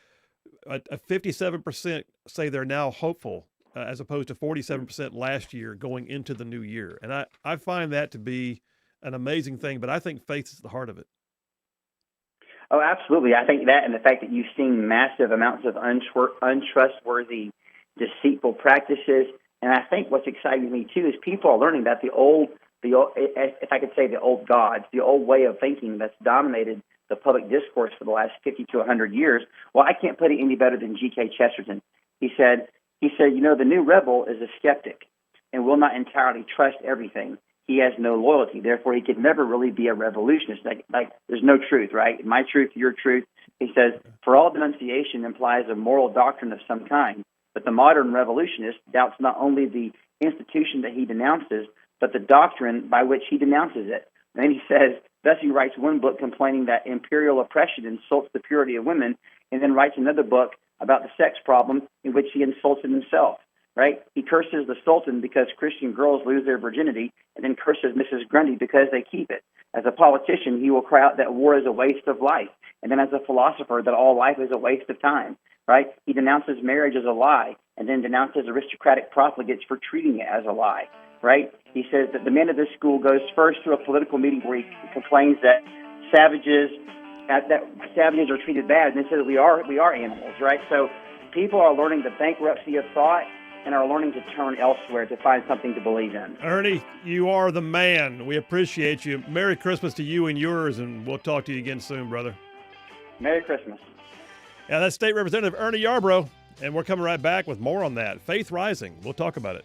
a 57% say they're now hopeful as opposed to 47% last year going into the new year. And I find that to be an amazing thing, but I think faith is the heart of it. Oh, absolutely. I think that, and the fact that you've seen massive amounts of untrustworthy, deceitful practices. And I think what's exciting to me too is people are learning that the old, if I could say the old gods, the old way of thinking that's dominated the public discourse for the last 50 to 100 years. Well, I can't put it any better than G.K. Chesterton. He said, the new rebel is a skeptic and will not entirely trust everything. He has no loyalty. Therefore, he could never really be a revolutionist. Like there's no truth, right? My truth, your truth. He says, for all denunciation implies a moral doctrine of some kind. But the modern revolutionist doubts not only the institution that he denounces, but the doctrine by which he denounces it. And then he says, thus he writes one book complaining that imperial oppression insults the purity of women, and then writes another book about the sex problem in which he insulted himself. Right? He curses the Sultan because Christian girls lose their virginity, and then curses Mrs. Grundy because they keep it. As a politician, he will cry out that war is a waste of life. And then as a philosopher, that all life is a waste of time, right? He denounces marriage as a lie and then denounces aristocratic profligates for treating it as a lie, right? He says that the man of this school goes first to a political meeting where he complains that savages are treated bad, and they say that we are animals, right? So people are learning the bankruptcy of thought and are learning to turn elsewhere to find something to believe in. Ernie, you are the man. We appreciate you. Merry Christmas to you and yours, and we'll talk to you again soon, brother. Merry Christmas. Yeah, that's State Representative Ernie Yarbrough, and we're coming right back with more on that. Faith Rising. We'll talk about it.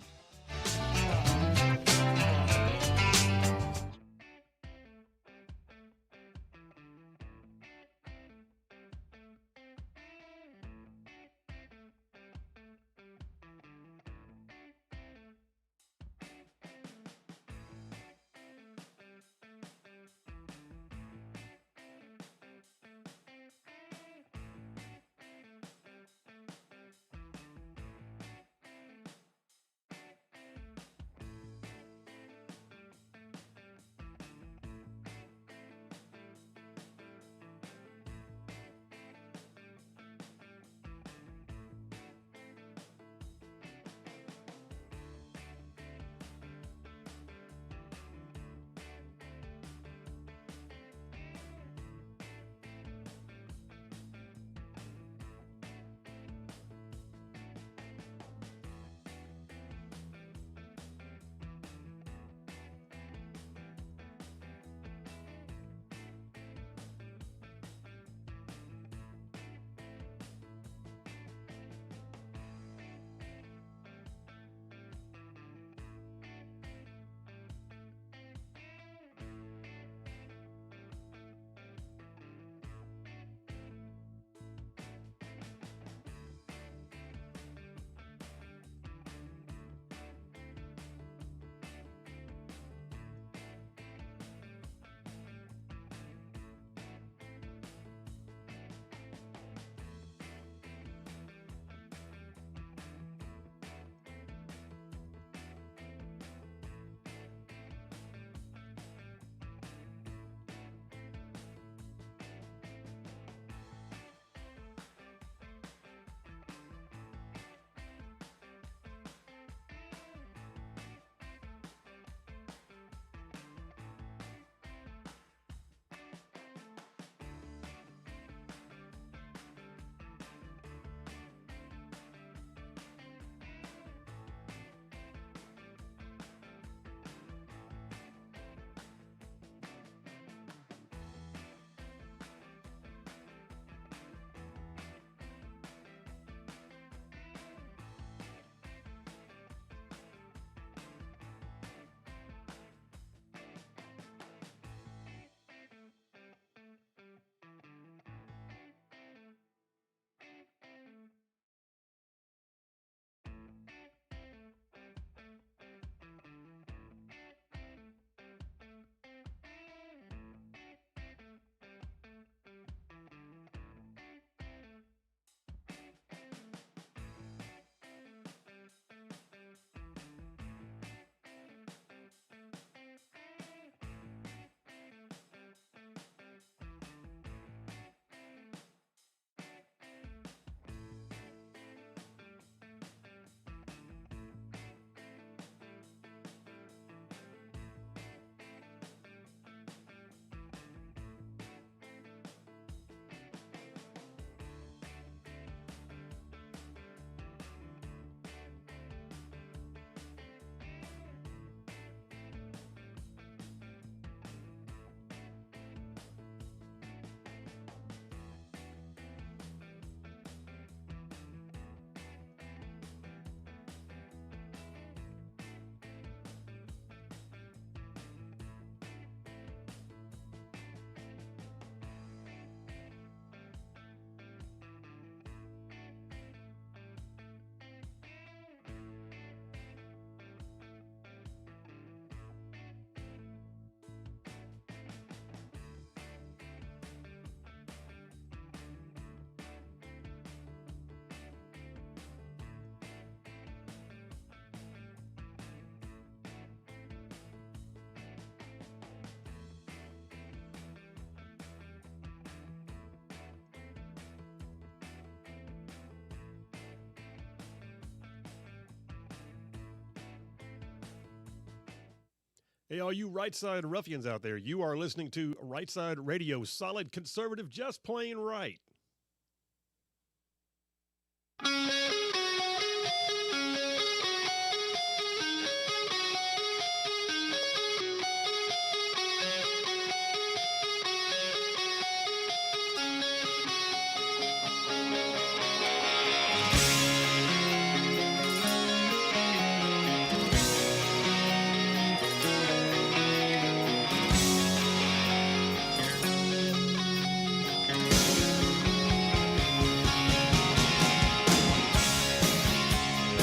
Hey, all you Rightside ruffians out there, you are listening to Rightside Radio, solid conservative, just plain right.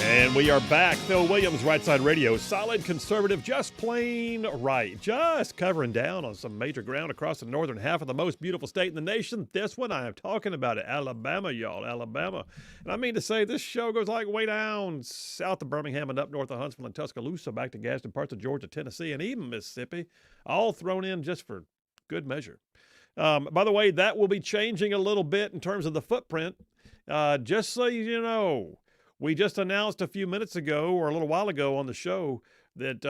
And we are back. Phil Williams, Rightside Radio. Solid conservative, just plain right. Just covering down on some major ground across the northern half of the most beautiful state in the nation. This one, I am talking about it. Alabama, y'all. Alabama. And I mean to say, this show goes like way down south of Birmingham and up north of Huntsville and Tuscaloosa, back to Gadsden, parts of Georgia, Tennessee, and even Mississippi. All thrown in just for good measure. By the way, that will be changing a little bit in terms of the footprint. Just so you know, we just announced a few minutes ago or a little while ago on the show that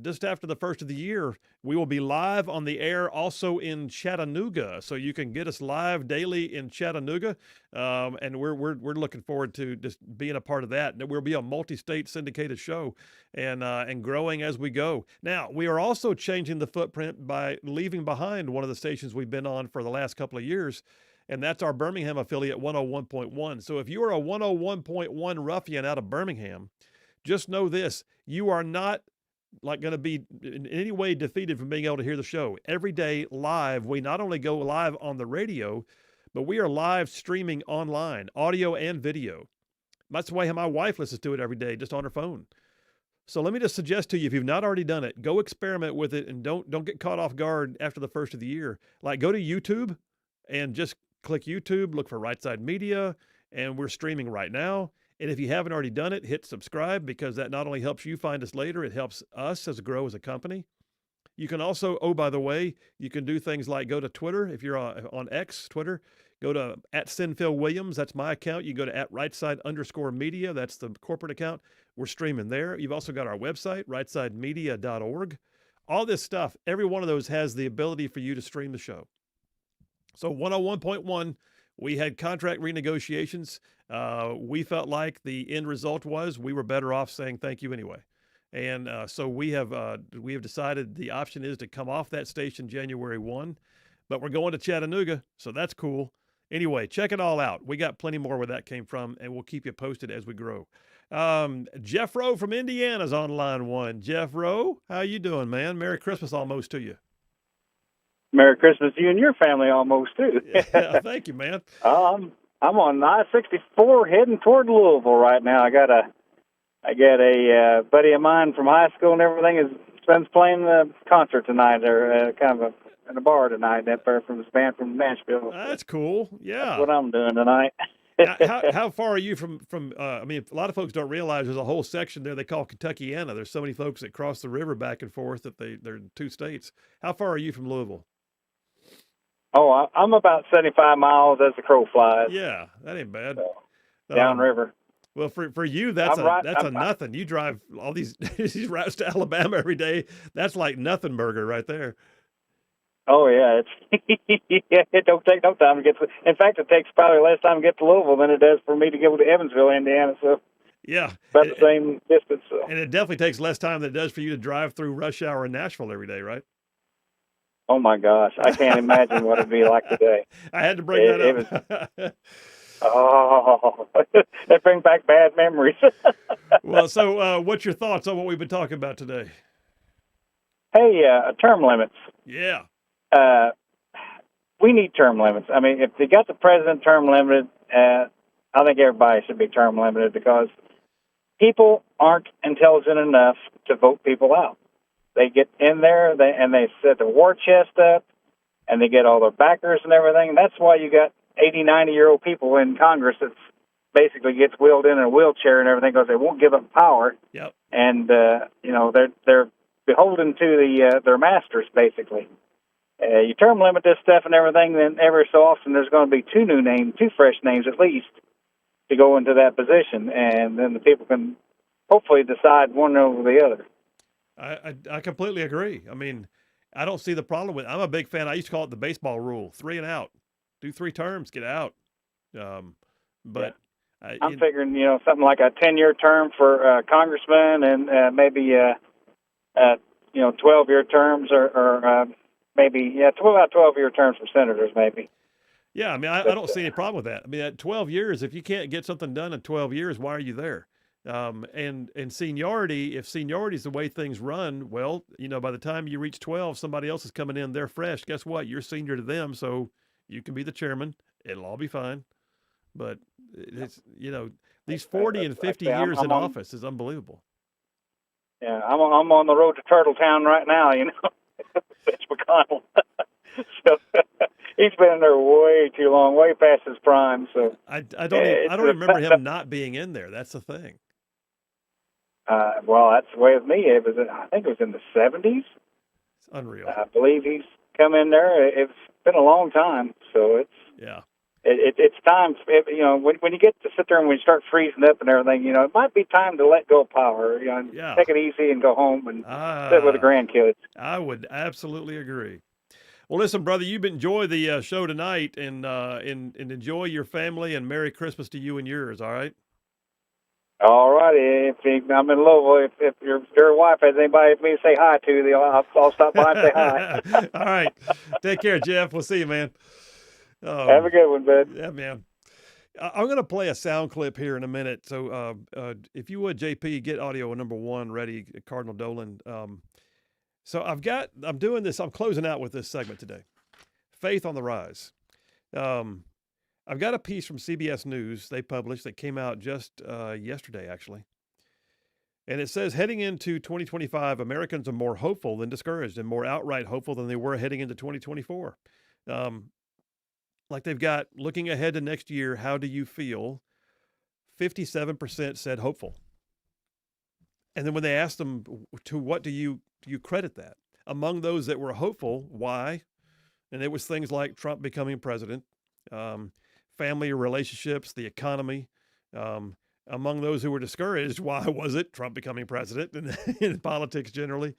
just after the first of the year, we will be live on the air also in Chattanooga. So you can get us live daily in Chattanooga. And we're looking forward to just being a part of that. And we'll be a multi-state syndicated show and growing as we go. Now, we are also changing the footprint by leaving behind one of the stations we've been on for the last couple of years. And that's our Birmingham affiliate, 101.1. So if you are a 101.1 ruffian out of Birmingham, just know this: you are not like going to be in any way defeated from being able to hear the show. Every day live, we not only go live on the radio, but we are live streaming online, audio and video. That's the way my wife listens to it every day, just on her phone. So let me just suggest to you, if you've not already done it, go experiment with it and don't get caught off guard after the first of the year. Like, go to YouTube and just click YouTube, look for Rightside Media, and we're streaming right now. And if you haven't already done it, hit subscribe, because that not only helps you find us later, it helps us grow as a company. You can also, oh, by the way, you can do things like go to Twitter. If you're on X, Twitter, go to @SinPhilWilliams. That's my account. You go to @Rightside_media. That's the corporate account. We're streaming there. You've also got our website, rightsidemedia.org. All this stuff, every one of those has the ability for you to stream the show. So 101.1, we had contract renegotiations. We felt like the end result was we were better off saying thank you anyway. And so we have decided the option is to come off that station January 1, but we're going to Chattanooga, so that's cool. Anyway, check it all out. We got plenty more where that came from, and we'll keep you posted as we grow. Jeff Rowe from Indiana's on line one. Jeff Rowe, how you doing, man? Merry Christmas almost to you. Merry Christmas to you and your family almost, too. Yeah, thank you, man. I'm on I-64 heading toward Louisville right now. I got a buddy of mine from high school and everything is playing the concert tonight, or kind of in a bar tonight up there from this band from Nashville. That's cool. Yeah. That's what I'm doing tonight. how far are you from I mean, a lot of folks don't realize there's a whole section there they call Kentuckiana. There's so many folks that cross the river back and forth that they're in two states. How far are you from Louisville? Oh, I'm about 75 miles as the crow flies. Yeah, that ain't bad. So, downriver. Well, for you, that's nothing. You drive all these routes to Alabama every day. That's like nothing burger right there. Oh yeah, it don't take no time to get to. In fact, it takes probably less time to get to Louisville than it does for me to go to Evansville, Indiana. So yeah, about the same distance. So. And it definitely takes less time than it does for you to drive through rush hour in Nashville every day, right? Oh my gosh, I can't imagine what it'd be like today. I had to bring that up. That brings back bad memories. Well, so what's your thoughts on what we've been talking about today? Hey, term limits. Yeah. We need term limits. I mean, if they got the president term limited, I think everybody should be term limited, because people aren't intelligent enough to vote people out. They get in there and they set the war chest up, and they get all their backers and everything. And that's why you got 80, 90-year-old people in Congress that basically gets wheeled in a wheelchair and everything, because they won't give up power. Yep. And they're beholden to their masters, basically. You term limit this stuff and everything, then every so often there's going to be two fresh names at least to go into that position, and then the people can hopefully decide one over the other. I completely agree. I mean, I don't see the problem with. I'm a big fan. I used to call it the baseball rule: 3 and out. Do 3 terms, get out. But I'm figuring, something like a 10-year term for congressmen and maybe 12-year terms or maybe 12-year terms for senators maybe. Yeah, I mean, I don't see any problem with that. I mean, at 12 years, if you can't get something done in 12 years, why are you there? And seniority, if seniority is the way things run, well, by the time you reach 12, somebody else is coming in, they're fresh. Guess what? You're senior to them, so you can be the chairman. It'll all be fine. But it's, these 40 and 50 years in office is unbelievable. Yeah, I'm on the road to Turtletown right now, Mitch McConnell. So he's been in there way too long, way past his prime. So I don't remember him not being in there. That's the thing. Well, that's the way with me. I think it was in the 70s. It's unreal. I believe he's come in there. It's been a long time, so it's time. When you get to sit there and when you start freezing up and everything, it might be time to let go of power. Take it easy and go home and sit with the grandkids. I would absolutely agree. Well, listen, brother, you enjoy the show tonight and enjoy your family, and Merry Christmas to you and yours. All right. All righty. I'm in Louisville. If your wife has anybody for me to say hi to, I'll stop by and say hi. All right. Take care, Jeff. We'll see you, man. Have a good one, bud. Yeah, man. I'm going to play a sound clip here in a minute. So if you would, JP, get audio number 1 ready, Cardinal Dolan. So I'm doing this. I'm closing out with this segment today. Faith on the rise. I've got a piece from CBS News they published that came out just yesterday, actually. And it says, heading into 2025, Americans are more hopeful than discouraged and more outright hopeful than they were heading into 2024. Like they've got, looking ahead to next year, how do you feel? 57% said hopeful. And then when they asked them, to what do you credit that? Among those that were hopeful, why? And it was things like Trump becoming president, family relationships, the economy. Among those who were discouraged, why was it Trump becoming president and in politics generally?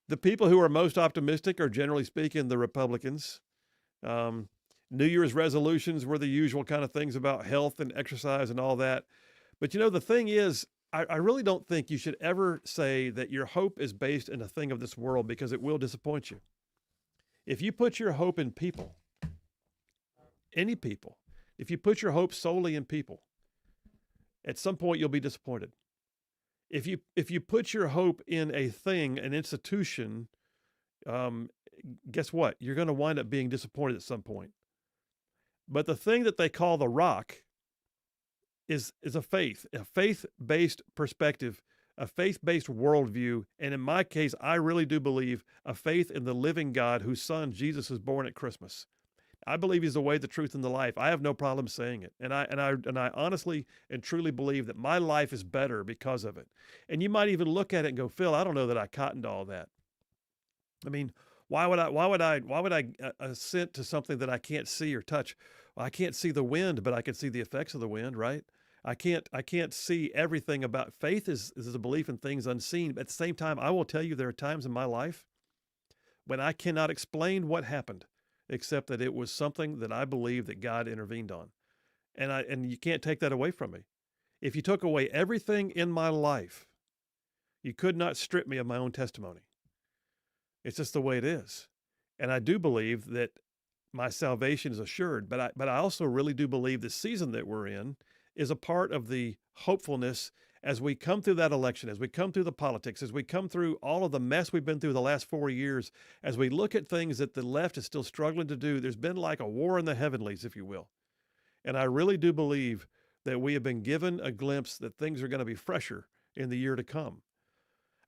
The people who are most optimistic are, generally speaking, the Republicans. New Year's resolutions were the usual kind of things about health and exercise and all that. But the thing is, I really don't think you should ever say that your hope is based in a thing of this world, because it will disappoint you. If you put your hope in people, any people, if you put your hope solely in people, at some point you'll be disappointed. If you put your hope in a thing, an institution, guess what? You're going to wind up being disappointed at some point. But the thing that they call the rock is a faith-based perspective, a faith-based worldview. And in my case, I really do believe a faith in the living God whose son, Jesus, is born at Christmas. I believe he's the way, the truth, and the life. I have no problem saying it. And I honestly and truly believe that my life is better because of it. And you might even look at it and go, Phil, I don't know that I cottoned to all that. I mean, why would I assent to something that I can't see or touch? Well, I can't see the wind, but I can see the effects of the wind, right? I can't see everything about faith is a belief in things unseen. But at the same time, I will tell you there are times in my life when I cannot explain what happened, except that it was something that I believe that God intervened on. And you can't take that away from me. If you took away everything in my life, you could not strip me of my own testimony. It's just the way it is. And I do believe that my salvation is assured, but I also really do believe the season that we're in is a part of the hopefulness as we come through that election, as we come through the politics, as we come through all of the mess we've been through the last 4 years, as we look at things that the left is still struggling to do. There's been like a war in the heavenlies, if you will. And I really do believe that we have been given a glimpse that things are going to be fresher in the year to come.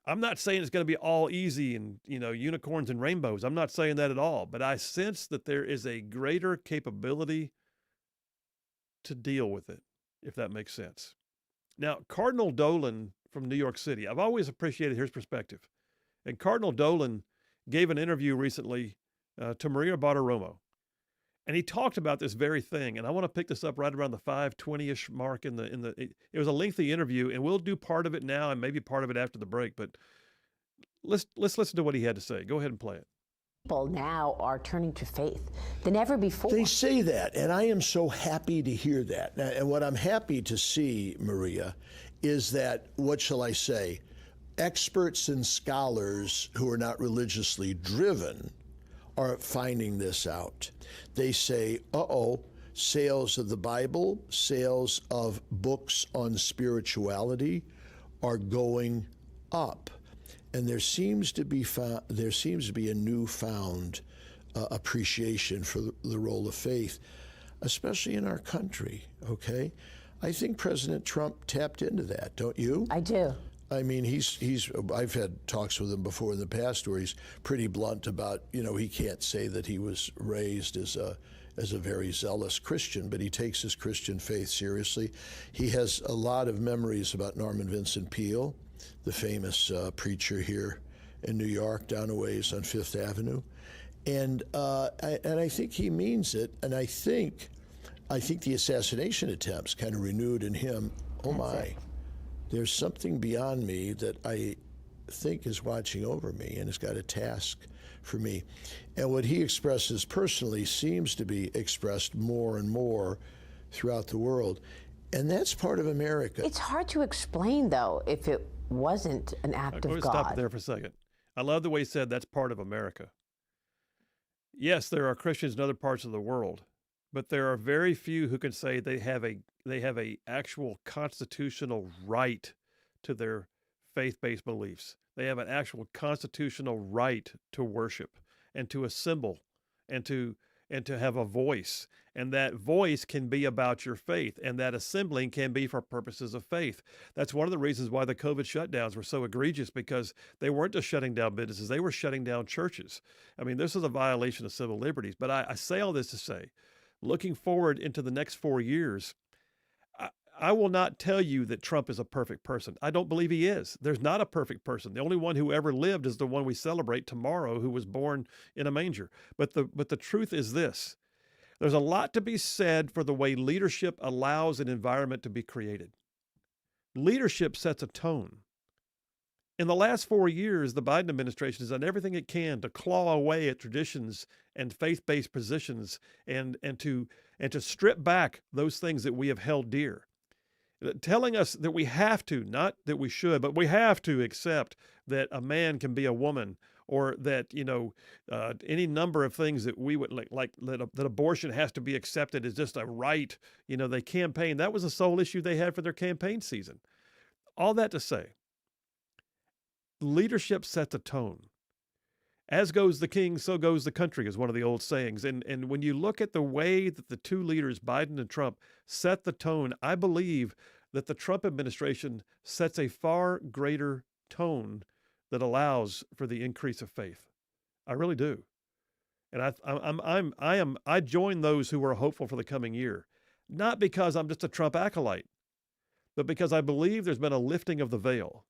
I'm not saying it's going to be all easy and, unicorns and rainbows. I'm not saying that at all. But I sense that there is a greater capability to deal with it, if that makes sense. Now, Cardinal Dolan from New York City, I've always appreciated his perspective. And Cardinal Dolan gave an interview recently to Maria Bartiromo. And he talked about this very thing. And I want to pick this up right around the 5:20-ish mark it was a lengthy interview, and we'll do part of it now and maybe part of it after the break. But let's listen to what he had to say. Go ahead and play it. People now are turning to faith than ever before. They say that, and I am so happy to hear that. And what I'm happy to see, Maria, is that, what shall I say, experts and scholars who are not religiously driven are finding this out. They say, sales of the Bible, sales of books on spirituality are going up. And there seems to be a newfound appreciation for the role of faith, especially in our country. Okay, I think President Trump tapped into that. Don't you? I do. I mean, I've had talks with him before in the past where he's pretty blunt about, he can't say that he was raised as a very zealous Christian, but he takes his Christian faith seriously. He has a lot of memories about Norman Vincent Peale, the famous preacher here in New York, down a ways on Fifth Avenue, and I think he means it. And I think the assassination attempts kind of renewed in him. Oh my, there's something beyond me that I think is watching over me and has got a task for me. And what he expresses personally seems to be expressed more and more throughout the world, and that's part of America. It's hard to explain, though, if it wasn't an act of God. Stop it there for a second. I love the way he said that's part of America. Yes, there are Christians in other parts of the world, but there are very few who can say they have a actual constitutional right to their faith-based beliefs. They have an actual constitutional right to worship and to assemble and to have a voice. And that voice can be about your faith, and that assembling can be for purposes of faith. That's one of the reasons why the COVID shutdowns were so egregious, because they weren't just shutting down businesses, they were shutting down churches. I mean, this is a violation of civil liberties. But I say all this to say, looking forward into the next 4 years, I will not tell you that Trump is a perfect person. I don't believe he is. There's not a perfect person. The only one who ever lived is the one we celebrate tomorrow, who was born in a manger. But the truth is this. There's a lot to be said for the way leadership allows an environment to be created. Leadership sets a tone. In the last 4 years, the Biden administration has done everything it can to claw away at traditions and faith-based positions and to strip back those things that we have held dear. Telling us that we have to, not that we should, but we have to accept that a man can be a woman, or that, any number of things that we would like that abortion has to be accepted as just a right. They campaign. That was the sole issue they had for their campaign season. All that to say, leadership sets a tone. As goes the king, so goes the country, is one of the old sayings. And when you look at the way that the two leaders, Biden and Trump, set the tone, I believe that the Trump administration sets a far greater tone that allows for the increase of faith. I really do. And I join those who are hopeful for the coming year, not because I'm just a Trump acolyte, but because I believe there's been a lifting of the veil.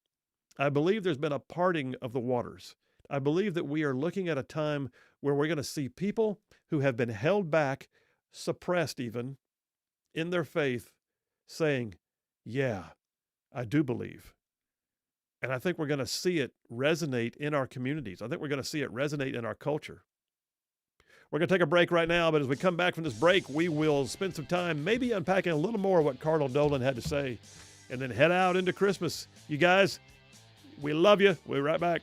I believe there's been a parting of the waters. I believe that we are looking at a time where we're going to see people who have been held back, suppressed even, in their faith, saying, yeah, I do believe. And I think we're going to see it resonate in our communities. I think we're going to see it resonate in our culture. We're going to take a break right now, but as we come back from this break, we will spend some time maybe unpacking a little more of what Cardinal Dolan had to say, and then head out into Christmas. You guys, we love you. We'll be right back.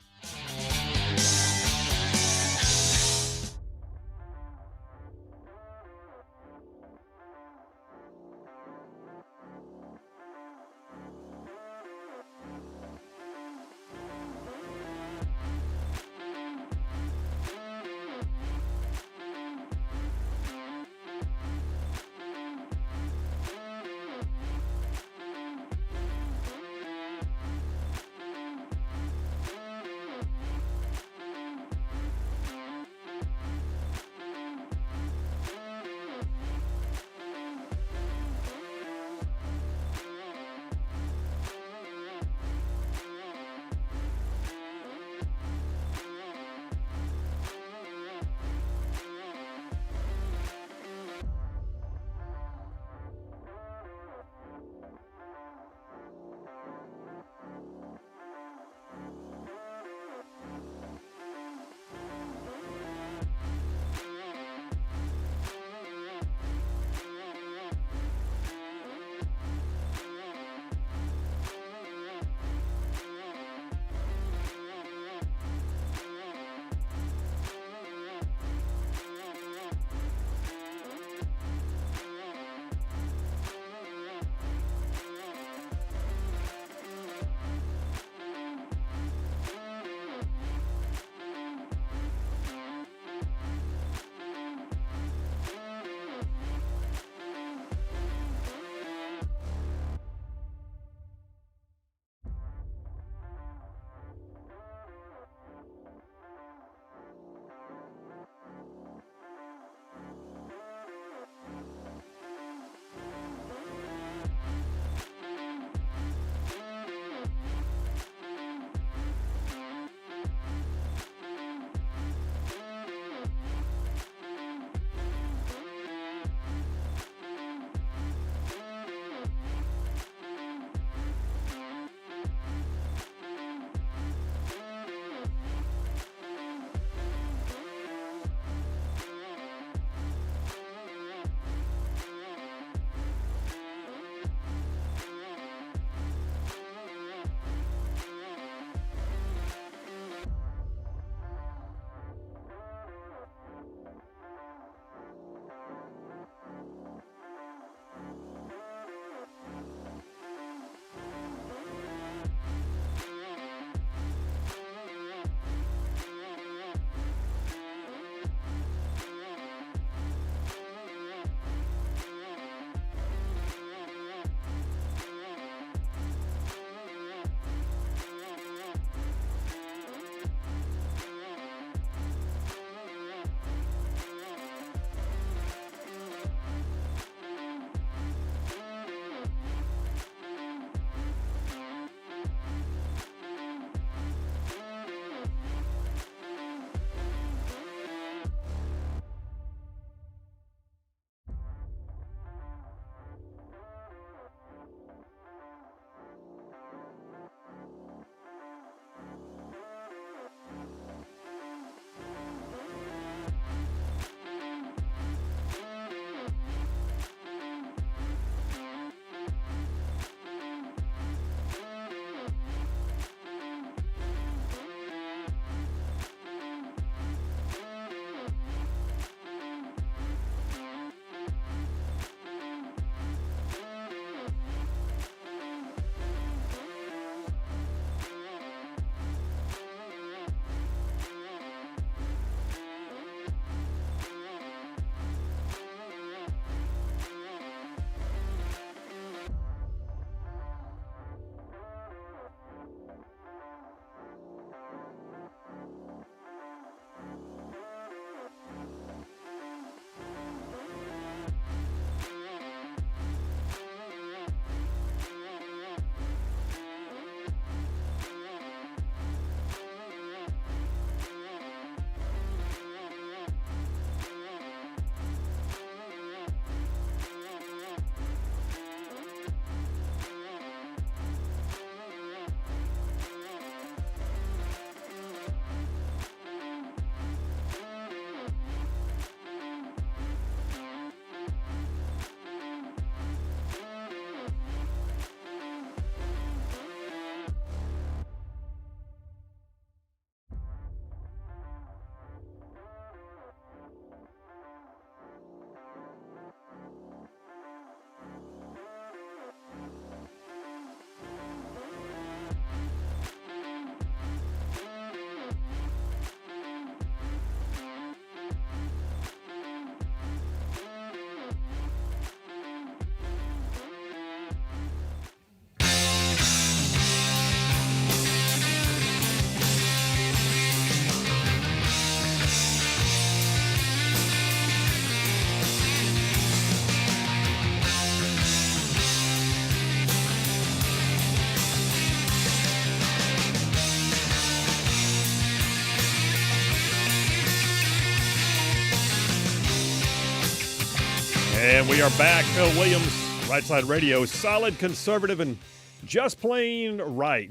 And we are back. Phil Williams, Rightside Radio, solid conservative and just plain right.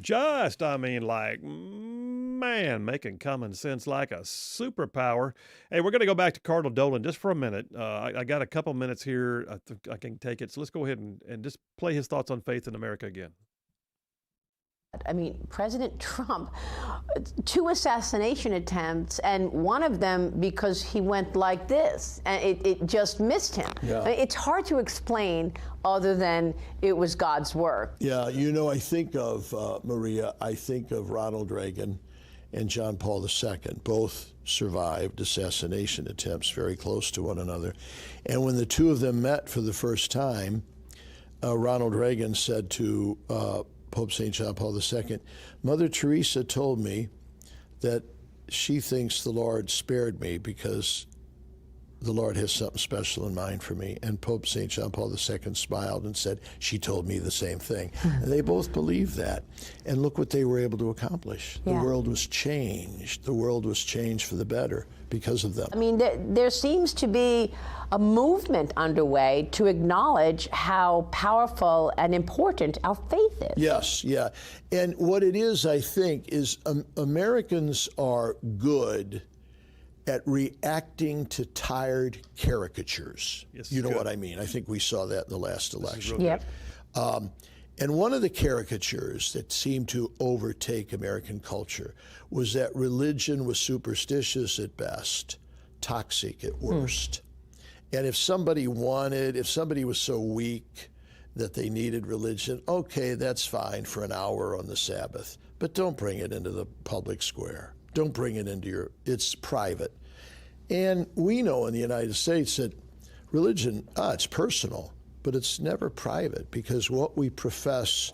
Making common sense like a superpower. Hey, we're going to go back to Cardinal Dolan just for a minute. I got a couple minutes here. I think I can take it. So let's go ahead and just play his thoughts on faith in America again. I mean, President Trump, 2 assassination attempts, and one of them because he went like this, and it just missed him. Yeah. It's hard to explain other than it was God's work. Yeah, I think of, Maria, I think of Ronald Reagan and John Paul II. Both survived assassination attempts very close to one another. And when the two of them met for the first time, Ronald Reagan said to Pope St. John Paul II, Mother Teresa told me that she thinks the Lord spared me because the Lord has something special in mind for me. And Pope St. John Paul II smiled and said, she told me the same thing. And they both believed that. And look what they were able to accomplish. Yeah. The world was changed. The world was changed for the better because of them. I mean, there seems to be a movement underway to acknowledge how powerful and important our faith is. Yes, yeah. And what it is, I think, is Americans are good at reacting to tired caricatures. Yes, you know good. what I mean? I think we saw that in the last election. Yep. And one of the caricatures that seemed to overtake American culture was that religion was superstitious at best, toxic at worst. And if somebody was so weak that they needed religion, okay, that's fine for an hour on the Sabbath, but don't bring it into the public square. Don't bring it into it's private. And we know in the United States that religion, it's personal, but it's never private, because what we profess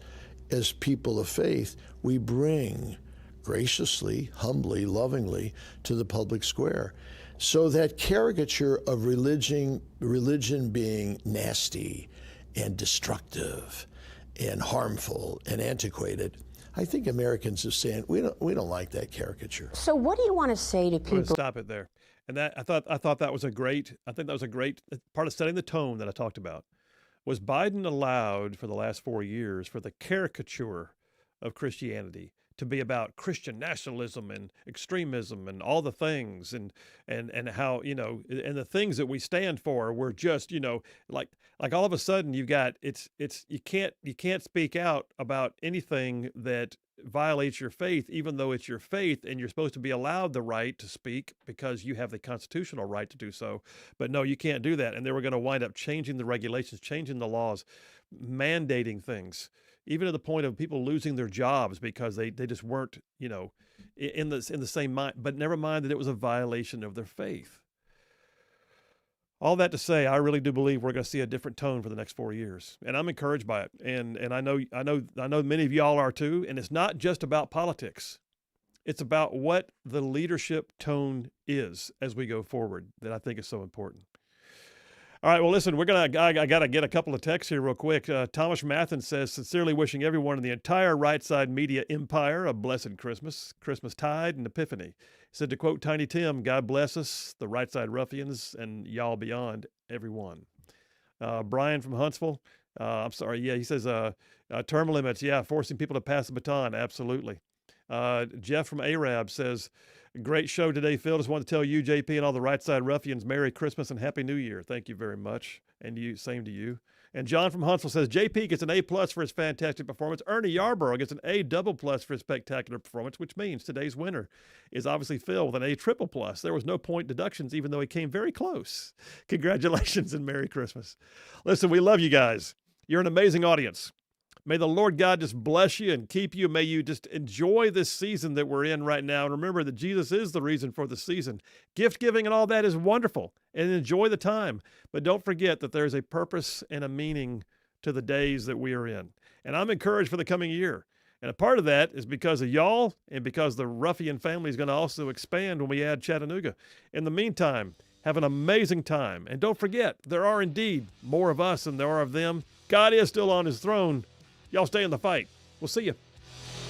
as people of faith, we bring graciously, humbly, lovingly to the public square. So that caricature of religion being nasty and destructive and harmful and antiquated, I think Americans are saying we don't like that caricature. So what do you want to say to I'm people? gonna stop it there. And that I thought that was a great part of setting the tone that I talked about. Was Biden allowed for the last 4 years for the caricature of Christianity to be about Christian nationalism and extremism and all the things and how, and the things that we stand for were just, like all of a sudden you got you can't speak out about anything that violates your faith, even though it's your faith, and you're supposed to be allowed the right to speak because you have the constitutional right to do so. But no, you can't do that. And they were going to wind up changing the regulations, changing the laws, mandating things, even to the point of people losing their jobs because they just weren't, in the same mind. But never mind that it was a violation of their faith. All that to say, I really do believe we're going to see a different tone for the next 4 years, and I'm encouraged by it. And I know many of y'all are too. And it's not just about politics; it's about what the leadership tone is as we go forward that I think is so important. All right, well, listen, I got to get a couple of texts here real quick. Thomas Mathen says, sincerely wishing everyone in the entire Right Side media empire a blessed Christmastide and Epiphany. He said, to quote Tiny Tim, God bless us, the Right Side ruffians, and y'all beyond, everyone. Brian from Huntsville, he says, term limits, forcing people to pass the baton, absolutely. Jeff from Arab says, great show today, Phil. Just wanted to tell you, JP, and all the Right Side ruffians, Merry Christmas and Happy New Year. Thank you very much. And you, same to you. And John from Huntsville says, JP gets an A+ for his fantastic performance. Ernie Yarborough gets an A+ for his spectacular performance, which means today's winner is obviously Phil with an A++. There was no point deductions, even though he came very close. Congratulations and Merry Christmas. Listen, we love you guys. You're an amazing audience. May the Lord God just bless you and keep you. May you just enjoy this season that we're in right now. And remember that Jesus is the reason for the season. Gift giving and all that is wonderful, and enjoy the time. But don't forget that there's a purpose and a meaning to the days that we are in. And I'm encouraged for the coming year. And a part of that is because of y'all and because the ruffian family is going to also expand when we add Chattanooga. In the meantime, have an amazing time. And don't forget, there are indeed more of us than there are of them. God is still on his throne. Y'all stay in the fight. We'll see you.